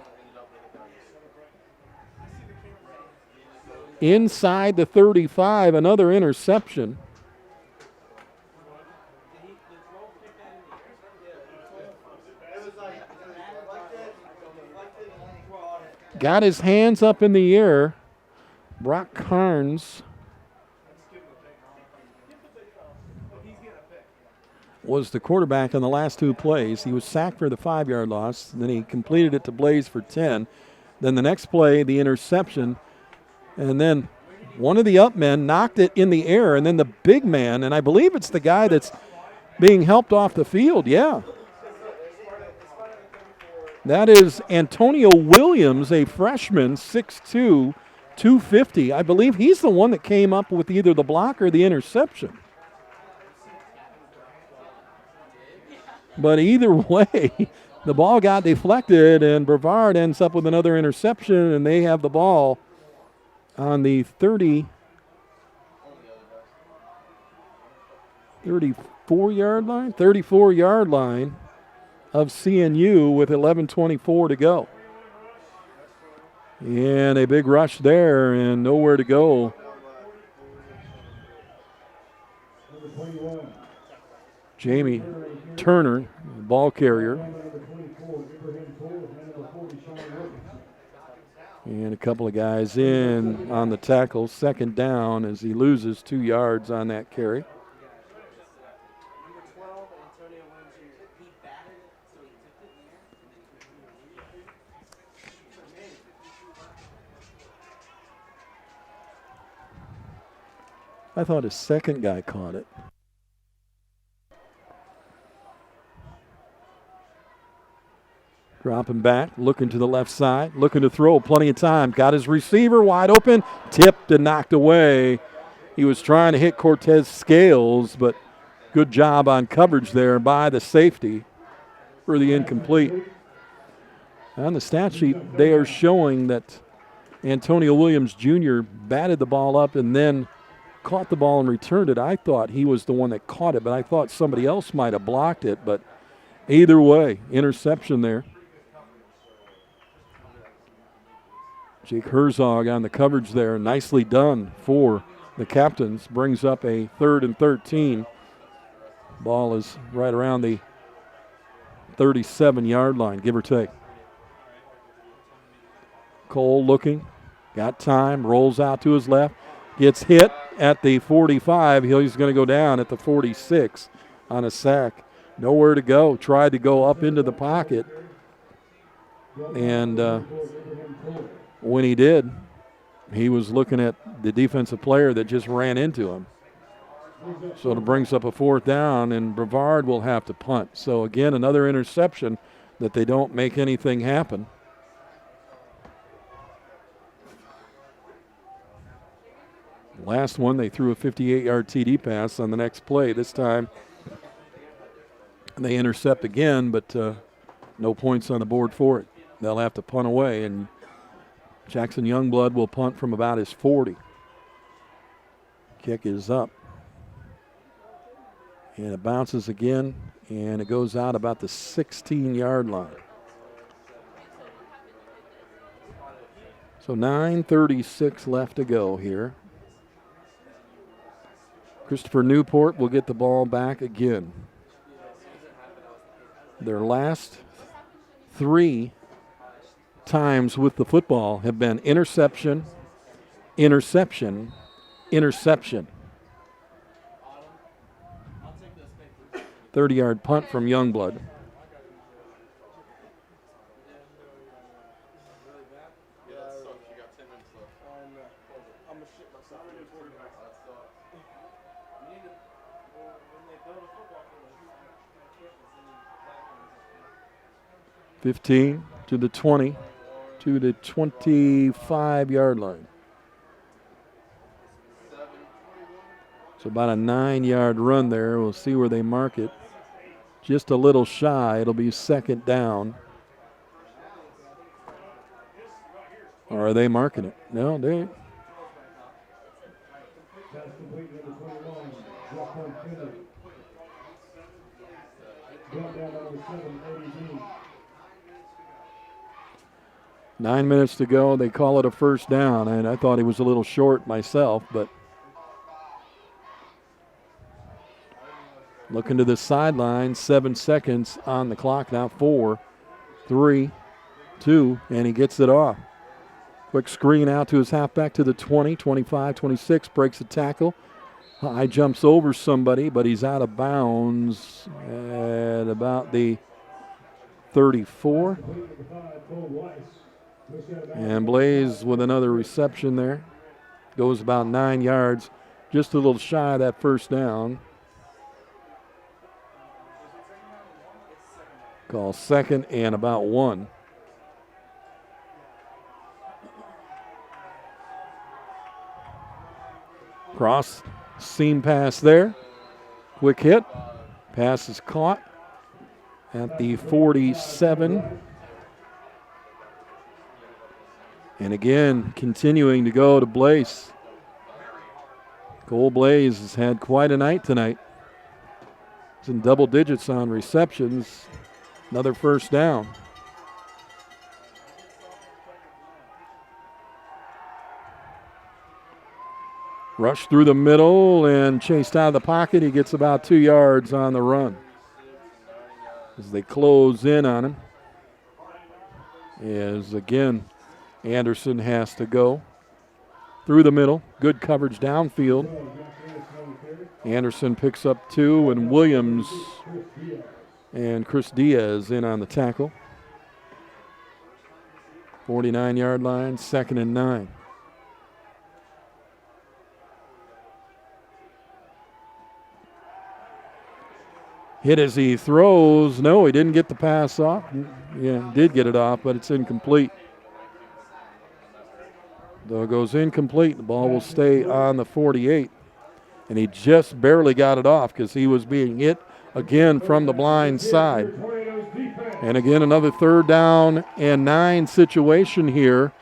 inside the 35, another interception. Got his hands up in the air. Brock Carnes was the quarterback on the last 2 plays. He was sacked for the 5-yard loss. Then he completed it to Blaze for 10. Then the next play, the interception. And then one of the up men knocked it in the air. And then the big man, and I believe it's the guy that's being helped off the field. Yeah. That is Antonio Williams, a freshman, 6'2", 250. I believe he's the one that came up with either the block or the interception. But either way, the ball got deflected, and Brevard ends up with another interception, and they have the ball on the 34-yard line? 34-yard line of CNU with 11:24 to go. And a big rush there and nowhere to go. Jamie Turner, ball carrier. And a couple of guys in on the tackle. 2nd down as he loses 2 yards on that carry. I thought his second guy caught it. Dropping back, looking to the left side, looking to throw, plenty of time. Got his receiver wide open, tipped and knocked away. He was trying to hit Cortez Scales, but good job on coverage there by the safety for the incomplete. On the stat sheet, they are showing that Antonio Williams Jr. batted the ball up and then caught the ball and returned it. I thought he was the one that caught it, but I thought somebody else might have blocked it. But either way, interception there. Jake Herzog on the coverage there. Nicely done for the Captains. Brings up a 3rd and 13. Ball is right around the 37-yard line, give or take. Cole looking, got time, rolls out to his left, gets hit at the 45. He's going to go down at the 46 on a sack. Nowhere to go. Tried to go up into the pocket. And when he did, he was looking at the defensive player that just ran into him. So it brings up a 4th down, and Brevard will have to punt. So, again, another interception that they don't make anything happen. Last one, they threw a 58-yard TD pass on the next play. This time they intercept again, but no points on the board for it. They'll have to punt away, and Jackson Youngblood will punt from about his 40. Kick is up. And it bounces again, and it goes out about the 16-yard line. So 9:36 left to go here. Christopher Newport will get the ball back again. Their last 3 times with the football have been interception, interception, interception. 30-yard punt from Youngblood. $15 to the 20 to the 25-yard line. So about a 9-yard run there. We'll see where they mark it. Just a little shy. It'll be 2nd down. Or are they marking it? No, they. That's complete number 21. Drop down Kennedy. Drop down number 7, Eddie Dean. 9 minutes to go. They call it a 1st down, and I thought he was a little short myself, but looking to the sideline, 7 seconds on the clock now. 4, 3, 2, and he gets it off. Quick screen out to his halfback to the 20, 25, 26, breaks a tackle. High jumps over somebody, but he's out of bounds at about the 34. And Blaze with another reception there. Goes about 9 yards, just a little shy of that 1st down. Call 2nd and about 1. Cross seam pass there. Quick hit. Pass is caught at the 47. And again, continuing to go to Blaze. Cole Blaze has had quite a night tonight. He's in double digits on receptions. Another 1st down. Rush through the middle and chased out of the pocket. He gets about 2 yards on the run as they close in on him. As again, Anderson has to go through the middle. Good coverage downfield. Anderson picks up 2, and Williams and Chris Diaz in on the tackle. 49-yard line, 2nd and 9. Hit as he throws. No, he didn't get the pass off. Yeah, did get it off, but it's incomplete. Though it goes incomplete, the ball will stay on the 48. And he just barely got it off because he was being hit again from the blind side. And again, another 3rd down and 9 situation here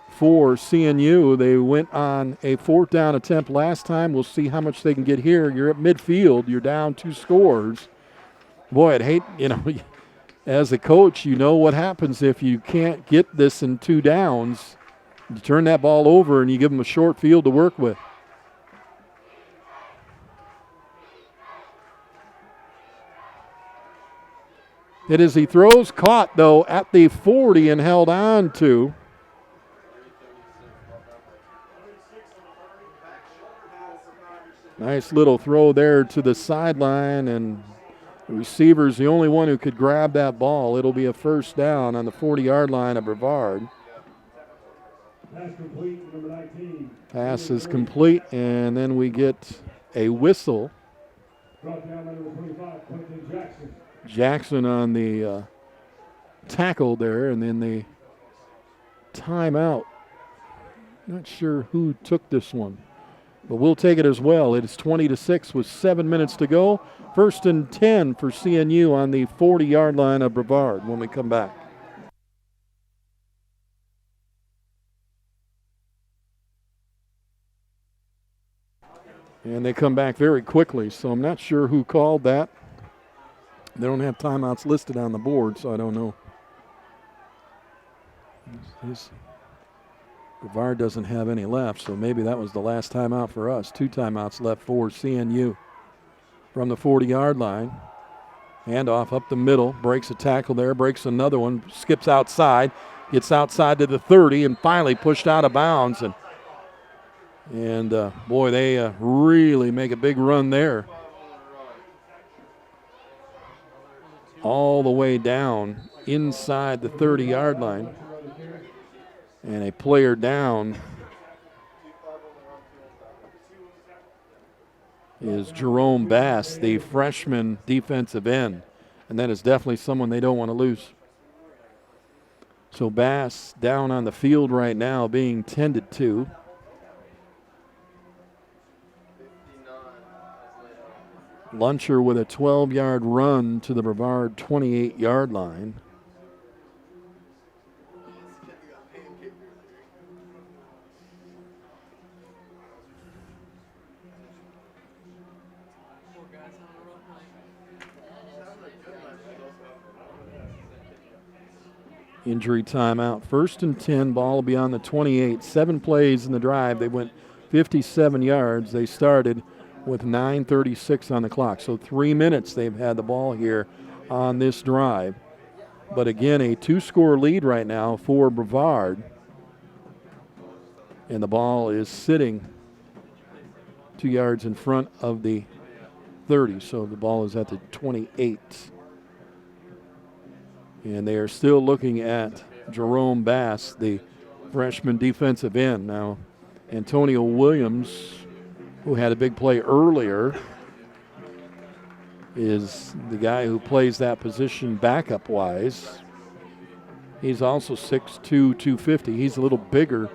for CNU. They went on a 4th down attempt last time. We'll see how much they can get here. You're at midfield. You're down 2 scores. Boy, I'd hate, as a coach, you know what happens if you can't get this in 2 downs. You turn that ball over and you give them a short field to work with. It is he throws, caught, though, at the 40 and held on to. Nice little throw there to the sideline, and the receiver's the only one who could grab that ball. It'll be a 1st down on the 40-yard line of Brevard. Pass complete, number 19. Pass is complete, and then we get a whistle. Brought down by number 25, Quentin Jackson. Jackson on the tackle there, and then the timeout. Not sure who took this one, but we'll take it as well. It is 20-6 with 7 minutes to go. 1st and 10 for CNU on the 40-yard line of Brevard when we come back. And they come back very quickly, so I'm not sure who called that. They don't have timeouts listed on the board, so I don't know. Brevard doesn't have any left, so maybe that was the last timeout for us. 2 timeouts left for CNU. From the 40-yard line, handoff up the middle, breaks a tackle there, breaks another one, skips outside, gets outside to the 30, and finally pushed out of bounds. And boy, they really make a big run there. All the way down inside the 30-yard line. And a player down is Jerome Bass, the freshman defensive end. And that is definitely someone they don't want to lose. So Bass down on the field right now being tended to. Luncher with a 12-yard run to the Brevard 28-yard line. Injury timeout. 1st and 10. Ball will be on the 28. 7 plays in the drive. They went 57 yards. They started with 9:36 on the clock. So 3 minutes they've had the ball here on this drive. But again, a 2-score lead right now for Brevard. And the ball is sitting 2 yards in front of the 30. So the ball is at the 28. And they are still looking at Jerome Bass, the freshman defensive end. Now, Antonio Williams, who had a big play earlier, is the guy who plays that position backup-wise. He's also 6'2", 250. He's a little bigger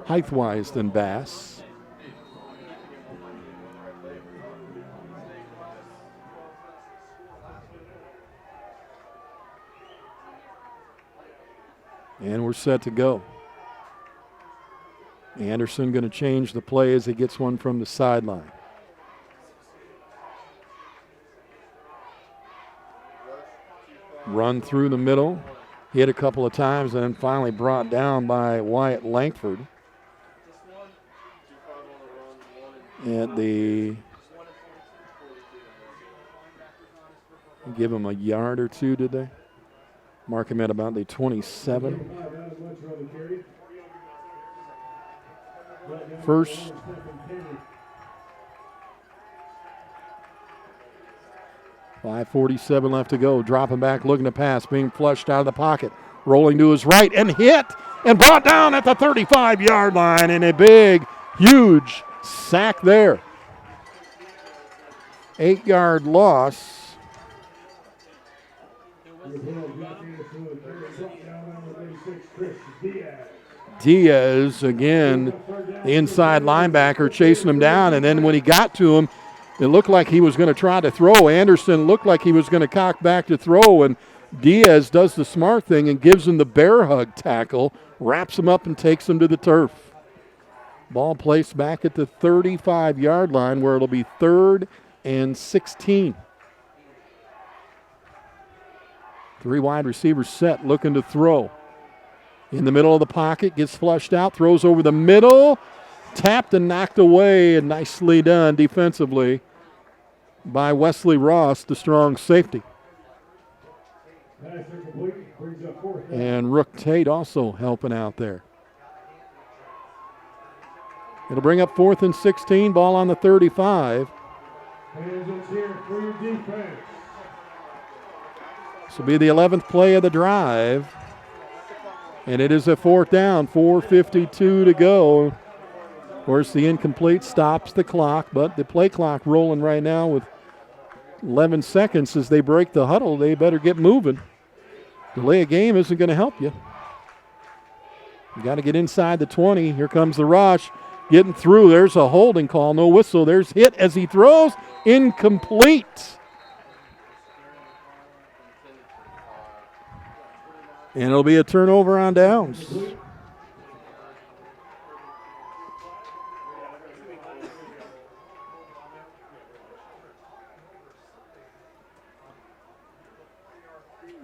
height-wise than Bass. And we're set to go. Anderson going to change the play as he gets one from the sideline. Run through the middle. Hit a couple of times and then finally brought down by Wyatt Langford. At the, give him a yard or two, did they? Mark him at about the 27. First. .547 left to go. Dropping back, looking to pass, being flushed out of the pocket. Rolling to his right and hit and brought down at the 35-yard line, and a big, huge sack there. 8-yard loss. Diaz, again, the inside linebacker chasing him down, and then when he got to him, it looked like he was going to try to throw. Anderson looked like he was going to cock back to throw, and Diaz does the smart thing and gives him the bear hug tackle, wraps him up and takes him to the turf. Ball placed back at the 35-yard line where it'll be 3rd and 16. 3 wide receivers set, looking to throw. In the middle of the pocket, gets flushed out, throws over the middle, tapped and knocked away, and nicely done defensively by Wesley Ross, the strong safety. And Rook Tate also helping out there. It'll bring up 4th and 16, ball on the 35. This will be the 11th play of the drive. And it is a 4th down, 4:52 to go. Of course, the incomplete stops the clock, but the play clock rolling right now with 11 seconds as they break the huddle. They better get moving. Delay a game isn't going to help you. You got to get inside the 20. Here comes the rush. Getting through. There's a holding call. No whistle. There's hit as he throws. Incomplete. And it'll be a turnover on downs.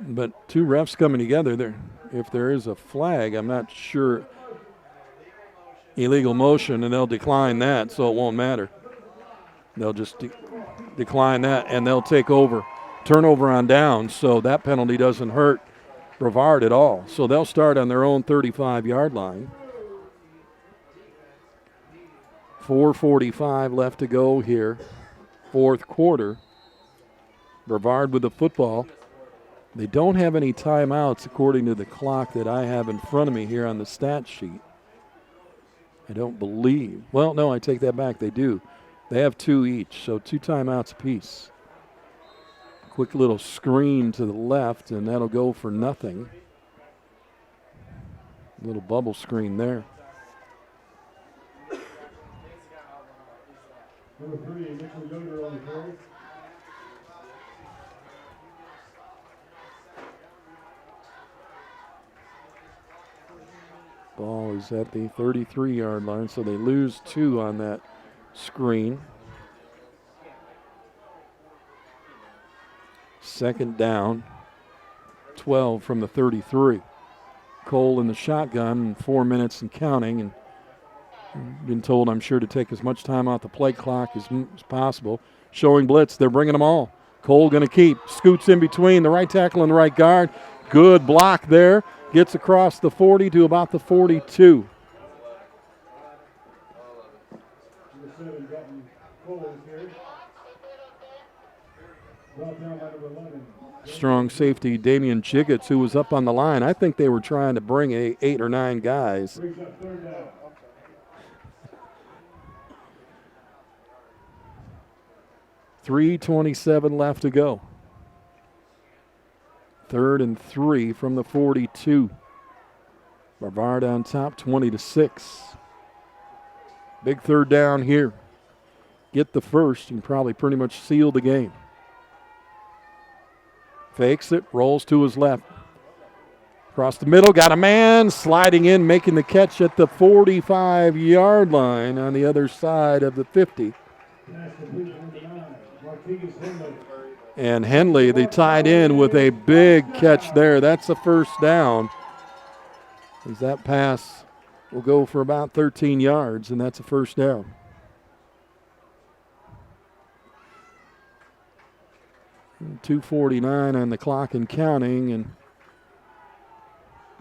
But 2 refs coming together there. If there is a flag, I'm not sure. Illegal motion, and they'll decline that, so it won't matter. They'll just decline that, and they'll take over. Turnover on downs, so that penalty doesn't hurt Brevard at all. So they'll start on their own 35-yard line. 4:45 left to go here. 4th quarter. Brevard with the football. They don't have any timeouts according to the clock that I have in front of me here on the stat sheet. I don't believe. Well, no, I take that back. They do. They have 2 each, so 2 timeouts apiece. Quick little screen to the left, and that'll go for nothing. Little bubble screen there. Number 3, Mitchell Yoder on the carry. Ball is at the 33-yard line, so they lose 2 on that screen. 2nd down, 12 from the 33. Cole in the shotgun, 4 minutes and counting, and been told, I'm sure, to take as much time off the play clock as possible. Showing blitz, they're bringing them all. Cole going to keep, scoots in between the right tackle and the right guard. Good block there. Gets across the 40 to about the 42. Strong safety Damian Jiggets, who was up on the line. I think they were trying to bring 8 or 9 guys. 3:27 left to go. 3rd and 3 from the 42. Brevard on top, 20-6. Big 3rd down here. Get the first and probably pretty much seal the game. Fakes it, rolls to his left. Across the middle, got a man sliding in, making the catch at the 45-yard line on the other side of the 50. And Henley, they tied in with a big catch there. That's a 1st down. As that pass will go for about 13 yards, and that's a 1st down. .249 on the clock and counting, and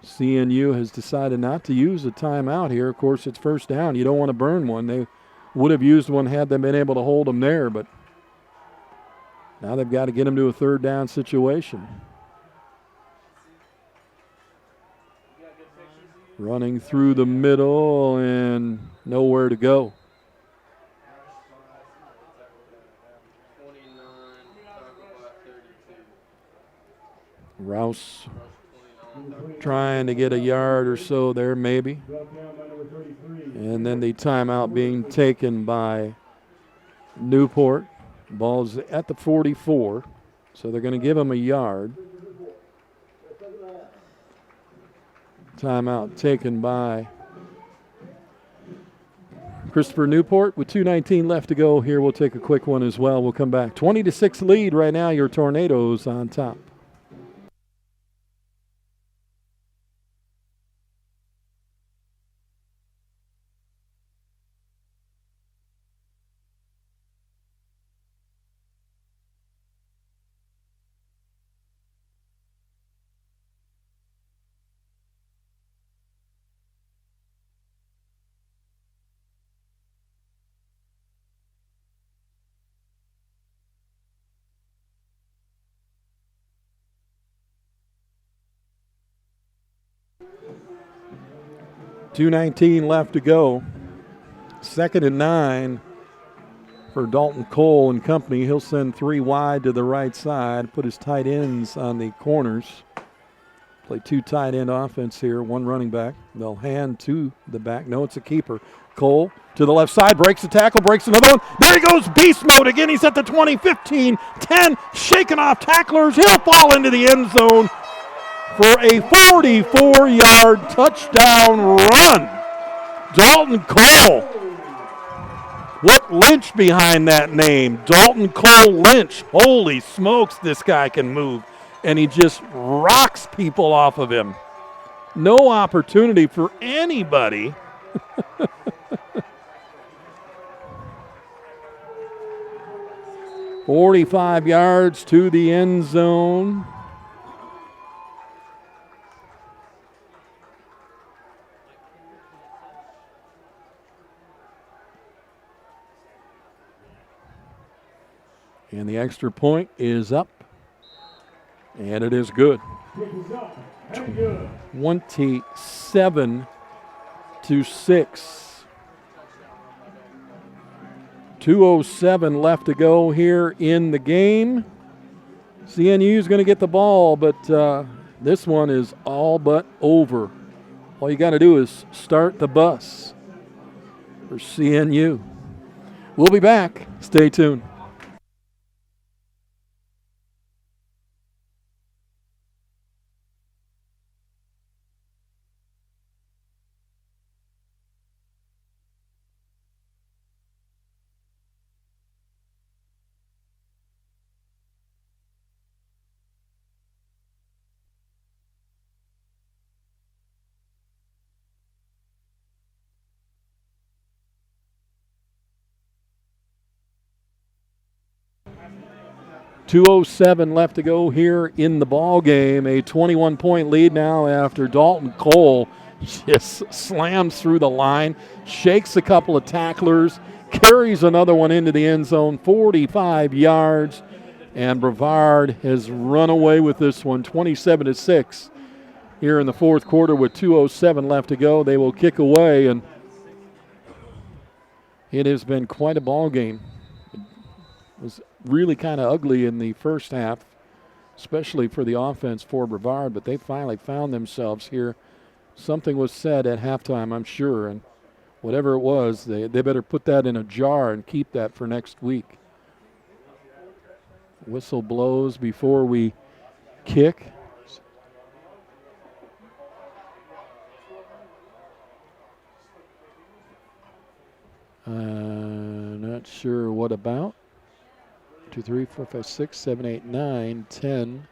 CNU has decided not to use a timeout here. Of course, it's 1st down. You don't want to burn one. They would have used one had they been able to hold them there, but now they've got to get them to a 3rd down situation. Running through the middle and nowhere to go. Rouse trying to get a yard or so there maybe. And then the timeout being taken by Newport. Ball's at the 44, so they're going to give him a yard. Timeout taken by Christopher Newport with 2:19 left to go. Here we'll take a quick one as well. We'll come back. 20-6 lead right now. Your Tornadoes on top. .219 left to go. 2nd and 9 for Dalton Cole and company. He'll send 3 wide to the right side, put his tight ends on the corners. Play 2 tight end offense here, 1 running back. They'll hand to the back. No, it's a keeper. Cole to the left side, breaks the tackle, breaks another one. There he goes, beast mode again. He's at the 20, 15, 10, shaking off tacklers. He'll fall into the end zone for a 44-yard touchdown run. Dalton Cole. What Lynch behind that name? Dalton Cole Lynch. Holy smokes, this guy can move. And he just rocks people off of him. No opportunity for anybody. 45 yards to the end zone. And the extra point is up. And it is good. 27-6. 2:07 left to go here in the game. CNU is going to get the ball, but this one is all but over. All you got to do is start the bus for CNU. We'll be back. Stay tuned. .207 left to go here in the ball game. A 21-point lead now after Dalton Cole just slams through the line, shakes a couple of tacklers, carries another one into the end zone, 45 yards, and Brevard has run away with this one, 27-6 here in the fourth quarter with 2:07 left to go. They will kick away, and it has been quite a ball game. It was really kind of ugly in the first half, especially for the offense for Brevard, but they finally found themselves here. Something was said at halftime, I'm sure, and whatever it was, they better put that in a jar and keep that for next week. Whistle blows before we kick. Not sure what about. 2, 3, 4, 5, 6, 7, 8, 9, 10.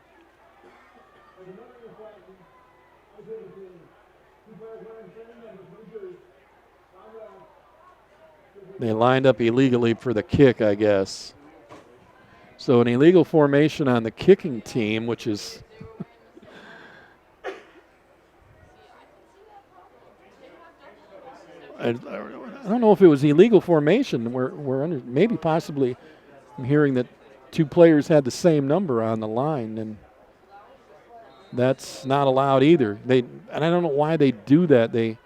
They lined up illegally for the kick, I guess. So an illegal formation on the kicking team, which is I don't know if it was illegal formation. We're under, maybe possibly. I'm hearing that 2 players had the same number on the line, and that's not allowed either. And I don't know why they do that. I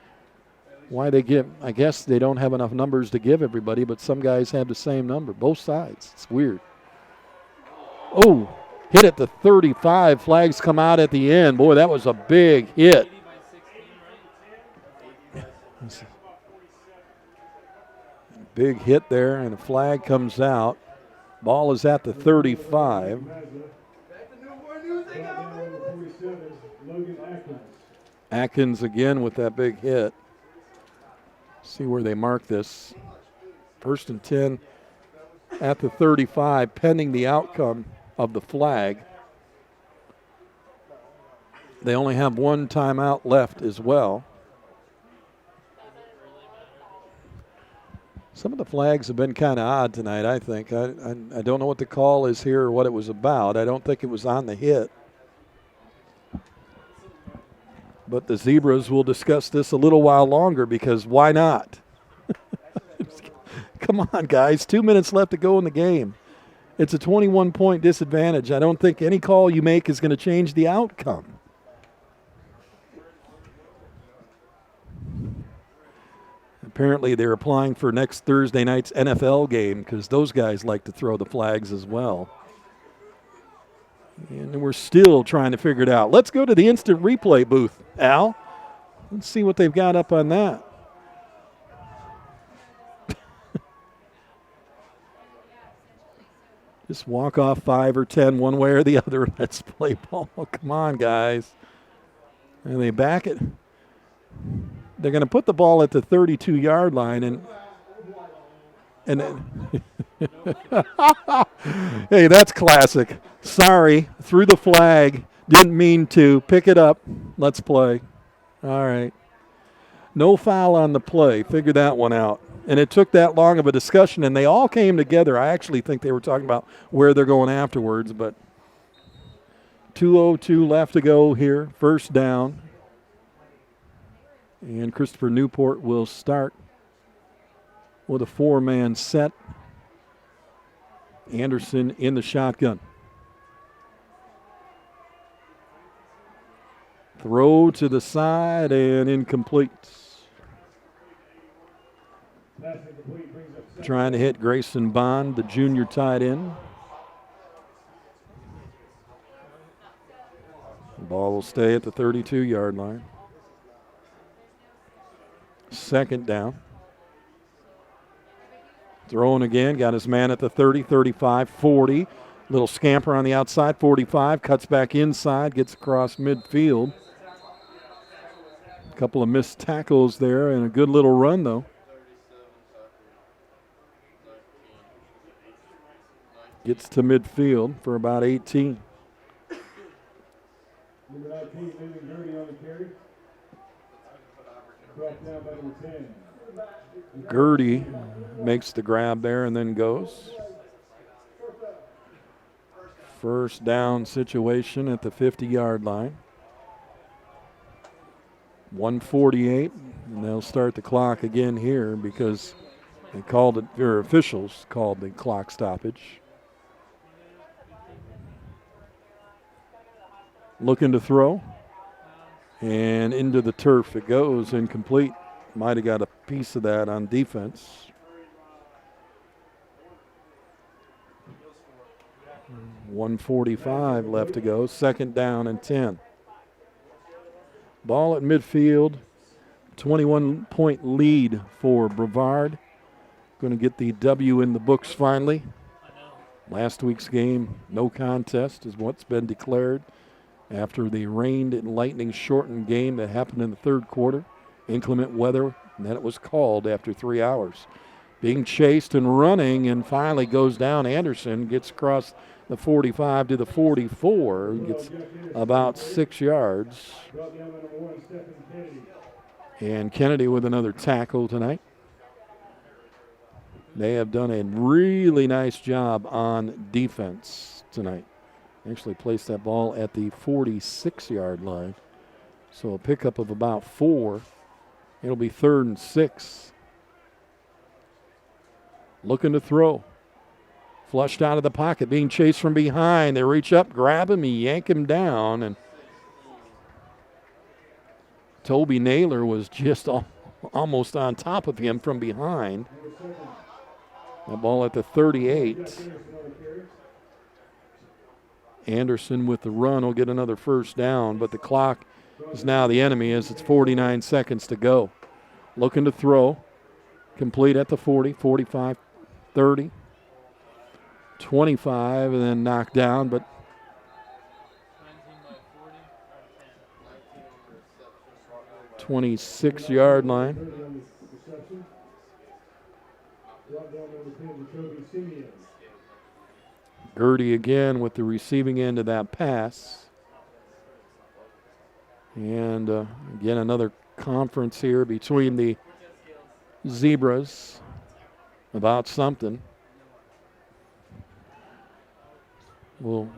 guess they don't have enough numbers to give everybody, but some guys have the same number, both sides. It's weird. Oh, hit at the 35. Flags come out at the end. Boy, that was a big hit. Big hit there, and a flag comes out. Ball is at the 35. Atkins again with that big hit. See where they mark this. 1st and 10 at the 35, pending the outcome of the flag. They only have one timeout left as well. Some of the flags have been kind of odd tonight, I think. I don't know what the call is here or what it was about. I don't think it was on the hit. But the Zebras will discuss this a little while longer because why not? Come on, guys. 2 minutes left to go in the game. It's a 21-point disadvantage. I don't think any call you make is going to change the outcome. Apparently they're applying for next Thursday night's NFL game because those guys like to throw the flags as well. And we're still trying to figure it out. Let's go to the instant replay booth, Al. Let's see what they've got up on that. Just walk off 5 or 10 one way or the other. Let's play ball. Come on, guys. And they back it. They're going to put the ball at the 32-yard line, and hey, that's classic. Sorry, threw the flag. Didn't mean to. Pick it up. Let's play. All right. No foul on the play. Figure that one out. And it took that long of a discussion, and they all came together. I actually think they were talking about where they're going afterwards, but 2:02 left to go here. 1st down. And Christopher Newport will start with a 4-man set. Anderson in the shotgun. Throw to the side and incomplete. Trying to hit Grayson Bond, the junior tight end. The ball will stay at the 32-yard line. 2nd down. Throwing again, got his man at the 30, 35, 40. Little scamper on the outside, 45, cuts back inside, gets across midfield. A couple of missed tackles there and a good little run, though. Gets to midfield for about 18. Number 19, Gertie on the carry. Brought down by number 10. Gertie makes the grab there and then goes. 1st down situation at the 50-yard line. 1:48, and they'll start the clock again here because they called it, their officials called the clock stoppage. Looking to throw. And into the turf it goes, incomplete. Might have got a piece of that on defense. 1:45 left to go. 2nd down and 10. Ball at midfield. 21-point lead for Brevard. Going to get the W in the books finally. Last week's game, no contest is what's been declared. After the rain and lightning shortened game that happened in the 3rd quarter, inclement weather, and then it was called after 3 hours. Being chased and running, and finally goes down. Anderson gets across the 45 to the 44, gets about 6 yards. And Kennedy with another tackle tonight. They have done a really nice job on defense tonight. Actually placed that ball at the 46-yard line. So a pickup of about 4. It'll be 3rd and 6. Looking to throw. Flushed out of the pocket, being chased from behind. They reach up, grab him, yank him down. And Toby Naylor was just almost on top of him from behind. That ball at the 38. Anderson with the run will get another 1st down, but the clock is now the enemy as it's 49 seconds to go. Looking to throw. Complete at the 40, 45, 30, 25, and then knocked down, but 26-yard line. Reception. Brought down number 10, Jacoby Simeon. Gertie again with the receiving end of that pass. And again, another conference here between the Zebras about something. We'll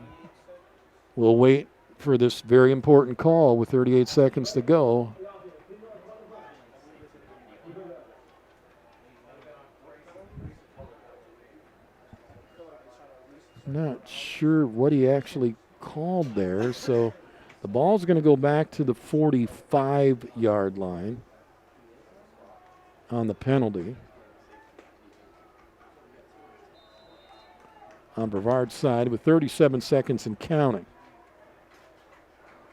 wait for this very important call with 38 seconds to go. Not sure what he actually called there, so the ball's going to go back to the 45-yard line on the penalty. On Brevard's side with 37 seconds and counting.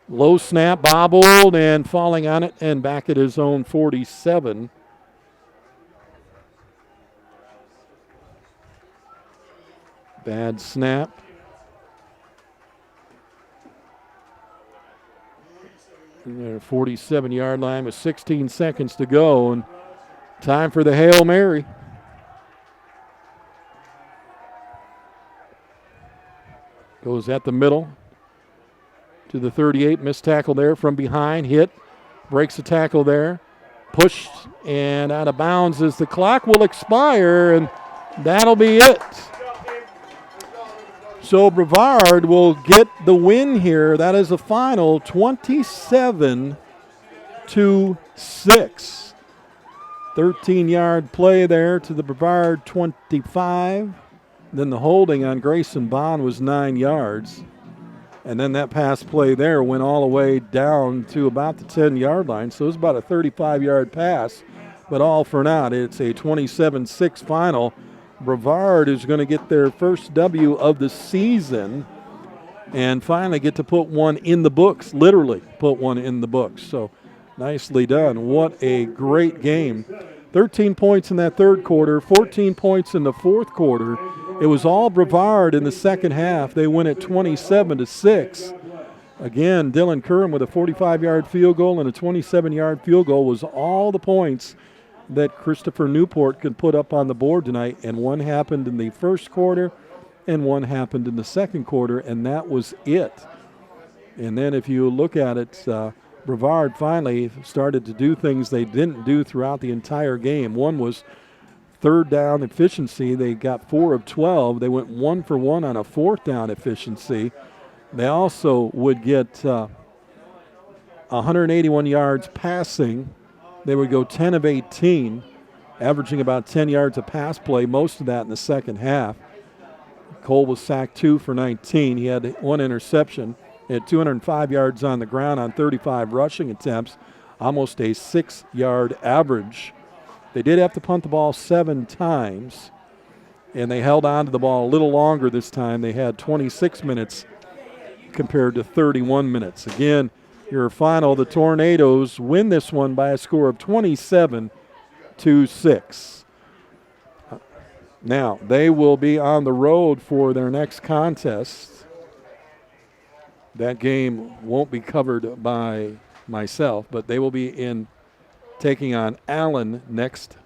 Low snap, bobbled, and falling on it, and back at his own 47. Bad snap. And their 47-yard line with 16 seconds to go, and time for the Hail Mary. Goes at the middle to the 38. Missed tackle there from behind. Hit. Breaks the tackle there. Pushed and out of bounds as the clock will expire, and that'll be it. So Brevard will get the win here. That is a final 27-6. 13-yard play there to the Brevard 25. Then the holding on Grayson Bond was 9 yards. And then that pass play there went all the way down to about the 10-yard line. So it was about a 35-yard pass. But all for naught. It's a 27-6 final. Brevard is going to get their first W of the season and finally get to put one in the books, literally put one in the books. So nicely done. What a great game. 13 points in that third quarter, 14 points in the fourth quarter. It was all Brevard in the second half. They win at 27-6. Again, Dylan Curran with a 45-yard field goal and a 27-yard field goal was all the points that Christopher Newport could put up on the board tonight, and one happened in the first quarter and one happened in the second quarter, and that was it. And then if you look at it, Brevard finally started to do things they didn't do throughout the entire game. One was third down efficiency. They got 4 of 12. They went 1 for 1 on a fourth down efficiency. They also would get 181 yards passing. They would go 10 of 18, averaging about 10 yards a pass play, most of that in the second half. Cole was sacked 2 for 19. He had 1 interception. He had 205 yards on the ground on 35 rushing attempts, almost a 6-yard average. They did have to punt the ball 7 times, and they held on to the ball a little longer this time. They had 26 minutes compared to 31 minutes. Again, your final, the Tornadoes win this one by a score of 27-6. Now, they will be on the road for their next contest. That game won't be covered by myself, but they will be taking on Allen next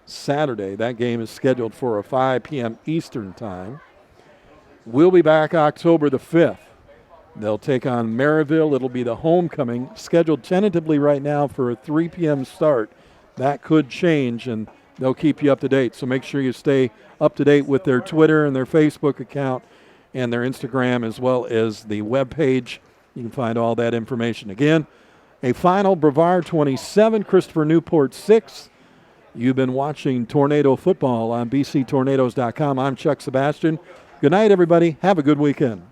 Saturday. That game is scheduled for a 5 p.m. Eastern time. We'll be back October the 5th. They'll take on Maryville. It'll be the homecoming, scheduled tentatively right now for a 3 p.m. start. That could change, and they'll keep you up to date. So make sure you stay up to date with their Twitter and their Facebook account and their Instagram, as well as the webpage. You can find all that information. Again, a final, Brevard 27, Christopher Newport 6. You've been watching Tornado Football on BCTornadoes.com. I'm Chuck Sebastian. Good night, everybody. Have a good weekend.